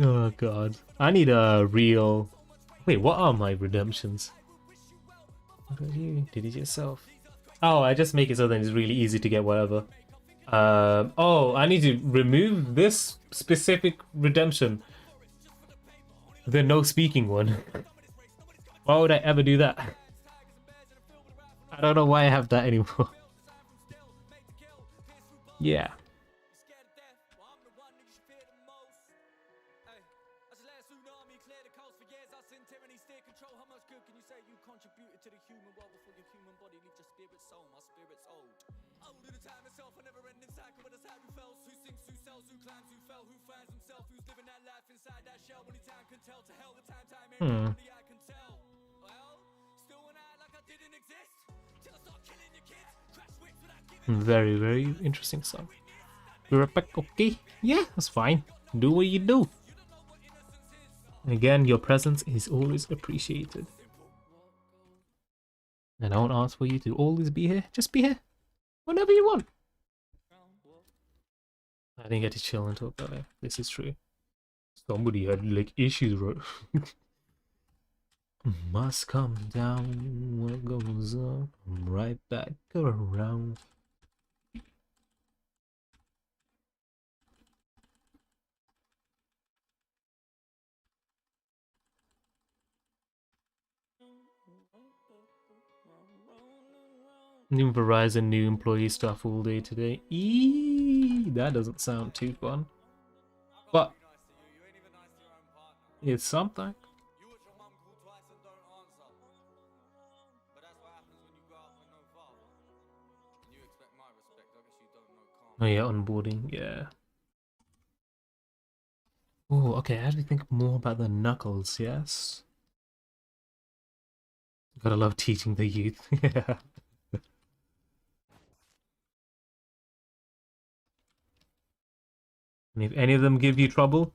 Oh god. I need a real... Wait, what are my redemptions? You did it yourself. Oh, I just make it so that it's really easy to get whatever. Oh, I need to remove this specific redemption. The no speaking one. Why would I ever do that? I don't know why I have that anymore. Yeah. Very, very interesting song. We're back, okay? Yeah, that's fine. Do what you do. Again, your presence is always appreciated. And I won't ask for you to always be here. Just be here. Whenever you want. I didn't get to chill and talk about it. This is true. Somebody had like issues, right? Must come down. What goes on? Right back around. New Verizon, new employee stuff all day today. Eee, that doesn't sound too fun. But it's something. Oh yeah, onboarding, yeah. Oh, okay, I have to think more about the knuckles, yes. Gotta love teaching the youth. Yeah. And if any of them give you trouble,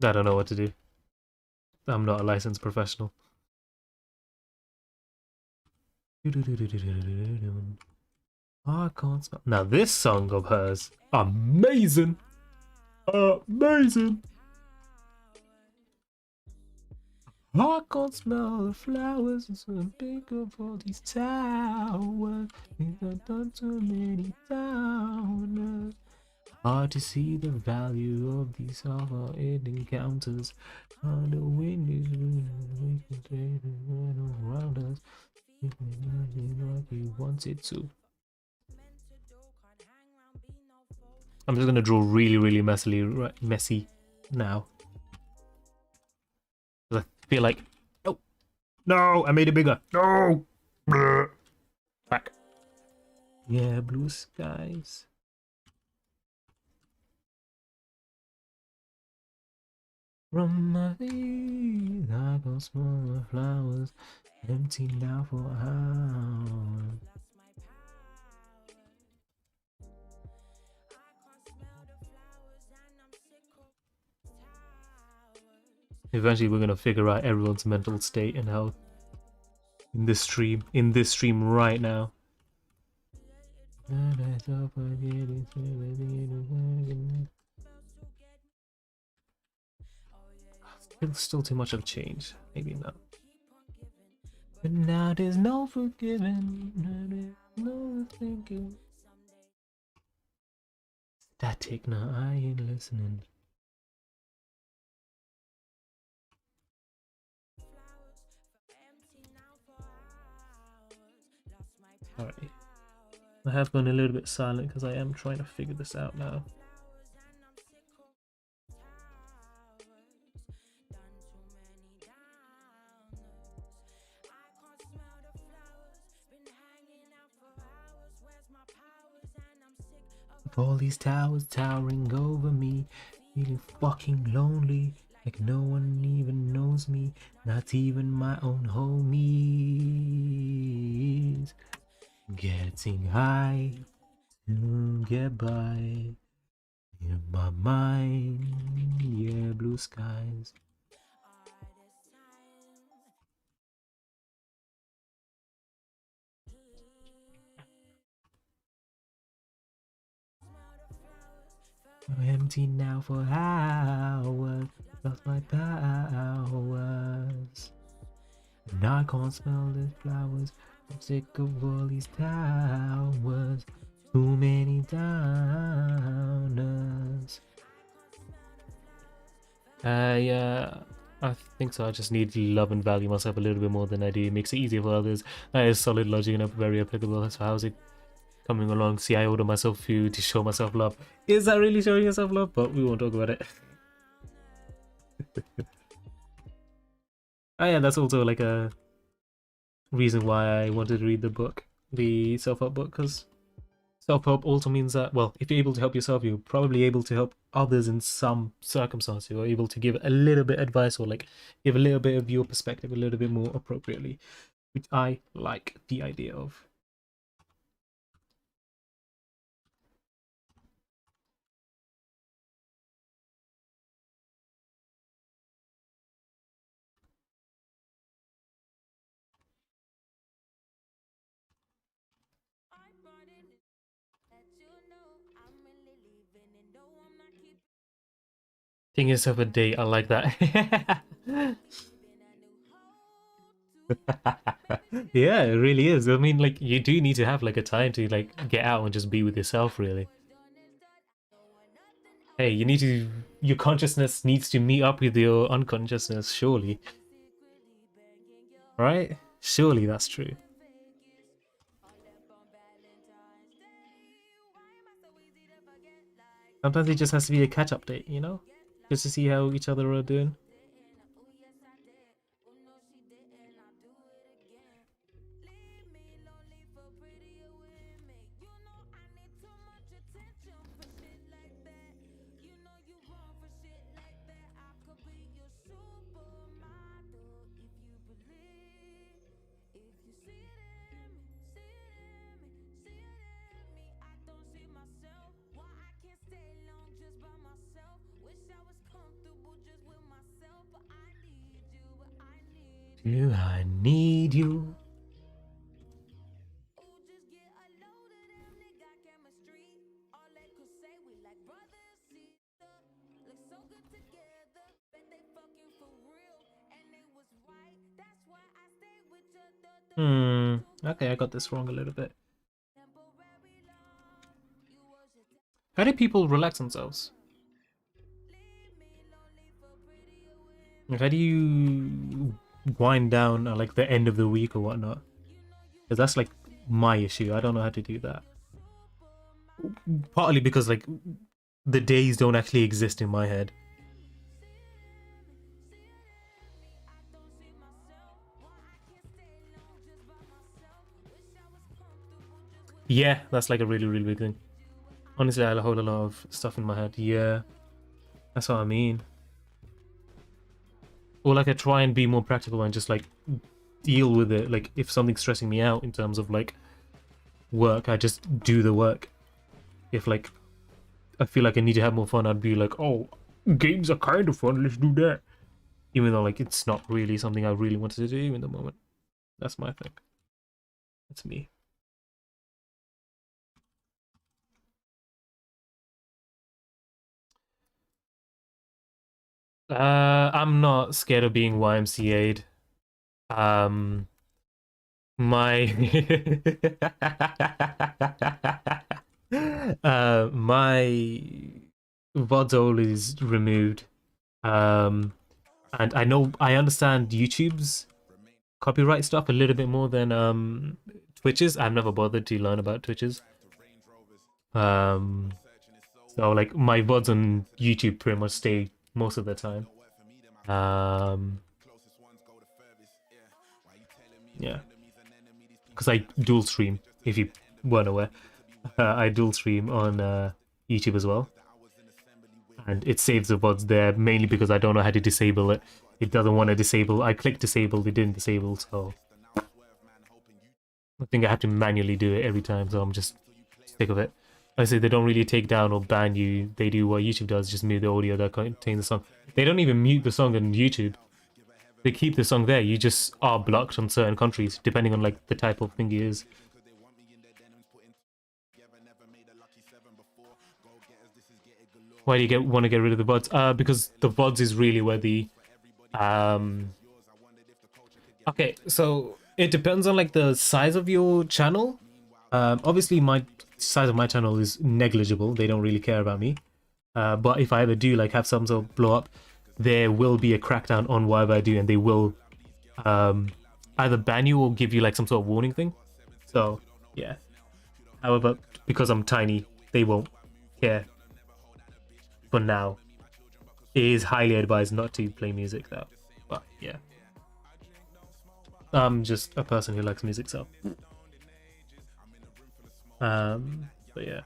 I don't know what to do. I'm not a licensed professional. I can't smell. Now this song of hers, amazing, amazing. I can't smell the flowers and so big of all these towers. We've done too many downers. Hard to see the value of these our encounters. On the wind is we can take it around us. Like you want it to. I'm just gonna draw really messy now. I feel like, oh no, I made it bigger. No, back. Yeah, blue skies. From my feet, I go small flowers, empty now for hours. Eventually, we're gonna figure out everyone's mental state and how in this stream right now. Still too much of change. Maybe not. But now there's no forgiving. No thinking. Static. Now I ain't listening. Alright. I have gone a little bit silent because I am trying to figure this out now. All these towers towering over me, feeling fucking lonely, like no one even knows me, not even my own homies. Getting high to get by, in my mind, yeah, blue skies. I'm empty now for hours, lost my powers. And I can't smell the flowers, I'm sick of all these towers. Too many downers. I think so. I just need to love and value myself a little bit more than I do. It makes it easier for others. That is solid logic and very applicable. So how's it coming along? See, I order myself food to show myself love. Is that really showing yourself love? But we won't talk about it. Oh yeah, that's also like a reason why I wanted to read the book, the self-help book, because self-help also means that, well, if you're able to help yourself, you're probably able to help others in some circumstances. You're able to give a little bit of advice or like give a little bit of your perspective a little bit more appropriately, which I like the idea of. Taking yourself a date, I like that. Yeah, it really is. I mean, like, you do need to have like a time to like get out and just be with yourself, really. Hey, you need to, your consciousness needs to meet up with your unconsciousness, surely. Right? Surely that's true. Sometimes it just has to be a catch-up date, you know? Just to see how each other are doing. Do I need you? Okay, I got this wrong a little bit. How do people relax themselves? Like, how do you wind down at like the end of the week or whatnot? Because that's like my issue. I don't know how to do that. Partly because like the days don't actually exist in my head. Yeah, that's like a really, really big thing. Honestly, I hold a lot of stuff in my head. Yeah, that's what I mean. Or like I try and be more practical and just like deal with it. Like if something's stressing me out in terms of like work, I just do the work. If like I feel like I need to have more fun, I'd be like, oh, games are kind of fun, let's do that. Even though like it's not really something I really wanted to do in the moment. That's my thing. That's me. I'm not scared of being YMCA'd. My my VOD's is removed. And I understand YouTube's copyright stuff a little bit more than Twitch's. I've never bothered to learn about Twitch's. So like my VODs on YouTube pretty much stay most of the time. Yeah, because I dual stream, if you weren't aware. I dual stream on YouTube as well, and it saves the VODs there mainly because I don't know how to disable it. It doesn't want to disable. I clicked disable, it didn't disable, so I think I have to manually do it every time, so I'm just sick of it. I say they don't really take down or ban you. They do what YouTube does, just mute the audio that contains the song. They don't even mute the song on YouTube. They keep the song there. You just are blocked on certain countries, depending on like the type of thing it is. Why do you want to get rid of the VODs? Because the VODs is really where the okay, so it depends on like the size of your channel. Obviously my size of my channel is negligible. They don't really care about me. But if I ever do like have some sort of blow up, there will be a crackdown on whatever I do, and they will either ban you or give you like some sort of warning thing. So yeah. However, because I'm tiny, they won't care. For now, it is highly advised not to play music though. But yeah, I'm just a person who likes music, so but yeah,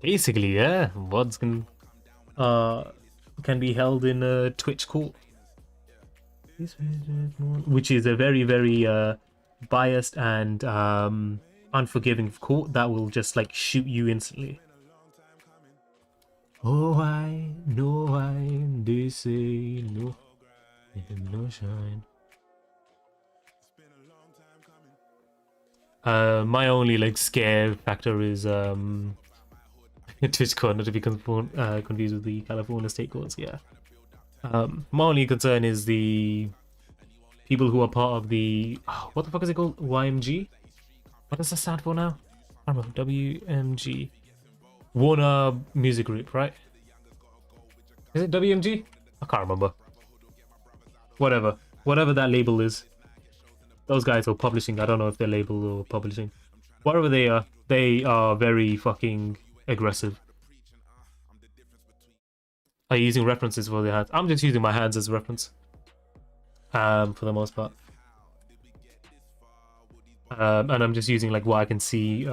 basically, yeah, VODs can be held in a Twitch court, which is a very, very biased and unforgiving court that will just like shoot you instantly. Oh, I know they say no, no shine. My only like scare factor is Twitch court, not to be confused with the California state courts. Yeah. My only concern is the people who are part of the what the fuck is it called? YMG? What does that stand for now? I don't know. WMG. Warner Music Group, right? Is it WMG? I can't remember. Whatever that label is. Those guys are publishing. I don't know if they're label or publishing. Whatever they are very fucking aggressive. Are you using references for their hands? I'm just using my hands as reference. For the most part. And I'm just using like what I can see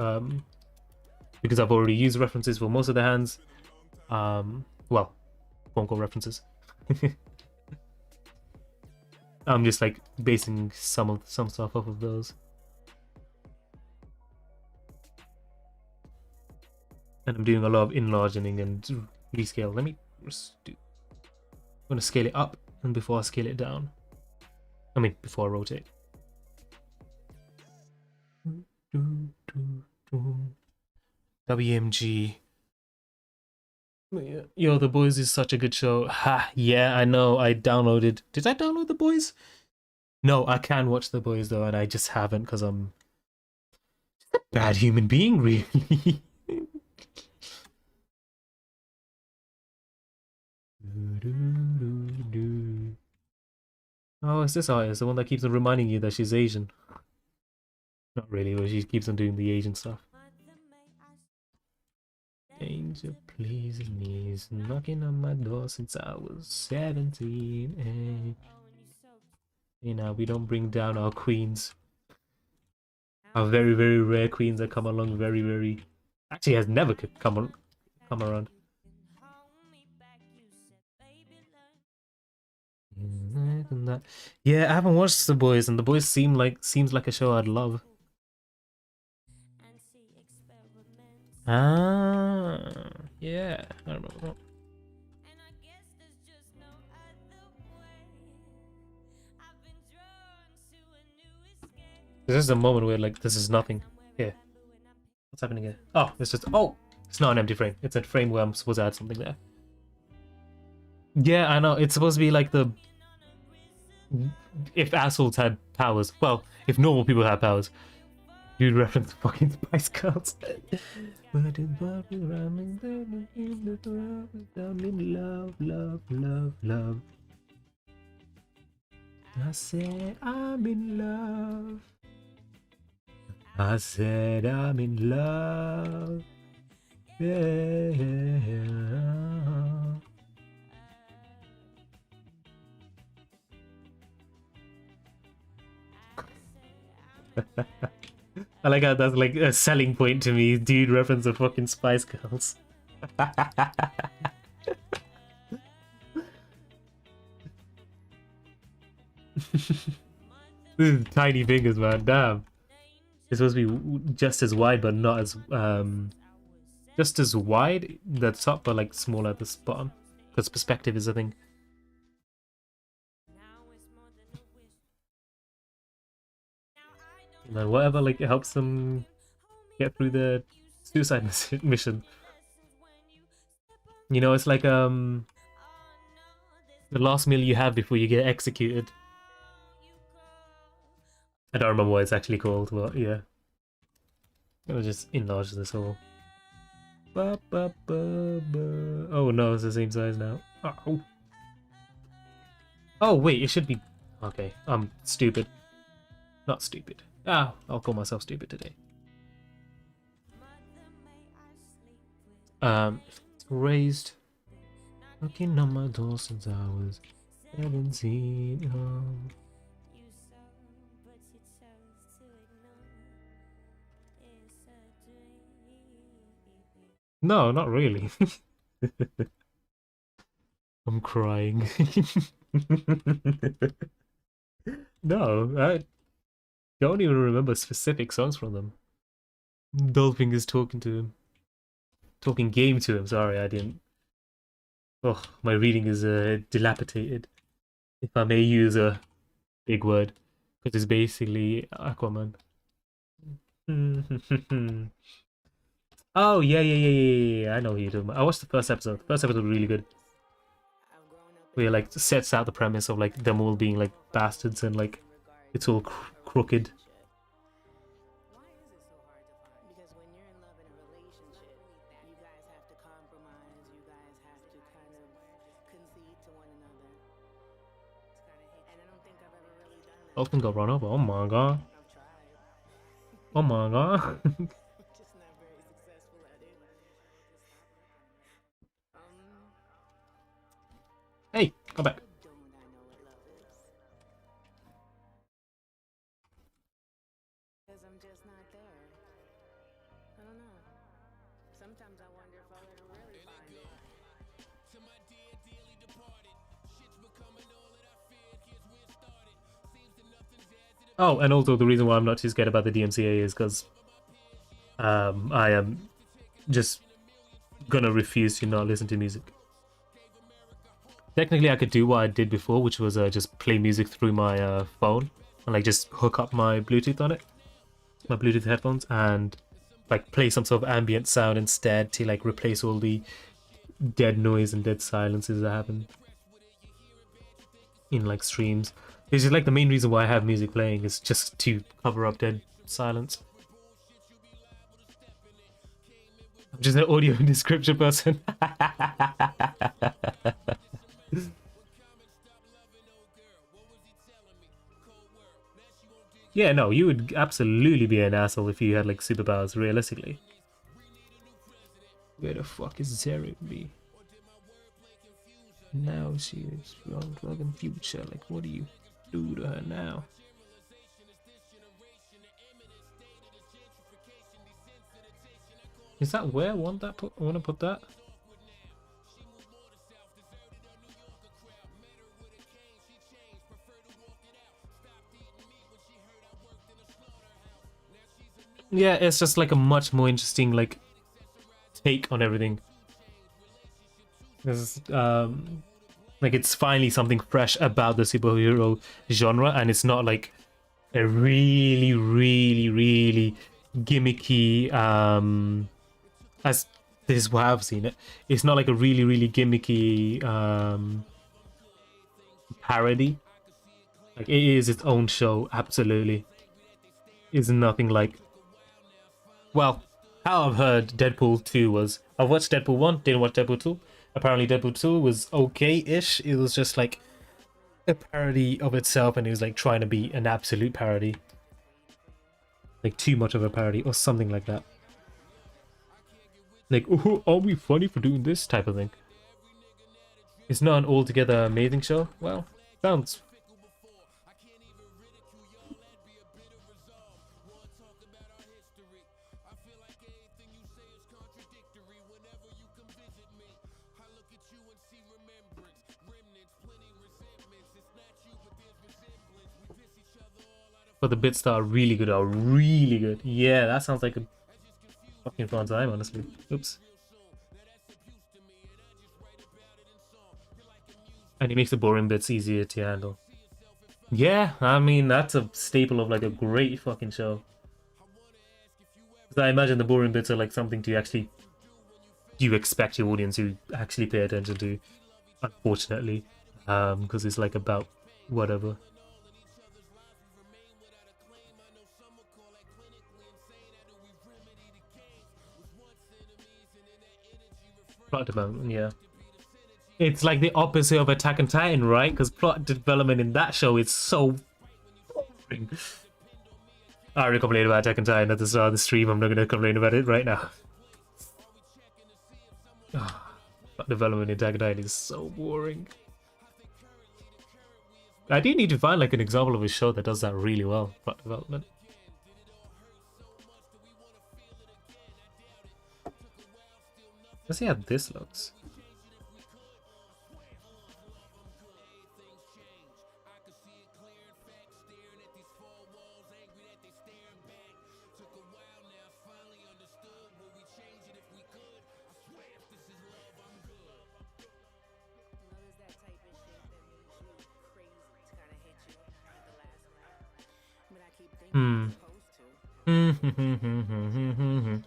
because I've already used references for most of the hands. Well, phone call references. I'm just like basing some stuff off of those. And I'm doing a lot of enlarging and rescale. Let me just do. I'm gonna scale it up and before I scale it down. I mean before I rotate. WMG. Yo, The Boys is such a good show. Ha, yeah, I know. I downloaded. Did I download The Boys? No, I can watch The Boys though, and I just haven't because I'm a bad human being, really. Oh, it's this artist, the one that keeps on reminding you that she's Asian. Not really, but she keeps on doing the Asian stuff. Danger pleases me, is knocking on my door since I was 17. You know, we don't bring down our queens. Our very, very rare queens that come along very, very... Actually, has never come around. Yeah, I haven't watched The Boys, and The Boys seems like a show I'd love. Ah, yeah, I remember that. This is a moment where like this is nothing. Here, what's happening here? Oh, it's just it's not an empty frame. It's a frame where I'm supposed to add something there. Yeah, I know. It's supposed to be like the if assholes had powers. Well, if normal people had powers. You'd reference fucking Spice Girls. I'm in love, love, love, love. I said I'm in love. I said I'm in love. Yeah. I like how that's like a selling point to me. Dude reference the fucking Spice Girls. This is tiny fingers, man. Damn. It's supposed to be just as wide, but not as just as wide the top, but like smaller at the bottom. Because perspective is a thing. And whatever like helps them get through the suicide mission. You know, it's like the last meal you have before you get executed. I don't remember what it's actually called, but yeah. I'm gonna just enlarge this whole. Oh no, it's the same size now. Oh. Oh wait, it should be. Okay, I'm stupid. Not stupid. Ah, I'll call myself stupid today. It's raised. Knocking on my door since I was 17. No, not really. I'm crying. No, I don't even remember specific songs from them. Dollfinger's talking to him. Talking game to him, sorry, I didn't. Oh, my reading is dilapidated. If I may use a big word. Because it's basically Aquaman. Oh, yeah, I know who you're talking about. I watched the first episode. The first episode was really good. Where it, like, sets out the premise of, like, them all being, like, bastards and, like, it's all crooked. Dolphin got run over. Oh my god. Oh my god. Hey, come back. Oh, and also the reason why I'm not too scared about the DMCA is because I am just gonna refuse to not listen to music. Technically, I could do what I did before, which was just play music through my phone and like just hook up my Bluetooth on it, my Bluetooth headphones, and like play some sort of ambient sound instead to like replace all the dead noise and dead silences that happen in like streams. It's just like the main reason why I have music playing is just to cover up dead silence. I'm just an audio description person. Yeah, no, you would absolutely be an asshole if you had like superpowers, realistically. Where the fuck is Zeri be? Now she is from fucking future. Like, what do you do to her now? Is that where I want that? I want to put that. Yeah, it's just like a much more interesting like take on everything. Because like it's finally something fresh about the superhero genre, and it's not like a really gimmicky as this is what I've seen it. It's not like a really gimmicky parody. Like it is its own show, absolutely. It's nothing like, well, how I've heard Deadpool 2 was. I've watched Deadpool 1, didn't watch Deadpool 2. Apparently Deadpool 2 was okay-ish. It was just like a parody of itself, and it was like trying to be an absolute parody. Like too much of a parody or something like that. Like, oh, are we funny for doing this type of thing? It's not an altogether amazing show. Well, sounds. But the bits that are really good are really good. Yeah, that sounds like a fucking fun time, honestly. Oops. And he makes the boring bits easier to handle. Yeah, I mean, that's a staple of like a great fucking show. I imagine the boring bits are like something to actually, you expect your audience to actually pay attention to, unfortunately. Because it's like about whatever. Plot development, yeah. It's like the opposite of Attack on Titan, right? Because plot development in that show is so boring. I already complained about Attack on Titan at the start of the stream. I'm not going to complain about it right now. Plot development in Attack on Titan is so boring. I do need to find like an example of a show that does that really well. Plot development. Let's see how this looks.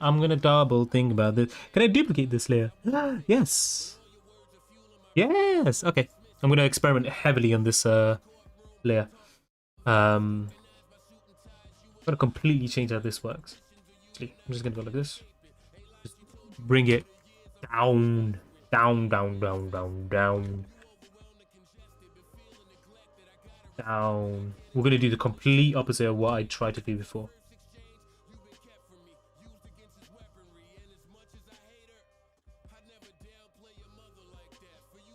I'm gonna double think about this. Can I duplicate this layer? Yes. Yes. Okay. I'm gonna experiment heavily on this layer. I'm gonna completely change how this works. Actually, I'm just gonna go like this. Just bring it down, down, down, down, down, down. Down. We're gonna do the complete opposite of what I tried to do before.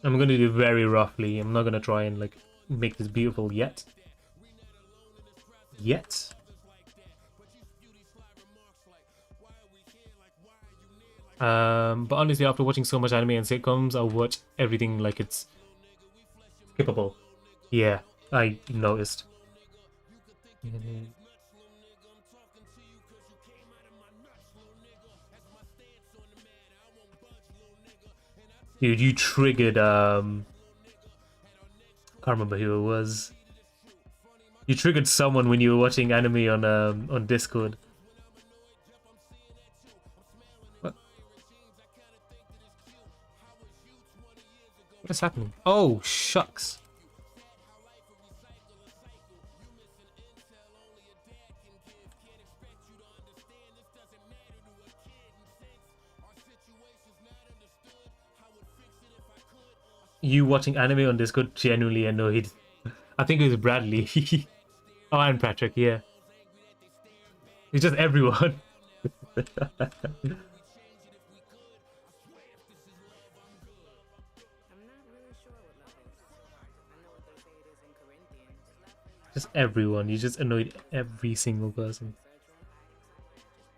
I'm gonna do it very roughly. I'm not gonna try and like make this beautiful yet. But honestly, after watching so much anime and sitcoms, I'll watch everything like it's skippable. Yeah, I noticed. Dude, you triggered can't remember who it was. You triggered someone when you were watching anime on Discord. What is happening? Oh, shucks. you watching anime on Discord genuinely annoyed. I think it was Bradley. Oh, and Patrick, yeah. It's just everyone. Just everyone. You just annoyed every single person.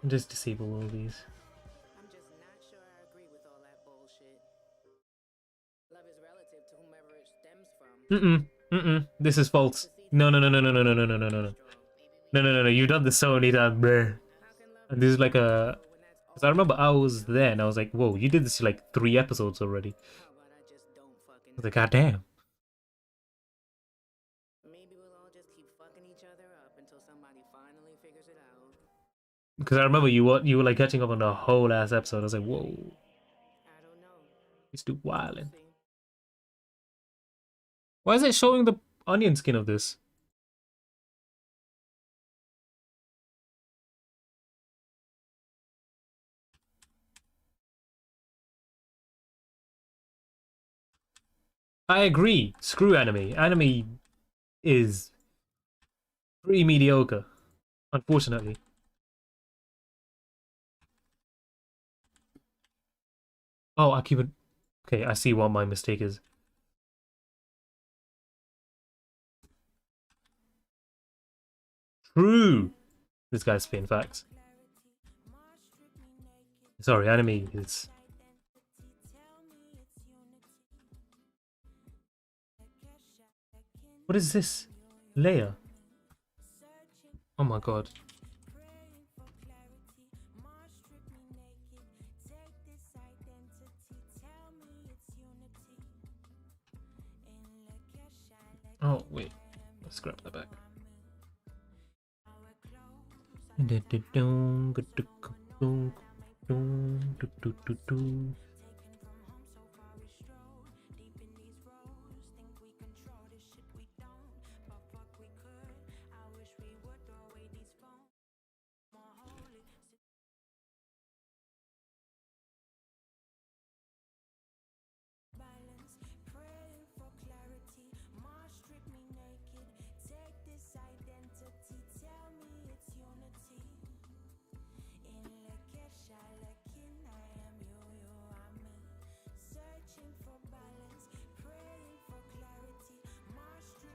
And just disable all these. This is false. No. No. You've done this so many times, bruh. And this is like a... Cause I remember I was there and I was like, whoa, you did this like 3 episodes already. I was like, god damn. Because I remember you were like catching up on the whole ass episode. I was like, whoa. It's too wildin'. Why is it showing the onion skin of this? I agree. Screw anime. Anime is pretty mediocre, unfortunately. Oh, I keep it. Okay, I see what my mistake is. True. This guy's spitting facts. Sorry, anime is... What is this? Layer? Oh my god. Oh, wait. Let's grab that back.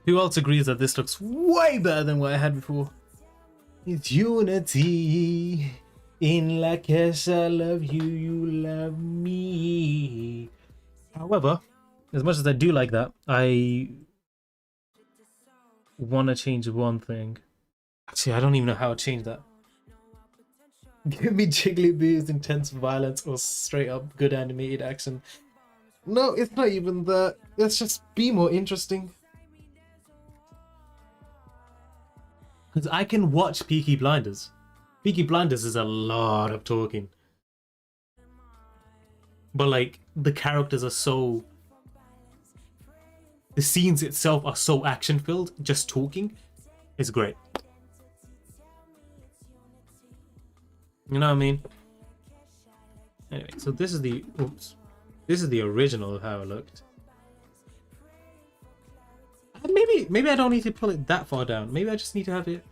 Who else agrees that this looks way better than what I had before? It's unity. In Lakesh, I love you, you love me. However, as much as I do like that, I want to change one thing. Actually, I don't even know how to change that. Give me Jigglypuff's intense violence or straight up good animated action. No, it's not even that. Let's just be more interesting. Because I can watch Peaky Blinders. Peaky Blinders is a lot of talking. But like, the characters are so... The scenes itself are so action-filled, just talking. It's great. You know what I mean? Anyway, so this is the... Oops. This is the original of how it looked. Maybe I don't need to pull it that far down. Maybe I just need to have it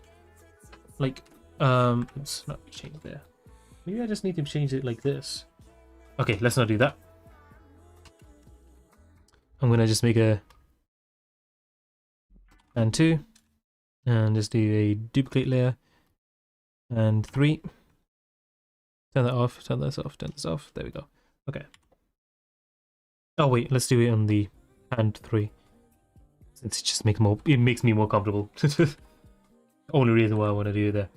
like let's not change there. Maybe I just need to change it like this. Okay, let's not do that. I'm gonna just make a and 2 and just do a duplicate layer and 3. Turn that off, turn this off, turn this off. There we go. Okay. Oh wait, let's do it on the and 3. Since it just makes me more comfortable. Only reason why I want to do that.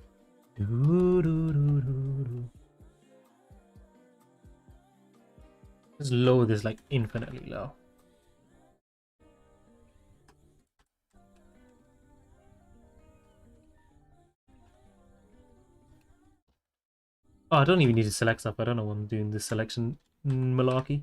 Just lower this like infinitely low. Oh, I don't even need to select stuff. I don't know what I'm doing this selection malarkey.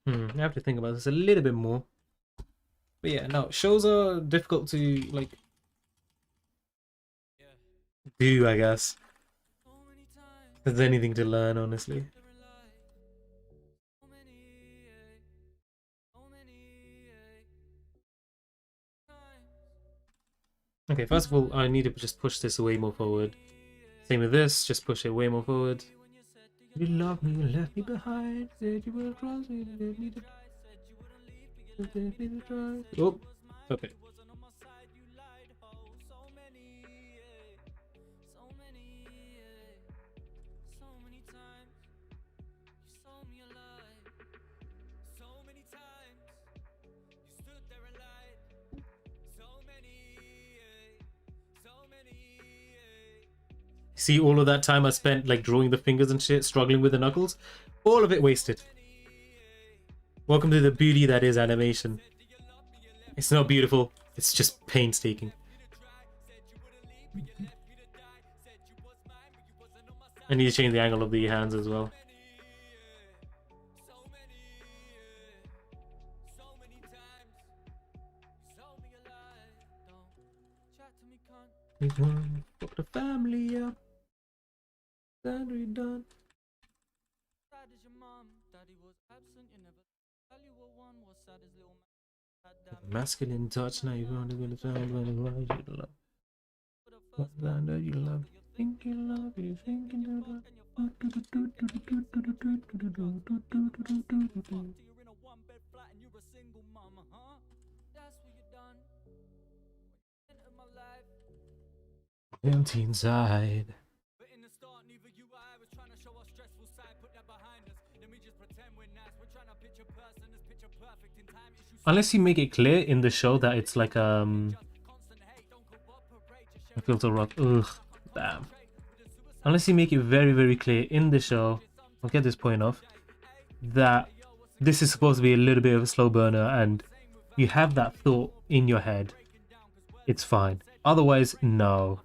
I have to think about this a little bit more. But yeah, no, shows are difficult to like do, I guess. If there's anything to learn, honestly. Okay, first of all, I need to just push this way more forward. Same with this, just push it way more forward. You love me, you left me behind. Said you would cross me, left me to try. Oh, okay. See all of that time I spent like drawing the fingers and shit, struggling with the knuckles? All of it wasted. Welcome to the beauty that is animation. It's not beautiful, it's just painstaking. I need to change the angle of the hands as well. Got the family up. Done. Masculine touch, now you're going to find when you love. What land you love? Think you love, you think you love. Empty inside. Unless you make it clear in the show that it's like I feel so rough. Ugh, damn. Unless you make it very, very clear in the show, I'll get this point off, that this is supposed to be a little bit of a slow burner and you have that thought in your head, it's fine. Otherwise, no.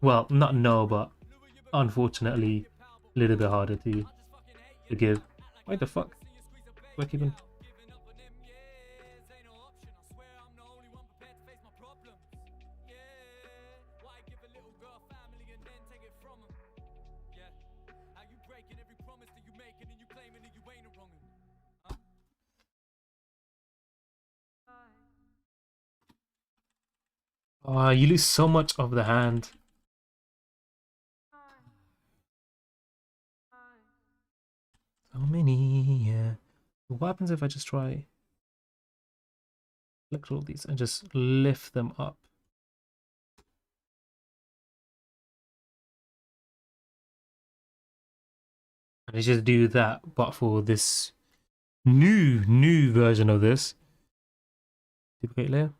Well, not no, but unfortunately, a little bit harder to give. Why the fuck? We're keeping. Oh, you lose so much of the hand. So many, yeah. What happens if I just try select all these and just lift them up? And I just do that, but for this new version of this. Duplicate layer.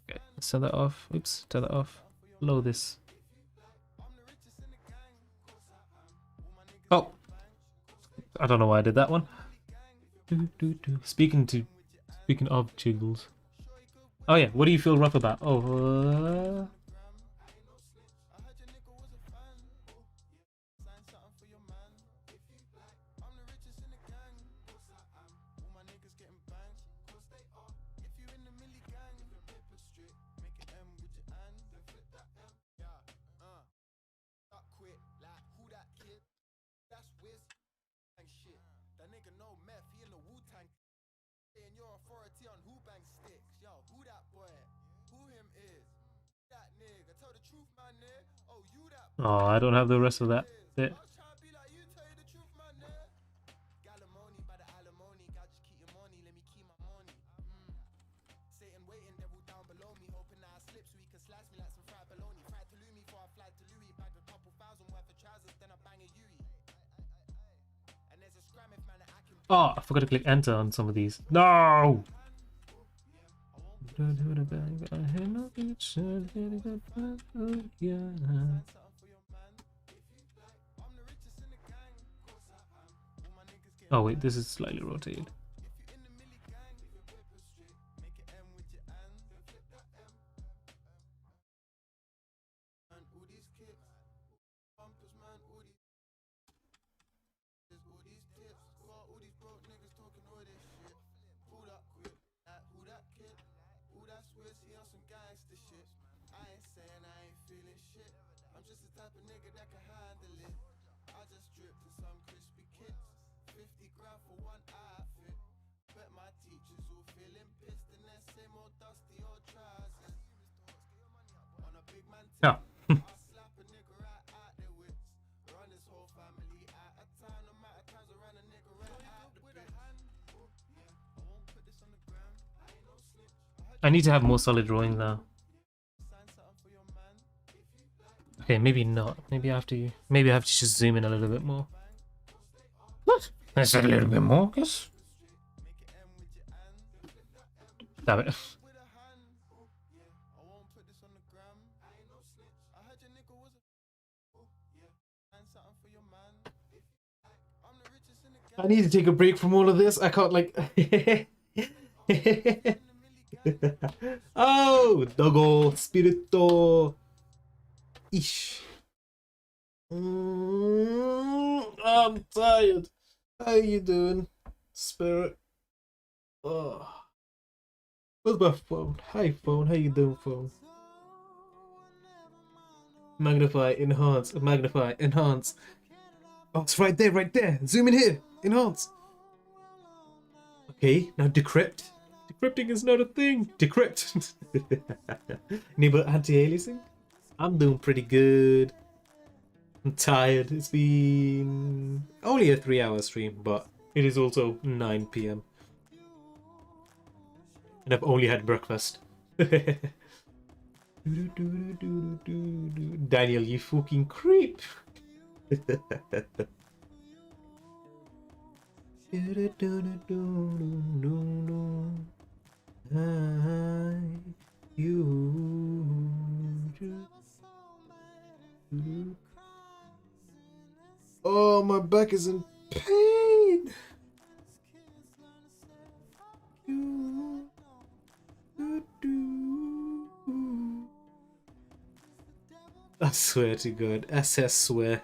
Okay, let's turn that off. Oops, turn that off. Load this. Oh, I don't know why I did that one. Speaking of jiggles. Oh yeah, what do you feel rough about? Oh, oh, I don't have the rest of that bit. Oh, I forgot to click enter on some of these. No! Oh wait, this is slightly rotated. Yeah. I need to have more solid drawing now. Okay, maybe not. Maybe I have to. Maybe I have to just zoom in a little bit more. What? I said a little bit more, guess. Damn it. I need to take a break from all of this. I can't like. Oh, doggo, spirito. Ish. I'm tired. How you doing, spirit? Oh. Where's my phone? Hi, phone. How you doing, phone? Magnify, enhance, magnify, enhance. Oh, it's right there, right there. Zoom in here. Enhance. Okay, now decrypt. Decrypting is not a thing. Decrypt. Enable anti-aliasing. I'm doing pretty good. I'm tired. It's been only a 3-hour stream, but it is also 9 p.m. And I've only had breakfast. Daniel, you fucking creep. Oh, my back is in pain. I swear to God, SS swear.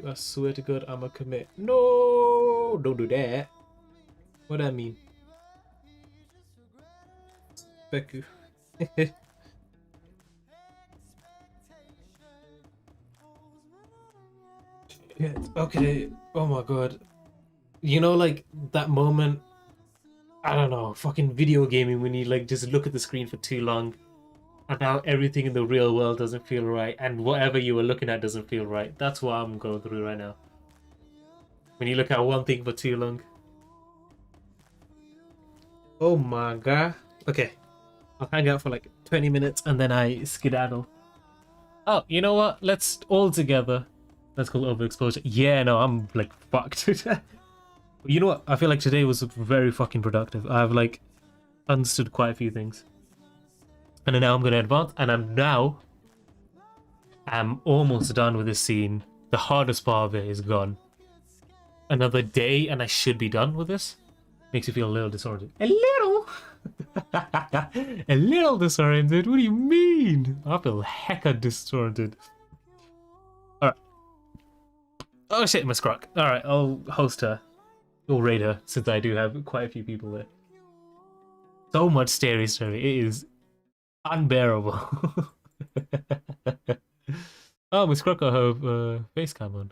I swear to God, I'ma commit. No, don't do that. What do I mean? Beku. Yeah, okay. Oh my God. You know, like that moment, I don't know, fucking video gaming when you like just look at the screen for too long and now everything in the real world doesn't feel right and whatever you were looking at doesn't feel right. That's what I'm going through right now. When you look at one thing for too long. Oh my God. Okay. I'll hang out for like 20 minutes and then I skedaddle. Oh, you know what? Let's all together. Let's call overexposure. Yeah, no, I'm like fucked. You know what? I feel like today was very fucking productive. I've like understood quite a few things. And then now I'm going to advance. And I'm almost done with this scene. The hardest part of it is gone. Another day and I should be done with this. Makes you feel a little disoriented. A little? A little disoriented? What do you mean? I feel hecka disoriented. Alright. Oh shit, Miss Croc. Alright, I'll host her. Or raid her, since I do have quite a few people there. So much scary story. It is unbearable. Oh, Miss Croc, I have face cam on.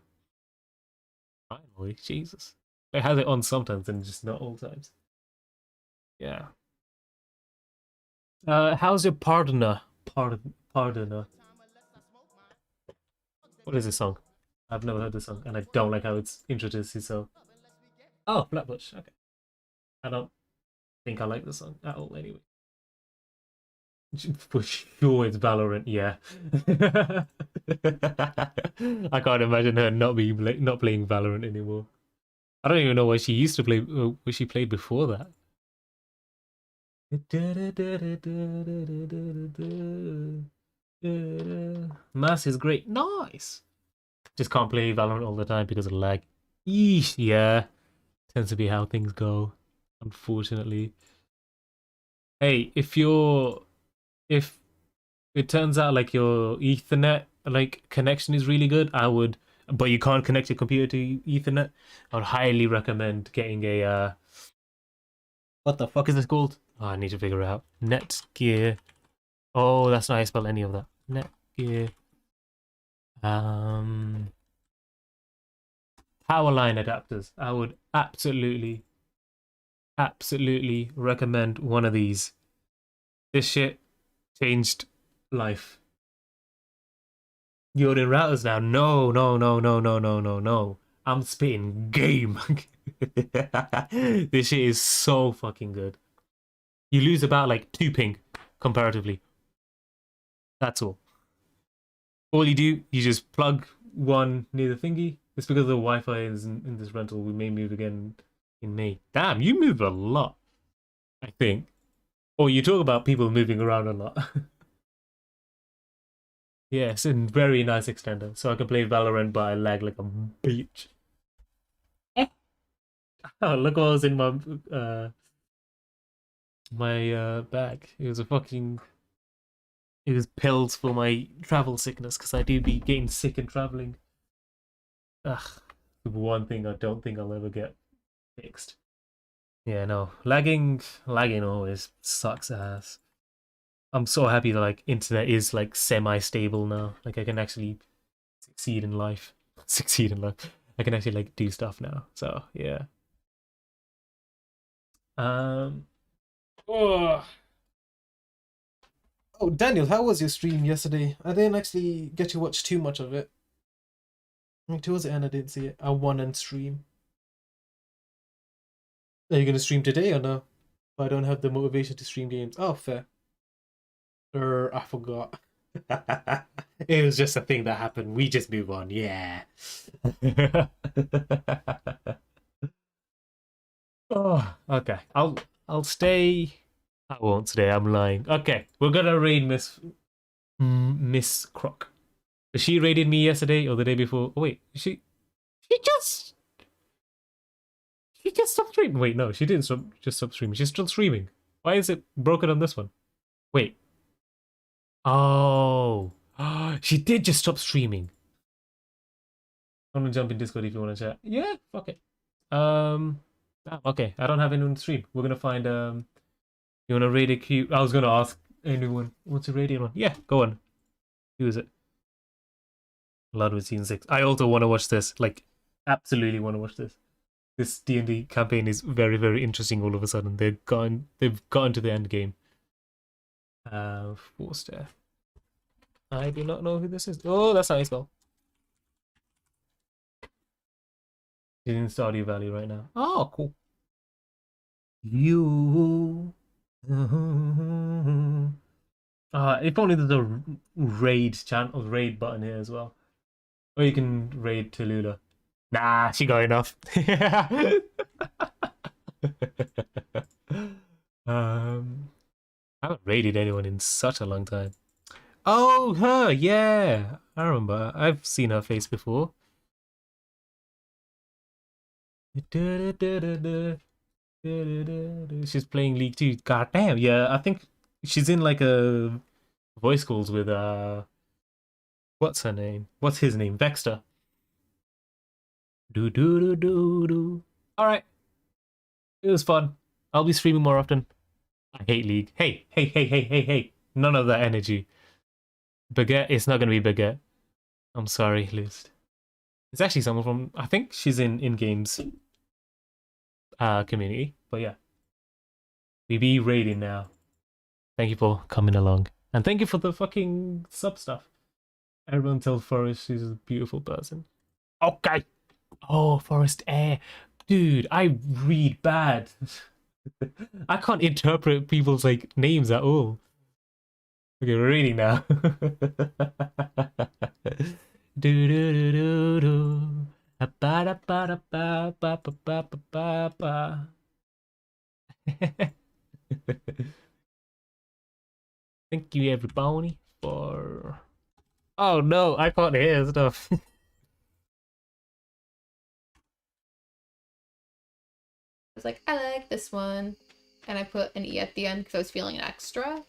Finally, Jesus. It has it on sometimes and just not all times. Yeah. How's your pardoner? Pardoner. What is this song? I've never heard this song, and I don't like how it's introduced itself. Oh, Flatbush. Okay. I don't think I like the song at all. Anyway. For sure, it's Valorant. Yeah. I can't imagine her not playing Valorant anymore. I don't even know why she used to play. What she played before that. Mass is great. Nice. Just can't play Valorant all the time because of lag. Yeesh, yeah. Tends to be how things go, unfortunately. Hey, if it turns out like your Ethernet like connection is really good, but you can't connect your computer to Ethernet, I would highly recommend getting a what the fuck is this called? Oh, I need to figure it out. Netgear. Oh, that's not how I spell any of that. Netgear. Power line adapters. I would absolutely recommend one of these. This shit changed life. You're in routers now. No, no, no, no, no, no, no, no. I'm spitting game. This shit is so fucking good. You lose about like 2 ping comparatively. That's all. All you do, you just plug one near the thingy. It's because the Wi-Fi is in this rental. We may move again in May. Damn, you move a lot, I think. Or you talk about people moving around a lot. Yeah, it's a very nice extender. So I can play Valorant, but I lag like a bitch. Oh, look what was in my bag. It was it was pills for my travel sickness, because I do be getting sick and traveling. Ugh, the one thing I don't think I'll ever get fixed. Yeah, no, lagging always sucks ass. I'm so happy that like internet is like semi-stable now. Like I can actually succeed in life. Succeed in life. I can actually like do stuff now. So yeah. Oh. Oh, Daniel, how was your stream yesterday? I didn't actually get to watch too much of it. Towards the end, I didn't see it. I won and stream. Are you gonna stream today or no? I don't have the motivation to stream games. Oh, fair. I forgot. It was just a thing that happened. We just move on. Yeah. Oh, okay. I'll stay. I won't stay. I'm lying. Okay, we're gonna raid Miss Croc. She raided me yesterday or the day before. Oh, wait, she just stopped streaming. Wait, no, she didn't just stop streaming. She's still streaming. Why is it broken on this one? Wait. Oh, she did just stop streaming. I'm gonna jump in Discord if you want to chat. Yeah, fuck it. Okay, I don't have anyone to stream. We're gonna find You wanna raid a queue? I was gonna ask anyone. What's a raid one? Yeah, go on. Who is it? Ludwig Season 6. I also want to watch this. Like, absolutely want to watch this. This D&D campaign is very, very interesting all of a sudden. They've gotten to the end game. Forster. I do not know who this is. Oh, that's how I spell. She's in Stardew Valley right now. Oh, cool. You. If only there's a raid button here as well. Or you can raid Tallulah. Nah, she got enough. I haven't raided anyone in such a long time. Oh, her, yeah. I remember. I've seen her face before. She's playing League 2. God damn, yeah. I think she's in like a voice calls with what's her name? What's his name? Vexter. Alright. It was fun. I'll be streaming more often. I hate League. Hey. None of that energy. Baguette, it's not gonna be Baguette. I'm sorry, List. It's actually someone from, I think she's in games community, but yeah. We be raiding now. Thank you for coming along. And thank you for the fucking sub stuff. Everyone tells Forrest she's a beautiful person. Okay. Oh, Forrest Air. Dude, I read bad. I can't interpret people's like names at all. Okay, we're reading now. Thank you, everybody, for. Oh no, I can't hear stuff. was like, I like this one. And I put an E at the end because I was feeling an extra.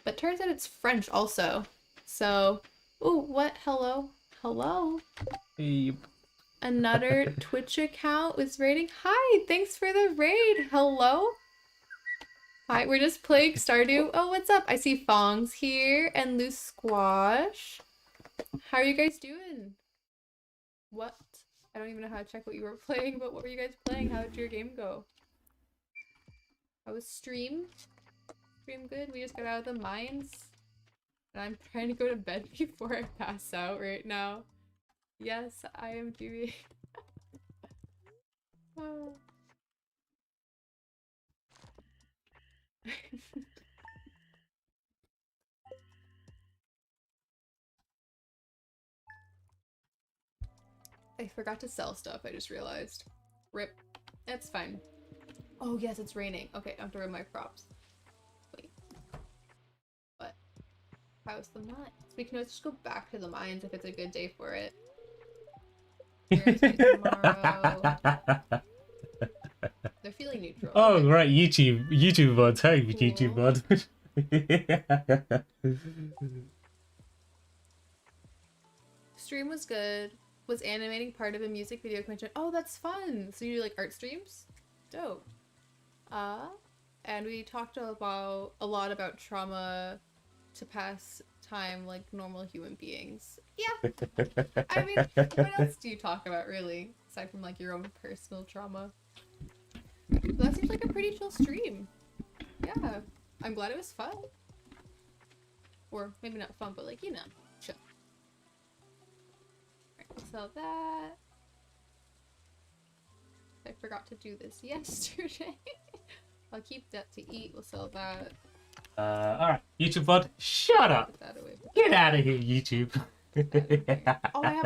But turns out it's French also. So, ooh, what? Hello? Hello? Hey. Another Twitch account was raiding. Hi, thanks for the raid. Hello? Hi, we're just playing Stardew. Oh, what's up? I see Fongs here and Loose Squash. How are you guys doing? What? I don't even know how to check what you were playing, but what were you guys playing? How did your game go? How was stream? Stream good? We just got out of the mines. And I'm trying to go to bed before I pass out right now. Yes, I am doing. Oh. I forgot to sell stuff, I just realized. Rip. That's fine. Oh yes, it's raining. Okay, I have to remove my props. Wait. What? How's the mines? We can always just go back to the mines if it's a good day for it. Thursday tomorrow. They're feeling neutral. Oh, Okay. right, YouTube mods. Hey, Cool. YouTube mod. Stream was good. Was animating part of a music video content? Oh, that's fun. So you do like art streams? Dope. And we talked about a lot about trauma to pass time like normal human beings. Yeah. I mean, what else do you talk about really? Aside from like your own personal trauma. But that seems like a pretty chill stream. Yeah. I'm glad it was fun. Or maybe not fun, but like, you know, chill. Alright, sell that. I forgot to do this yesterday. I'll keep that to eat. We'll sell that. Alright, YouTube mod, shut up! Put that away. Get out of here, YouTube. Oh, I have